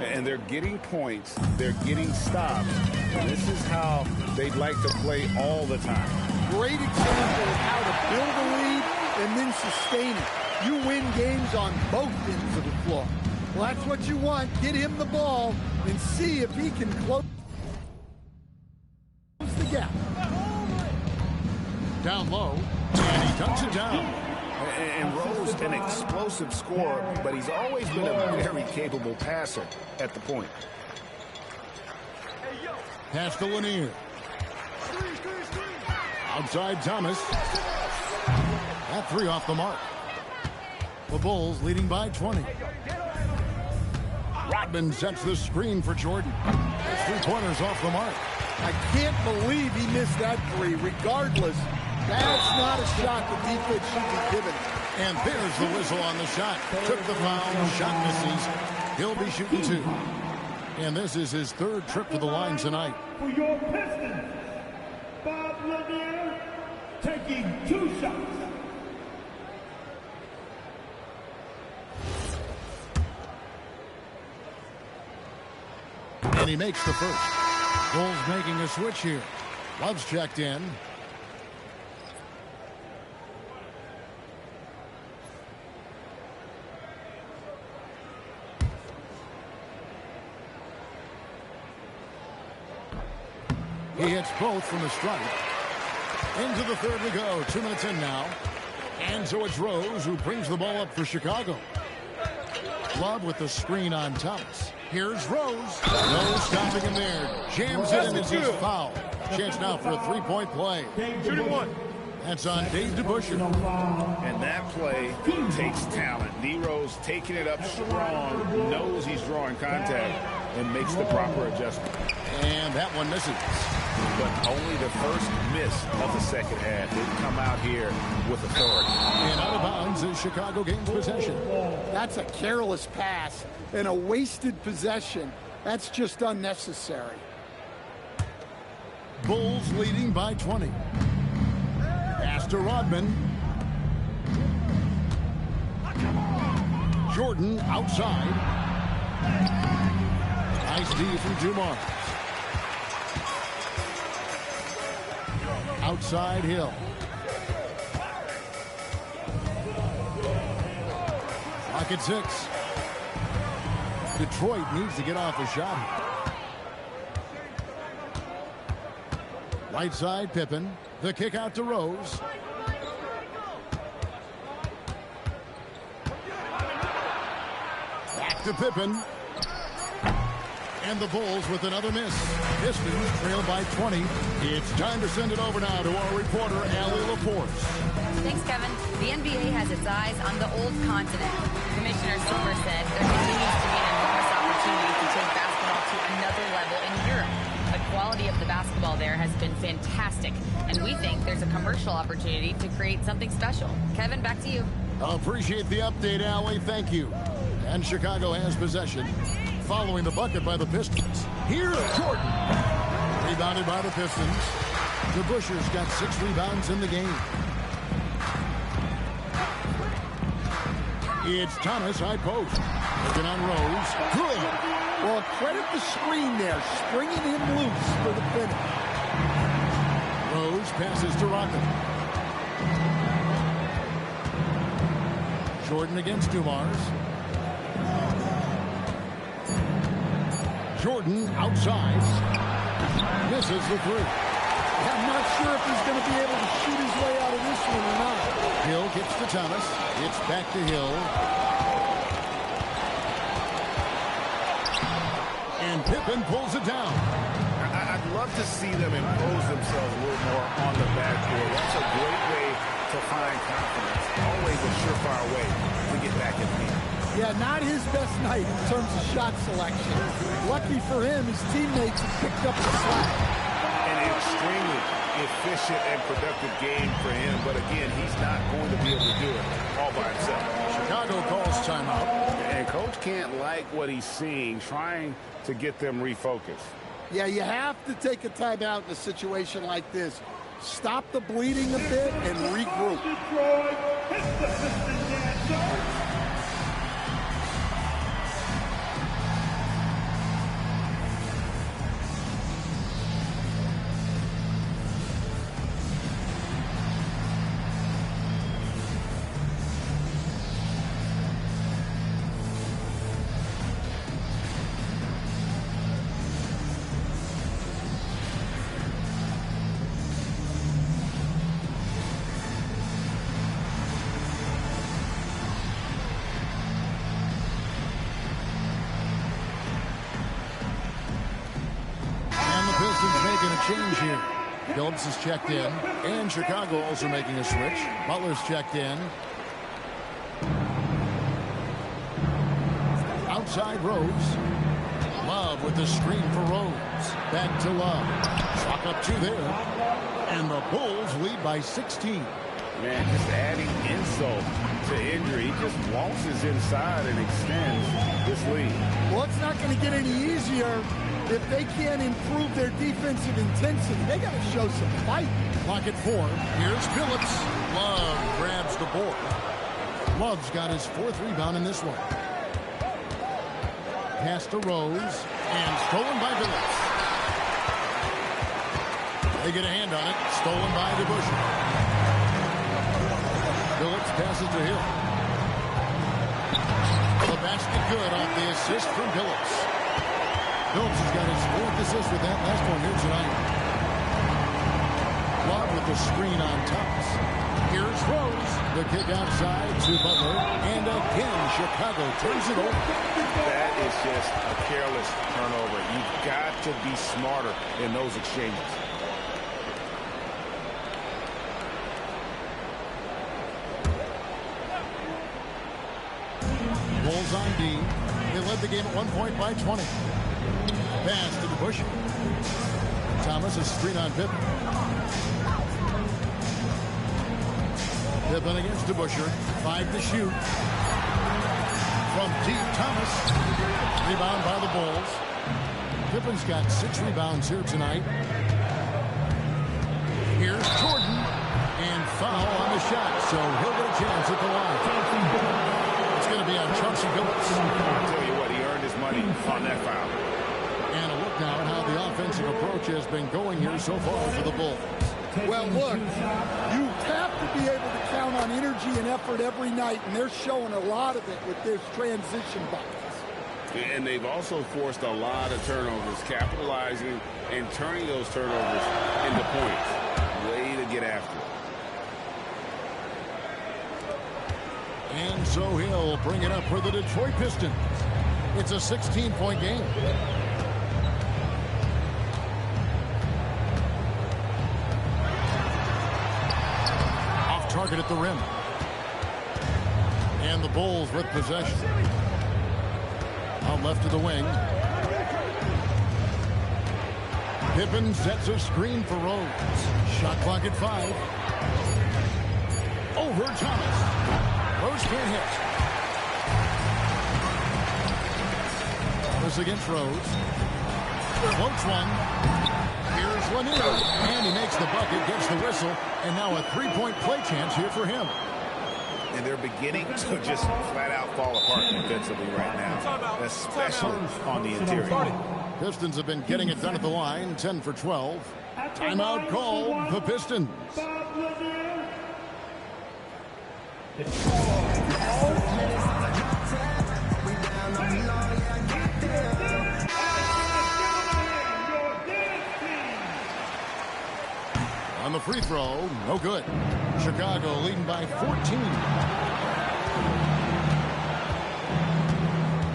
And they're getting points. They're getting stops. And this is how they'd like to play all the time. Great example of how to build a lead and then sustain it. You win games on both ends of the floor. Well, that's what you want. Get him the ball and see if he can close the gap. Down low, and he dunks it down. And Rose, an explosive scorer, but he's always been a very capable passer at the point. Pass to Lanier. Outside Thomas. That 3 off the mark. The Bulls leading by 20. Rodman sets the screen for Jordan. His 3-pointers off the mark. I can't believe he missed that 3. Regardless, that's not a shot the defense should be given. And there's the whistle on the shot. Took the foul, shot misses. He'll be shooting 2. And this is his 3rd trip to the line tonight. For your Pistons, Bob Lanier taking 2 shots. And he makes the first. Bulls making a switch here. Love's checked in. He hits both from the strike. Into the 3rd we go. 2 minutes in now. And so it's Rose who brings the ball up for Chicago. Love with the screen on Thomas. Here's Rose. No stopping him there. Jams it and it's his foul. Chance now for a 3-point play. Shooting 1. That's on Dave DeBusschere. And that play takes talent. Nero's taking it up strong, knows he's drawing contact, and makes the proper adjustment. And that one misses. But only the first miss of the second half. Didn't come out here with authority. And out of bounds as Chicago gains possession. That's a careless pass and a wasted possession. That's just unnecessary. Bulls leading by 20. Pass to Rodman. Jordan outside. Nice D from Dumars. Outside Hill. Clock at 6. Detroit needs to get off a shot. Right side Pippen. The kick out to Rose. Back to Pippen. And the Bulls with another miss. Pistons trail by 20. It's time to send it over now to our reporter, Allie LaForce. Thanks, Kevin. The NBA has its eyes on the old continent. Commissioner Silver said there continues to be an enormous opportunity to take basketball to another level in Europe. The quality of the basketball there has been fantastic, and we think there's a commercial opportunity to create something special. Kevin, back to you. Appreciate the update, Allie. Thank you. And Chicago has possession. Following the bucket by the Pistons. Here's Jordan. Rebounded by the Pistons. DeBuscher's got 6 rebounds in the game. It's Thomas, high post. Looking on Rose. Good. Well, credit the screen there, springing him loose for the finish. Rose passes to Rocket. Jordan against Dumars. Jordan outside. Misses the 3. I'm not sure if he's going to be able to shoot his way out of this one or not. Hill gets to Thomas. It's back to Hill. And Pippen pulls it down. I'd love to see them impose themselves a little more on the backboard. That's a great way to find confidence. Always a surefire way to get back in the game. Yeah, not his best night in terms of shot selection. Lucky for him, his teammates have picked up the slack. An extremely efficient and productive game for him, but again, he's not going to be able to do it all by himself. Chicago calls timeout. And coach can't like what he's seeing, trying to get them refocused. Yeah, you have to take a timeout in a situation like this. Stop the bleeding a bit and regroup. Change here. Phillips is checked in, and Chicago also making a switch. Butler's checked in. Outside Rose. Love with the screen for Rose. Back to Love. Clock up 2 there. And the Bulls lead by 16. Man, just adding insult to injury. He just waltzes inside and extends this lead. Well, it's not going to get any easier. If they can't improve their defensive intensity, they got to show some fight. Clock at 4. Here's Phillips. Love grabs the board. Love's got his 4th rebound in this one. Pass to Rose. And stolen by Phillips. They get a hand on it. Stolen by DeBuscher. Phillips passes to Hill. The basket good off the assist from Phillips. Phillips has got his 4th assist with that last one here tonight. Love with the screen on Thomas. Here's Rose. The kick outside to Butler. And again, Chicago turns it over. That is just a careless turnover. You've got to be smarter in those exchanges. Bulls on D. They led the game at 1 point by 20. Pass to DeBuscher. Thomas is screen on Pippen. Pippen against DeBuscher. 5 to shoot. From deep, Thomas. Rebound by the Bulls. Pippen's got 6 rebounds here tonight. Here's Jordan. And foul on the shot, so he'll get a chance at the line. It's going to be on Chauncey Phillips. I'll tell you what, he earned his money on that foul. And a look now at how the offensive approach has been going here so far for the Bulls. Well, look, you have to be able to count on energy and effort every night, and they're showing a lot of it with this transition buckets. And they've also forced a lot of turnovers, capitalizing and turning those turnovers into points. Way to get get after it. And so he'll bring it up for the Detroit Pistons. It's a 16-point game. Off target at the rim. And the Bulls with possession. Out left to the wing. Pippen sets a screen for Rose. Shot clock at 5. Over Thomas. Rose can't hit. Thomas against Rose. Floats one. Here's Lanier. And he makes the bucket, gets the whistle. And now a three-point play chance here for him. And they're beginning to just flat out fall apart defensively right now, especially on the interior. Pistons have been getting it done at the line, 10 for 12. Timeout called, the Pistons. On the free throw, no good. Chicago leading by 14.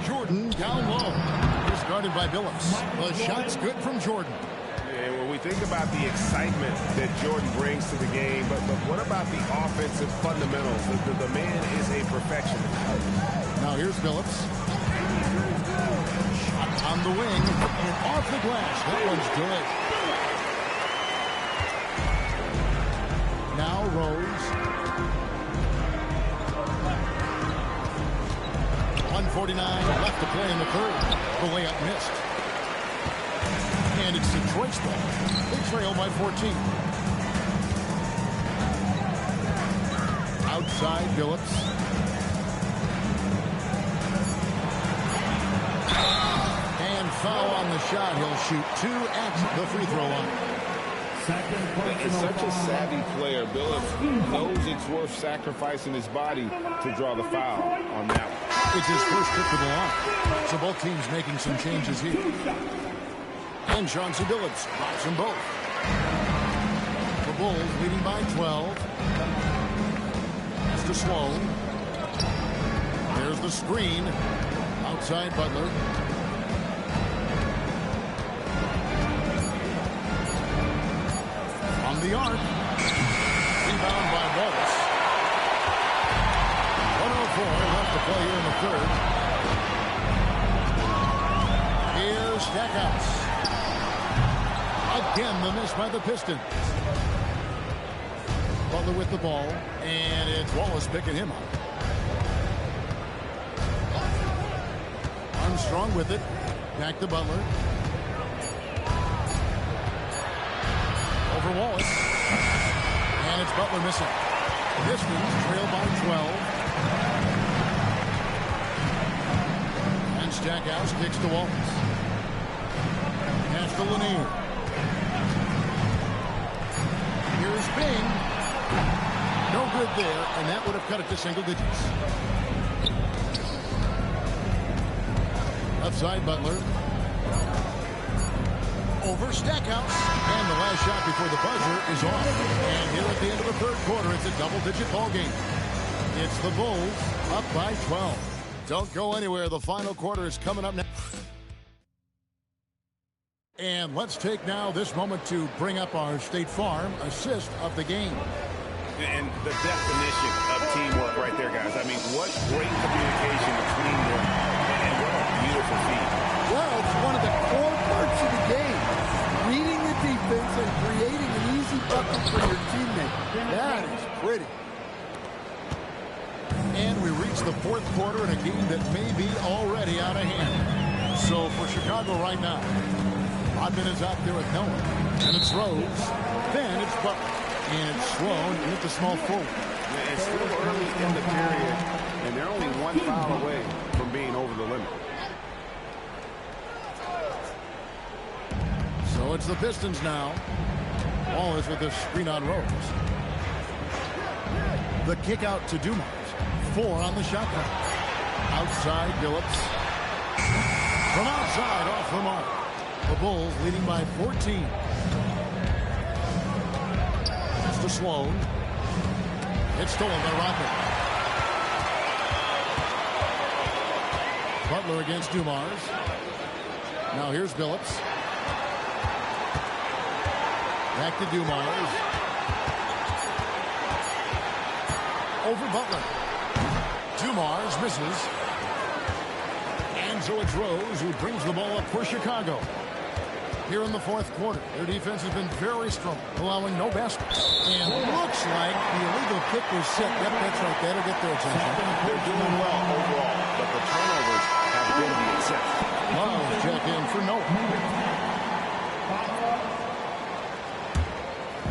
Jordan down low. Discarded by Billups. The shot's good from Jordan. And when we think about the excitement that Jordan brings to the game, but what about the offensive fundamentals? The man is a perfectionist. Now here's Billups. Shot on the wing and off the glass. That one's good. Now Rose. 1:49 left to play in the third. The layup missed. And it's Detroit's ball. They trail by 14. Outside Billups. And foul on the shot. He'll shoot 2 at the free throw line. He's such a savvy player. Billups knows it's worth sacrificing his body to draw the foul on that one. It's his first trip to the line. So both teams making some changes here. And Chauncey Billups drops them both. The Bulls leading by 12. Pass to Sloan. There's the screen. Outside Butler. On the arc. Rebound by Wallace. 1:04 left to play here in the third. Here's Stackhouse. Again, the miss by the Pistons. Butler with the ball, and it's Wallace picking him up. Armstrong with it. Back to Butler. Over Wallace. And it's Butler missing. Pistons trail by 12. And Stackhouse kicks to Wallace. Pass to Lanier. Here's Bing. No good there, and that would have cut it to single digits. Left side, Butler. Over Stackhouse. And the last shot before the buzzer is off. And here at the end of the third quarter, it's a double-digit ball game. It's the Bulls up by 12. Don't go anywhere. The final quarter is coming up now. And let's take now this moment to bring up our State Farm assist of the game. And the definition of teamwork right there, guys. I mean, what great communication between them. And what a beautiful feat. Well, it's one of the core parts of the game. Reading the defense and creating an easy bucket for your teammate. That is pretty. And we reach the fourth quarter in a game that may be already out of hand. So for Chicago right now, Rodman is out there with no one. And it's Rose. Then it's Butler. And it's Sloan with the small forward. It's still early in the period, and they're only one foul away from being over the limit. So it's the Pistons now. Ball is with the screen on Rose. The kick out to Dumars. 4 on the shot clock. Outside Billups. From outside off the mark. The Bulls leading by 14. to Sloan. It's stolen by Rodman. Butler against Dumars. Now here's Billups. Back to Dumars. Over Butler. Dumars misses. And so it's Rose who brings the ball up for Chicago. Here in the fourth quarter, their defense has been very strong, allowing no baskets. And looks like the illegal kick was set. Yep, that's right. That'll get their attention. They're doing well overall, but the turnovers have been the exception. Love check in for Noah.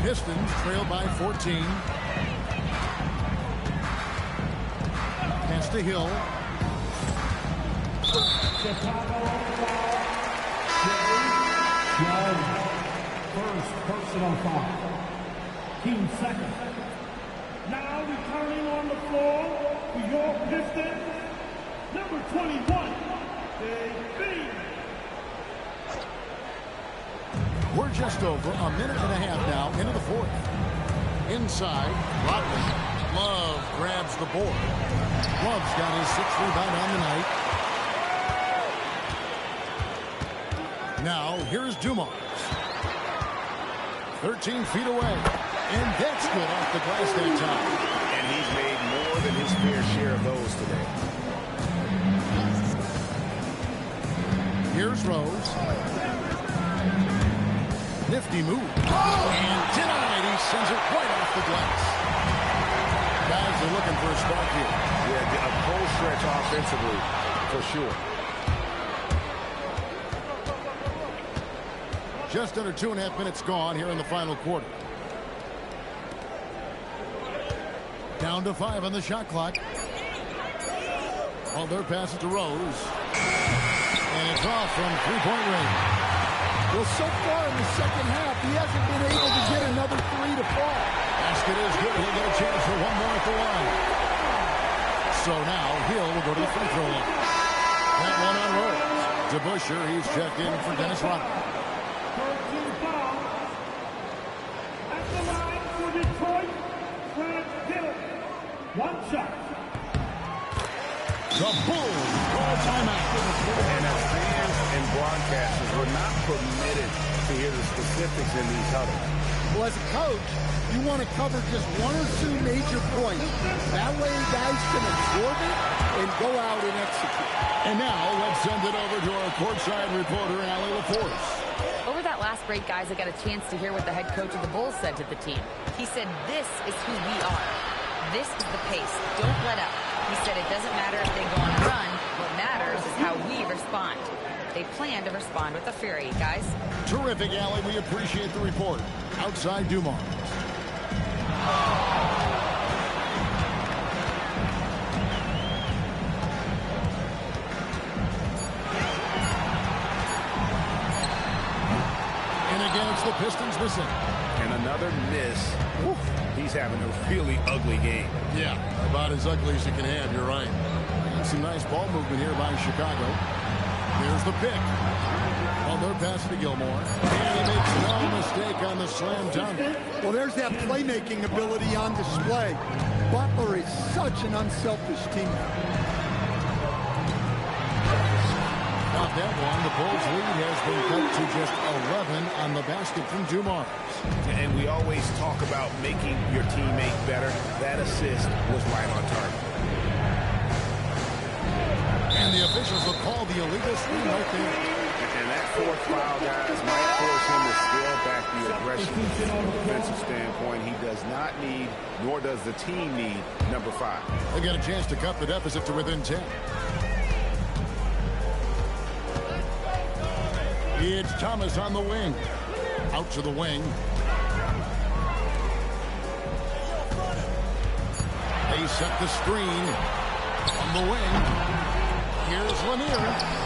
Pistons trail by 14. Pass to Hill. First personal foul. Team second. Now returning on the floor for your Pistons, number 21, Big. We're just over a minute and a half now into the fourth. Inside, Rodman. Love grabs the board. Love's got his sixth rebound on the night. Now, here's Dumars. 13 feet away. And that's good off the glass that time. And he's made more than his fair share of those today. Here's Rose. Nifty move. And denied. He sends it right off the glass. Guys are looking for a spark here. Yeah, a cold stretch offensively, for sure. Just under 2.5 minutes gone here in the final quarter. Down to 5 on the shot clock. Butler passes to Rose. And it's off from three-point range. Well, so far in the second half, he hasn't been able to get another three to fall. Basket is good. He'll get a chance for one more at the line. So now Hill will go to the free throw line. That one on Rose. DeBusschere, he's checked in for Dennis Rodman. 13 fouls. At the line for Detroit, Grant Hill. One shot. The Bulls call timeout. And as fans and broadcasters, we're not permitted to hear the specifics in these huddles. Well, as a coach, you want to cover just one or two major points. That way guys can absorb it and go out and execute. And now let's send it over to our courtside reporter, Allie LaForce. Over that last break, guys, I got a chance to hear what the head coach of the Bulls said to the team. He said, this is who we are. This is the pace. Don't let up. He said it doesn't matter if they go on a run. What matters is how we respond. They plan to respond with a fury, guys. Terrific, Allie. We appreciate the report. Outside Dumars. And again, it's the Pistons missing. And another miss. Woo. He's having a really ugly game. Yeah, about as ugly as you can have. You're right. And some nice ball movement here by Chicago. There's the pick. Butler pass to Gilmore. And he makes no mistake on the slam dunk. Well, there's that playmaking ability on display. Butler is such an unselfish teammate. Not that one. The Bulls' lead has been cut to just 11 on the basket from Dumars. And we always talk about making your teammate better. That assist was right on target. And the officials will call the illegal screen right there. And that fourth foul, guys, might force him to scale back the aggression from a defensive standpoint. He does not need, nor does the team need, number 5. They get a chance to cut the deficit to within 10. It's Thomas on the wing. Out to the wing. They set the screen on the wing. Here's Lanier.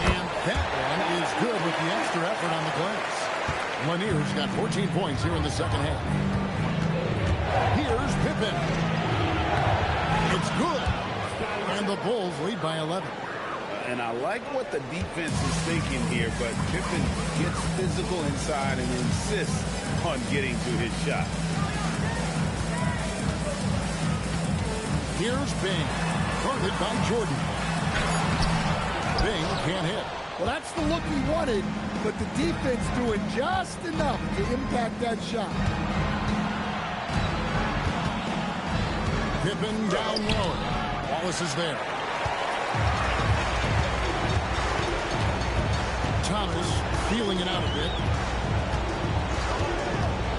And that one is good with the extra effort on the glass. Lanier's got 14 points here in the second half. Here's Pippen. It's good. And the Bulls lead by 11. And I like what the defense is thinking here, but Pippen gets physical inside and insists on getting to his shot. Here's Bing. Guarded by Jordan. Bing can't hit. Well, that's the look he wanted, but the defense doing just enough to impact that shot. Pippen down low. Wallace is there. Thomas feeling it out a bit.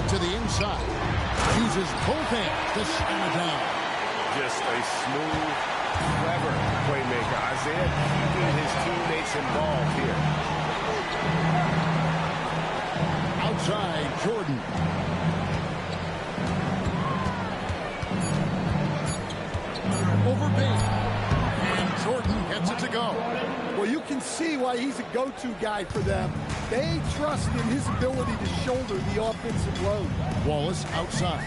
To the inside. Uses both hands to slam it down. Just a smooth, clever playmaker. Isaiah keeping his teammates involved here. Outside, Jordan. Over Bing. And Jordan gets it to go. Well, you can see why he's a go-to guy for them. They trust in his ability to shoulder the offensive load. Wallace outside.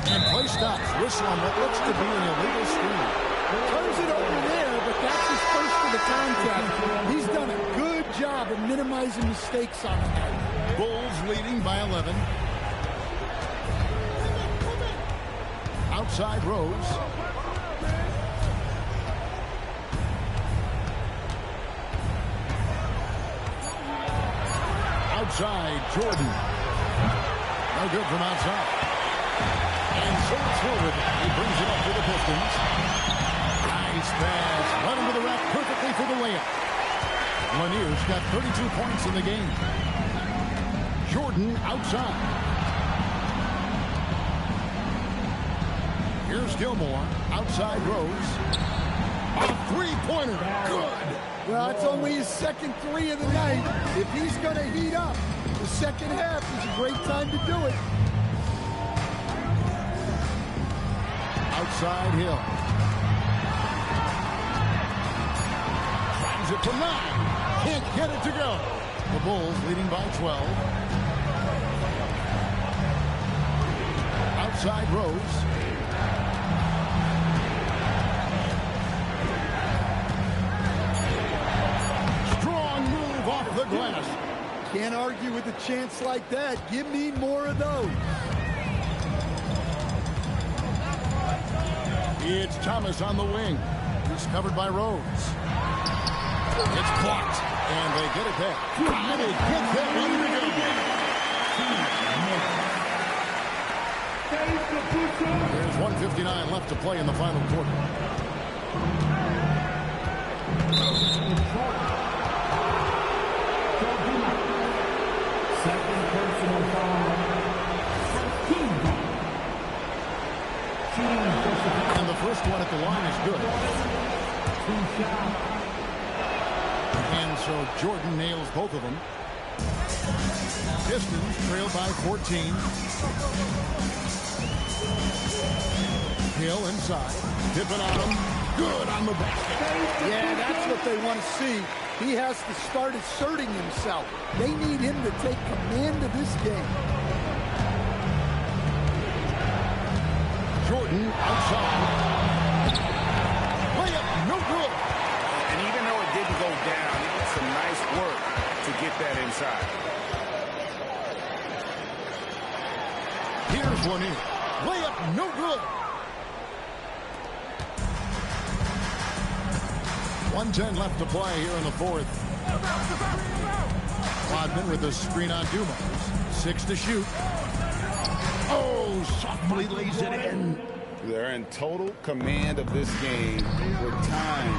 And play stops. Whistle on what looks to be an illegal screen. Turns it over there, but that's his first for the contact. He's done a good job of minimizing mistakes on the night. Bulls leading by 11. Outside Rose. Outside Jordan. No good from outside. And so it's forward. He brings it up for the Pistons. Nice pass. Right into the rack perfectly for the layup. Lanier's got 32 points in the game. Jordan outside. Here's Gilmore. Outside Rose. A three-pointer. Good. Well, it's only his second three of the night. If he's going to heat up, the second half is a great time to do it. Outside Hill. Finds it from 9. Can't get it to go. The Bulls leading by 12. Outside Rose. Strong move off the glass. Can't argue with a chance like that. Give me more of those. It's Thomas on the wing. He's covered by Rose. It's blocked. And they get it back. And they get that ready to go. There's 1:59 left to play in the final quarter. Second personal foul. And the first one at the line is good. And so Jordan nails both of them. Pistons trail by 14. Hill inside. Pippen on him. Good on the basket. Yeah, that's what they want to see. He has to start asserting himself. They need him to take command of this game. Jordan outside. Layup, no good. And even though it didn't go down, he did some nice work to get that inside. Here's one in. Layup, no good. 1:10 left to play here in the fourth. Rodman with the screen on Dumas. 6 to shoot. Oh, softly lays it in. They're in total command of this game with time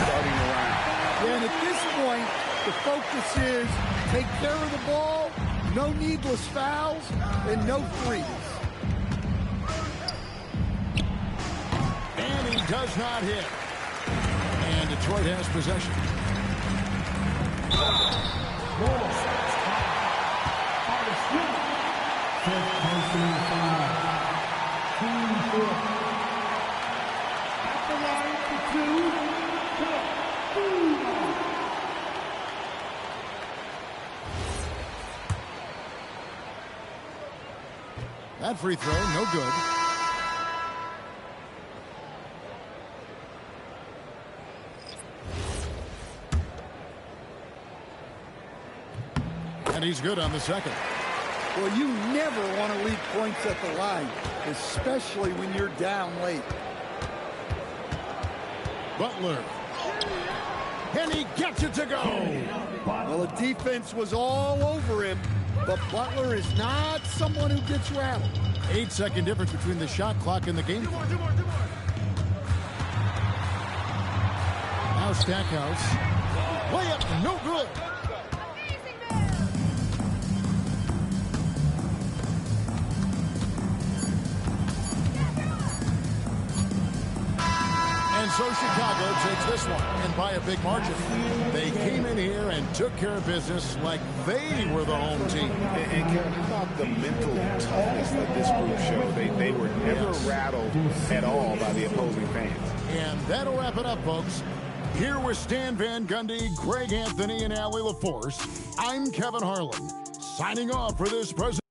starting around. Yeah, and at this point, the focus is take care of the ball, no needless fouls, and no threes. And he does not hit. And Detroit has possession. That free throw, no good. And he's good on the second. Well, you never want to leave points at the line, especially when you're down late. Butler. And he gets it to go. Well, the defense was all over him, but Butler is not someone who gets rattled. 8-second difference between the shot clock and the game clock. Now Stackhouse. Layup, no good. And so Chicago takes this one, and by a big margin. They came in here and took care of business like they were the home team. And Kevin, how about the mental toughness that this group showed? They were never rattled at all by the opposing fans. And that'll wrap it up, folks. Here with Stan Van Gundy, Greg Anthony, and Allie LaForce, I'm Kevin Harlan, signing off for this presentation.